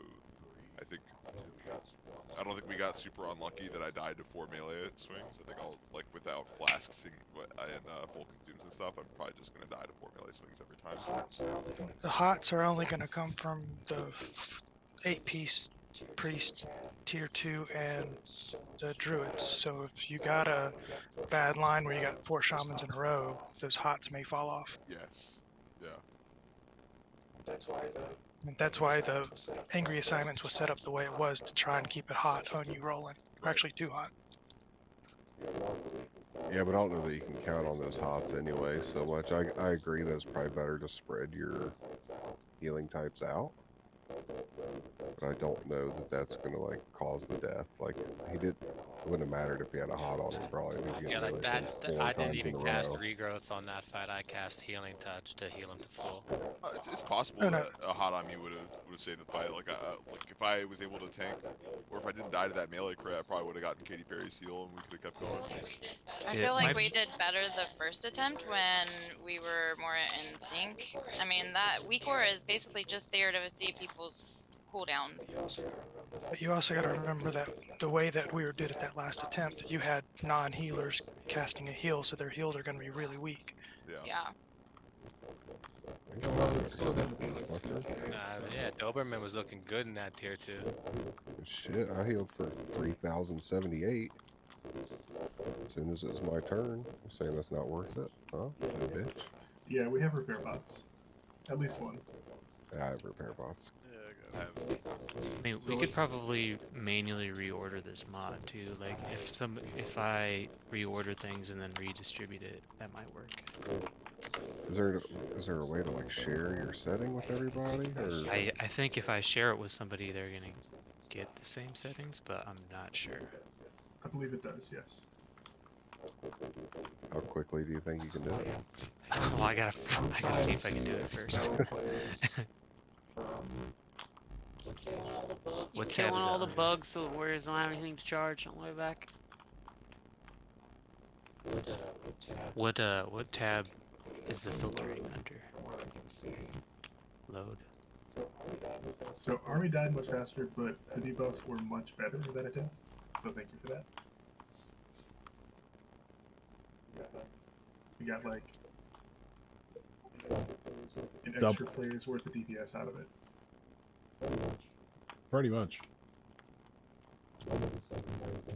I don't think we got super unlucky that I died to 4 melee swings. I think I'll, like, without flasks and full consumes and stuff, I'm probably just gonna die to 4 melee swings every time. The HOTS are only going to come from the 8-piece priest tier 2 and the druids. So if you got a bad line where you got 4 shamans in a row, those HOTS may fall off. Yes. Yeah. And that's why the angry assignments was set up the way it was, to try and keep it hot on you rolling. Or actually too hot. Yeah, but I don't know that you can count on those HOTS anyway so much. I agree that it's probably better to spread your healing types out. But I don't know that that's going to, like, cause the death. Like, he did... It wouldn't have mattered if he had a hot on him, probably. He's getting Yeah, like melee that. from 4 I didn't times in even a cast row. regrowth on that fight. I cast healing touch to heal him to full. It's possible No, no. that a hot on me would have saved the fight. Like if I was able to tank, or if I didn't die to that melee crit, I probably would have gotten Katy Perry's heal and we could have kept going. I feel like we did better the first attempt when we were more in sync. I mean, that weak aura is basically just there to see people's cooldowns. But you also got to remember that the way that we did it that last attempt, you had non-healers casting a heal, so their heals are going to be really weak. Yeah. Well, it's still going to be like 2K. Yeah, Doberman was looking good in that tier 2. Shit, I healed for 3,078. As soon as it was my turn, I'm saying that's not worth it. Huh? You bitch. Yeah, we have repair bots. At least one. Yeah, I have repair bots. I mean, we could probably manually reorder this mod too. Like, if I reorder things and then redistribute it, that might work. Is there a way to like share your setting with everybody? Or I think if I share it with somebody, they're gonna get the same settings, but I'm not sure. I believe it does, yes. how quickly do you think you can do it? Well, I gotta see if I can do it first. You What tab killing is all that the on? bugs so the warriors don't have anything to charge on the way back. What tab is the filtering under? Load. So Army died much faster, but the debuffs were much better than it did. So thank you for that. We got like an extra player's worth of DPS out of it. Pretty much.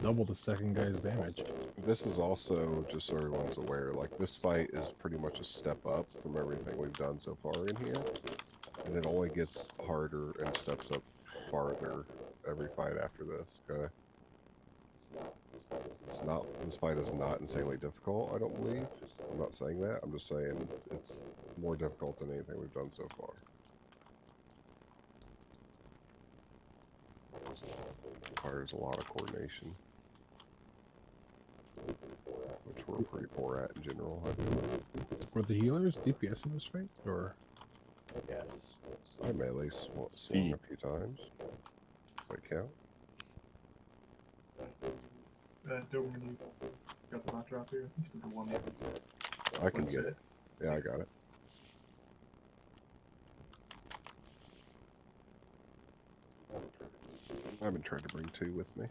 Double the second guy's damage. This is also, just so everyone's aware, like this fight is pretty much a step up from everything we've done so far in here. And it only gets harder and steps up farther every fight after this, okay? This fight is not insanely difficult, I don't believe. I'm not saying that, I'm just saying it's more difficult than anything we've done so far. Requires a lot of coordination, which we're pretty poor at in general, I think. Were the healers DPS in this fight, or? Yes. I melee swung a few times. Does that count? Doberman, you got the bot drop here? The one I can get it. Yeah, I got it. I've been trying to bring 2 with me.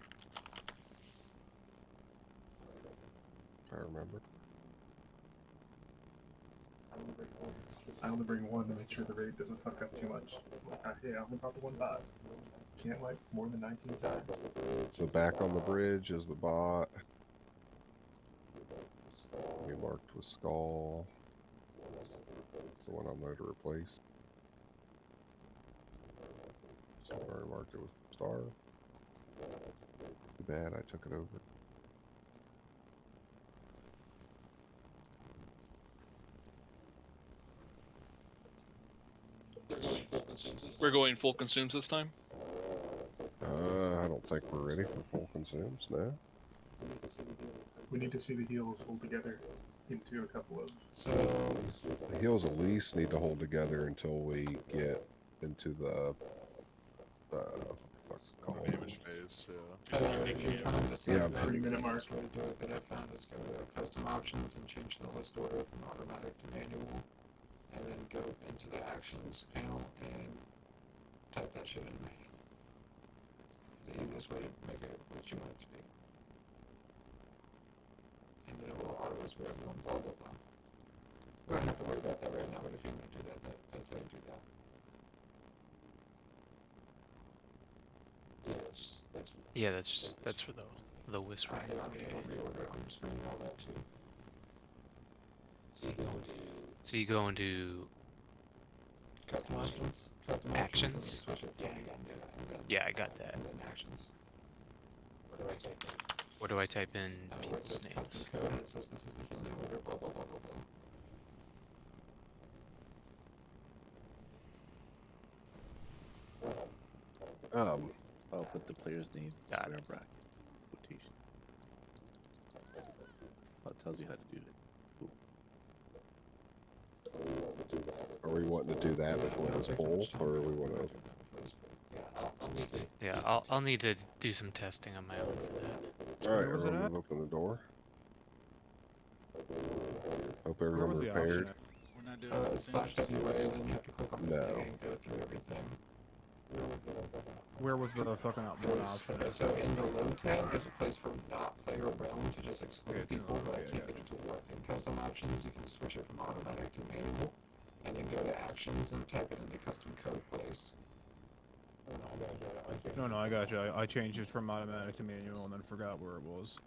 If I remember. I only bring 1 to make sure the raid doesn't fuck up too much. Yeah, I only brought the 1 bot. Can't wipe more than 19 times. So back on the bridge is the bot. We marked with skull. That's the one I'm going to replace. So I already marked it with star. Too bad I took it over. We're going full consumes this time. I don't think we're ready for full consumes now. We need to see the heals hold together into a couple of. So the heals at least need to hold together until we get into the what's it called? Damage phase, If you're trying to set Yeah, the 3-minute mark. way to do it that I found is go to custom options and change the list order from automatic to manual, and then go into the actions panel and type that shit in manual. It's the easiest way to make it what you want it to be. And then it will auto whisper everyone blah blah blah. We don't have to worry about that right now, but if you want to do that, that's how you do that. Yeah, that's for the whisper. Yeah, on the reorder on your screen and all that too. So you go into Custom options. actions. Switch it from and then Yeah, I got that. and then actions. What do I type in Where it people's says names? custom code and it says this is the healing order, blah blah blah blah blah. I'll put the player's names. Got it. Quotation. tells you how to do it. Are we wanting to do that before this poll, or are we want to? Yeah, I'll need to do some testing on my own for that. All right, Where was it everyone, at? move open the door. Hope Where everyone was the prepared. option at? We're not doing it Slash WA, and then you have to click on the No. thing and go through everything. Where was the fucking one option? Okay, so in the load tab, there's a place for not player realm to just exclude Okay, it's in people, the- but I okay, can't get it to work. In custom options, you can switch it from automatic to manual, and then go to actions and type it into custom code place. No, I got you. I changed it from automatic to manual and then forgot where it was.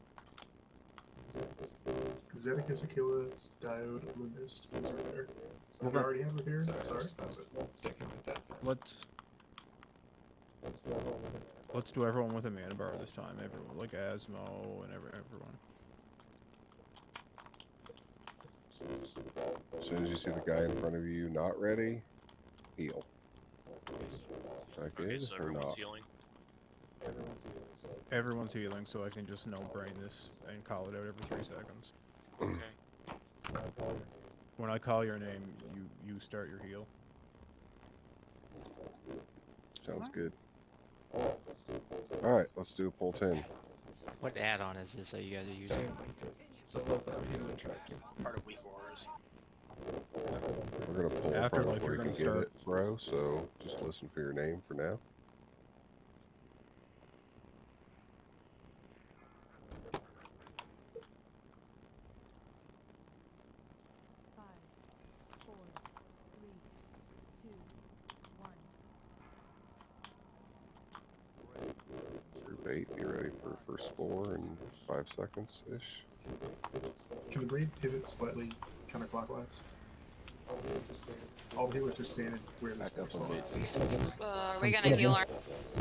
Zeticus, Aquila, Diode, Lumist is repair. Do Okay. you already have repair? Sorry, Sorry. sticking with that for Let's do everyone with a mana bar this time. Everyone, like Asmo and everyone. As soon as you see the guy in front of you not ready, heal. Is that Okay, good so or everyone's not? healing. Everyone's healing, so I can just no brain this and call it out every 3 seconds. Okay. When I call your name, you start your heal. Sounds good. All right, let's do a poll 10. What add-on is this that you guys are using? So let that be an attractive. Part of weak auras. We're gonna pull Afterlife, before you're you gonna can get start. it, bro. So just listen for your name for now. Group 8, be ready for first spore in 5 seconds ish. Can the braid pivot slightly counterclockwise? All the healers are standing where the spore spawns. Are we gonna heal our?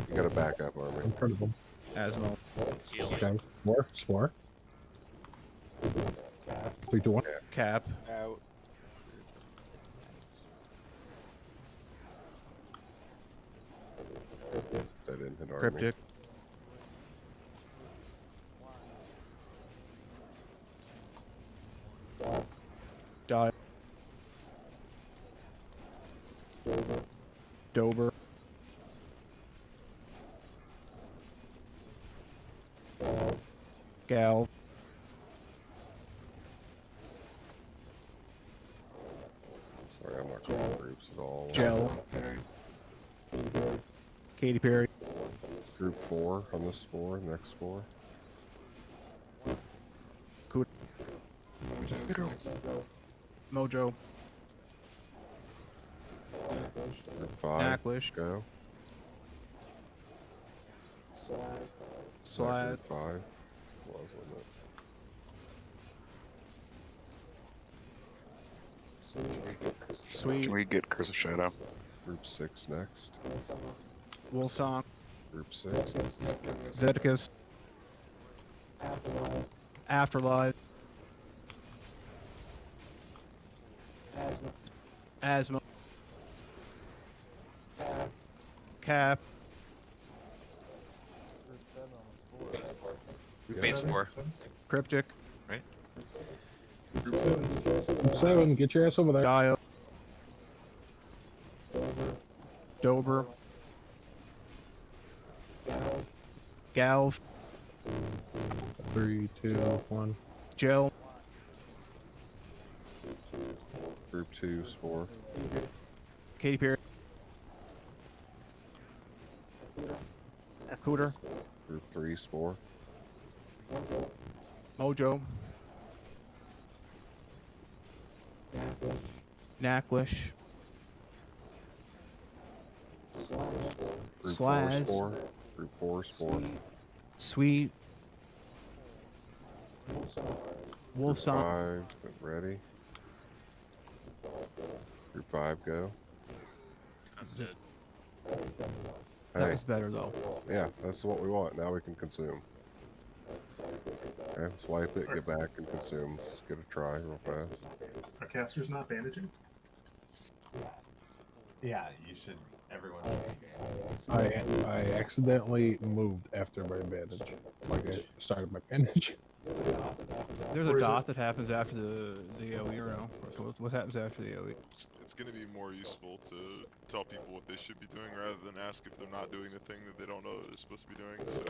You gotta back up, Army. Incredible. Asmo. Okay. Spore. 3, 2, 1. Cap. Out. That didn't hit Army. Cryptic. Die. Dober. Gal. Sorry, I'm not calling groups at all. Gel. Katy Perry. Group 4 on this spore, next spore. Coot. Mojo. Group 5. Naxx. Go. Slad. Group 5. Was, wasn't it? Sweet. Can we get Curse of Shadow? Group 6 next. Wolfsong. Group 6. Zeticus. Afterlife. Asthma. Cap. Main spore. Cryptic. Right? Group 7, get your ass over there. Dio. Dober. Galv. 3, 2, 1. Gel. Group 2 spore. Katy Perry. Cooter. Group 3 spore. Mojo. Naxx. Group 4 Slaz. spore. Group 4 spore. Sweet. Group Wolfsong. 5, get ready. Group 5, go. That's it. That was better though. Yeah, that's what we want. Now we can consume. Okay, swipe it, get back, and consume. Let's get a try real fast. Are casters not bandaging? Yeah, you should. Everyone. I accidentally moved after my bandage. Like I started my bandage. There's Or a is it- dot that happens after the AOE or no? Or what happens after the AOE? It's going to be more useful to tell people what they should be doing rather than ask if they're not doing the thing that they don't know they're supposed to be doing. So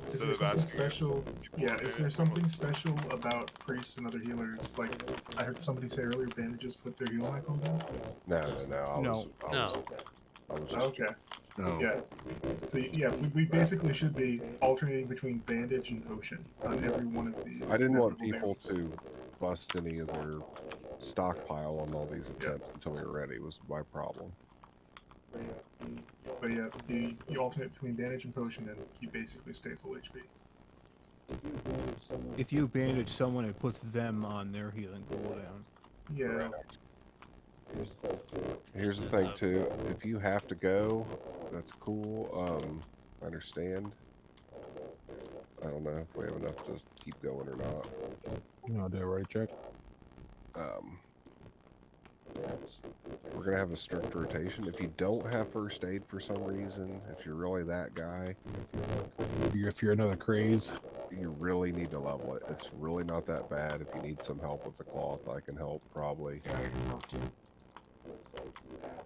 Is instead there of something asking if special? people Yeah, are is there bandaged, something special about priests and other healers? Like I heard somebody say earlier, bandages put their heals on cooldown. No. I was just Okay. No. Yeah. So yeah, we basically should be alternating between bandage and potion on every one of these. I didn't want inevitable people damages. to bust any of their stockpile on all these attempts until we were ready. Was my problem. But yeah, you alternate between bandage and potion, and you basically stay full HP. If you bandage someone, it puts them on their healing cooldown. Yeah. Here's the thing too. If you have to go, that's cool. I understand. I don't know if we have enough to keep going or not. I'll do a right check. We're gonna have a strict rotation. If you don't have first aid for some reason, if you're really that guy, If you're another craze, you really need to level it. It's really not that bad. If you need some help with the cloth, I can help probably.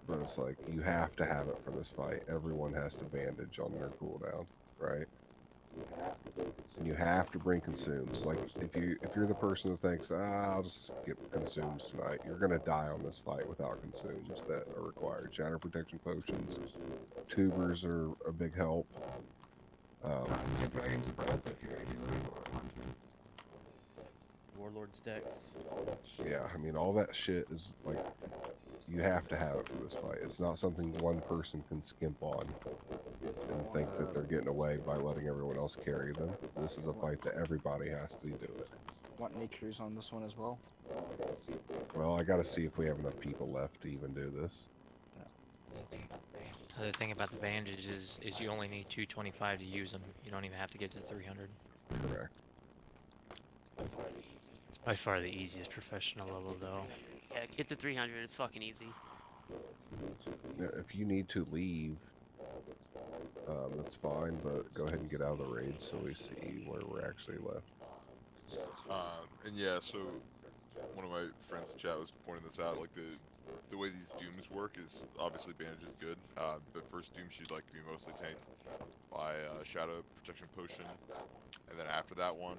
But it's like you have to have it for this fight. Everyone has to bandage on their cooldown, right? And you have to bring consumes. Like if you're the person that thinks, I'll just get consumes tonight, you're gonna die on this fight without consumes that are required. Shatter protection potions, tubers are a big help. Dragon's Breath if you're a healer or a hunter. Warlord's decks. Yeah, I mean all that shit is like you have to have it for this fight. It's not something one person can skimp on and think that they're getting away by letting everyone else carry them. This is a fight that everybody has to do it. Want any crews on this one as well? Well, I gotta see if we have enough people left to even do this. The other thing about the bandages is you only need 225 to use them. You don't even have to get to 300. Correct. It's by far the easiest professional level, though. Yeah, get to 300. It's fucking easy. Yeah, if you need to leave, that's fine, but go ahead and get out of the raid so we see where we're actually left. And yeah, so one of my friends in chat was pointing this out. Like the way these dooms work is obviously bandage is good, but first doom should like be mostly tanked by shadow protection potion, and then after that one,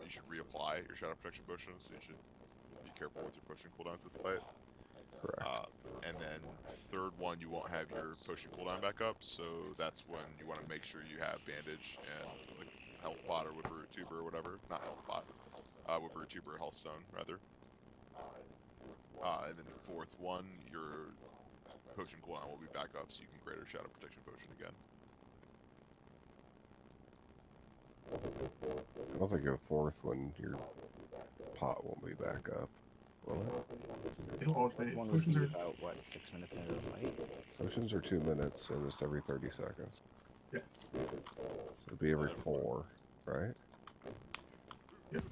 you should reapply your shadow protection potion. So you should be careful with your potion cooldowns with the fight. Correct. And then third one, you won't have your potion cooldown back up, so that's when you want to make sure you have bandage and like health pot or whipper tuber or whatever. Not health pot, whipper tuber health stone rather. And then the fourth one, your potion cooldown will be back up, so you can greater shadow protection potion again. I don't think a fourth one, your pot won't be back up. Will it? It'll alternate. One would Potions be are about, what, 6 minutes into the fight? Potions are 2 minutes, almost every 30 seconds. Yeah. So it'd be every 4, right? Yep.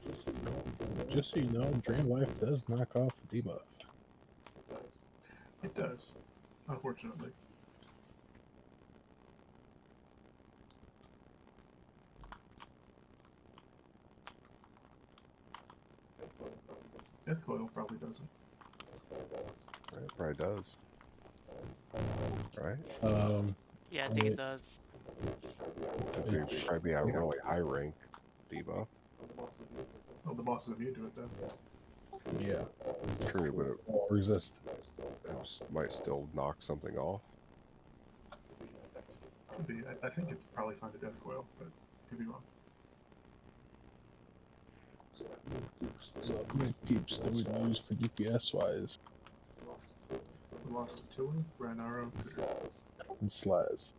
just so you know, Drain Life does knock off the debuff. It does, unfortunately. Death Coil probably doesn't. Right, it probably does. Right? Yeah, I think it does. It'd probably be a really high rank debuff. Well, the boss is immune to it, though. Yeah. True, but it Won't resist. might still knock something off. Could be. I think it's probably fine to Death Coil, but could be wrong. So how many peeps that we use for DPS wise? We lost Attila, Ranaro, And Slaz.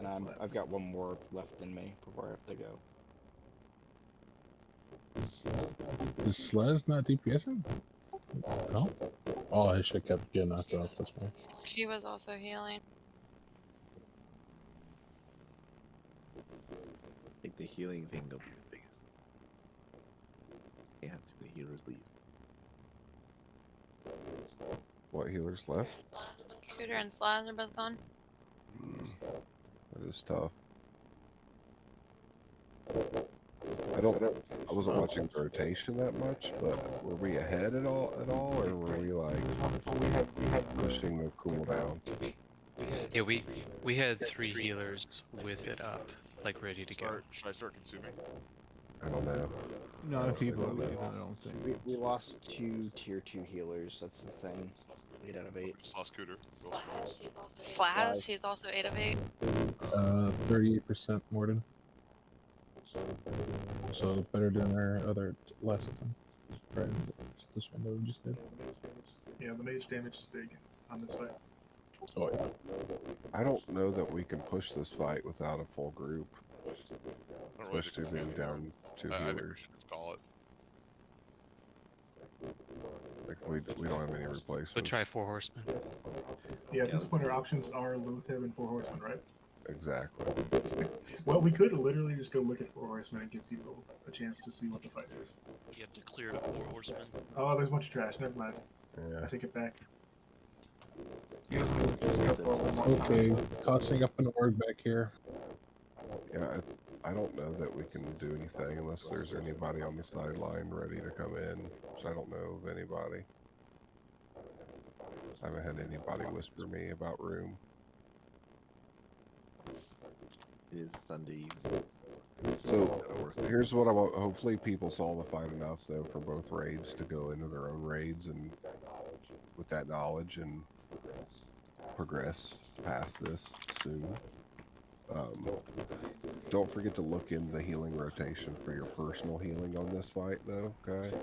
And I've got one more left in me before I have to go. Is Slaz not DPSing? No? Oh, his shit kept getting knocked off this way. He was also healing. I think the healing thing will be the biggest. Yeah, the healers leave. What healers left? Cooter and Slaz are both gone. That is tough. I I wasn't watching the rotation that much, but were we ahead at all, or were we like pushing the cooldown? Yeah, we had 3 healers with it up, like ready to go. Should I start consuming? I don't know. Not if Honestly, people are don't know. leaving, I don't think. We lost 2 tier 2 healers. That's the thing. 8 out of 8. Just lost Cooter. Go Slaz. Slaz, he's also 8 of 8. 38% Morden. So better than our other last attempt. Right, this one that we just did. Yeah, the mage damage is big on this fight. Oh yeah. I don't know that we can push this fight without a full group, especially being down 2 I think we healers. should just call it. Like we don't have any replacements. But try 4 horsemen. Yeah, at this point our options are Loatheb and 4 horsemen, right? Exactly. Well, we could literally just go look at 4 horsemen and give people a chance to see what the fight is. You have to clear the 4 horsemen. Oh, there's a bunch of trash. Never mind. Yeah. I take it back. Okay, tossing up an org back here. Yeah, I don't know that we can do anything unless there's anybody on the sideline ready to come in, which I don't know of anybody. I haven't had anybody whisper me about room. It is Sunday evening. So here's what I want. Hopefully people saw the fight enough though for both raids to go into their own raids and with that knowledge and progress past this soon. Don't forget to look in the healing rotation for your personal healing on this fight though, okay?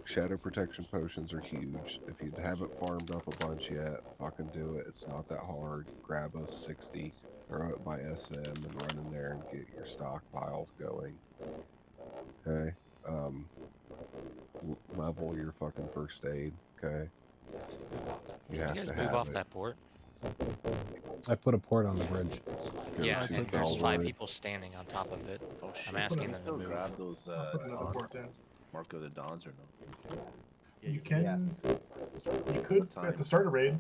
Shadow protection potions are huge. If you haven't farmed up a bunch yet, fucking do it. It's not that hard. Grab a 60, throw it by SM, and run in there and get your stockpile going. Okay? Level your fucking first aid, okay? You Can have you guys to move have off it. that port? I put a port on the bridge. Go Yeah, I to think there's 5 Valorant. people standing on top of it. Oh shit! I'm asking Can them to still move. grab those Put another port down. Mark of the Dons or no? You can. You What could time? at the start of raid.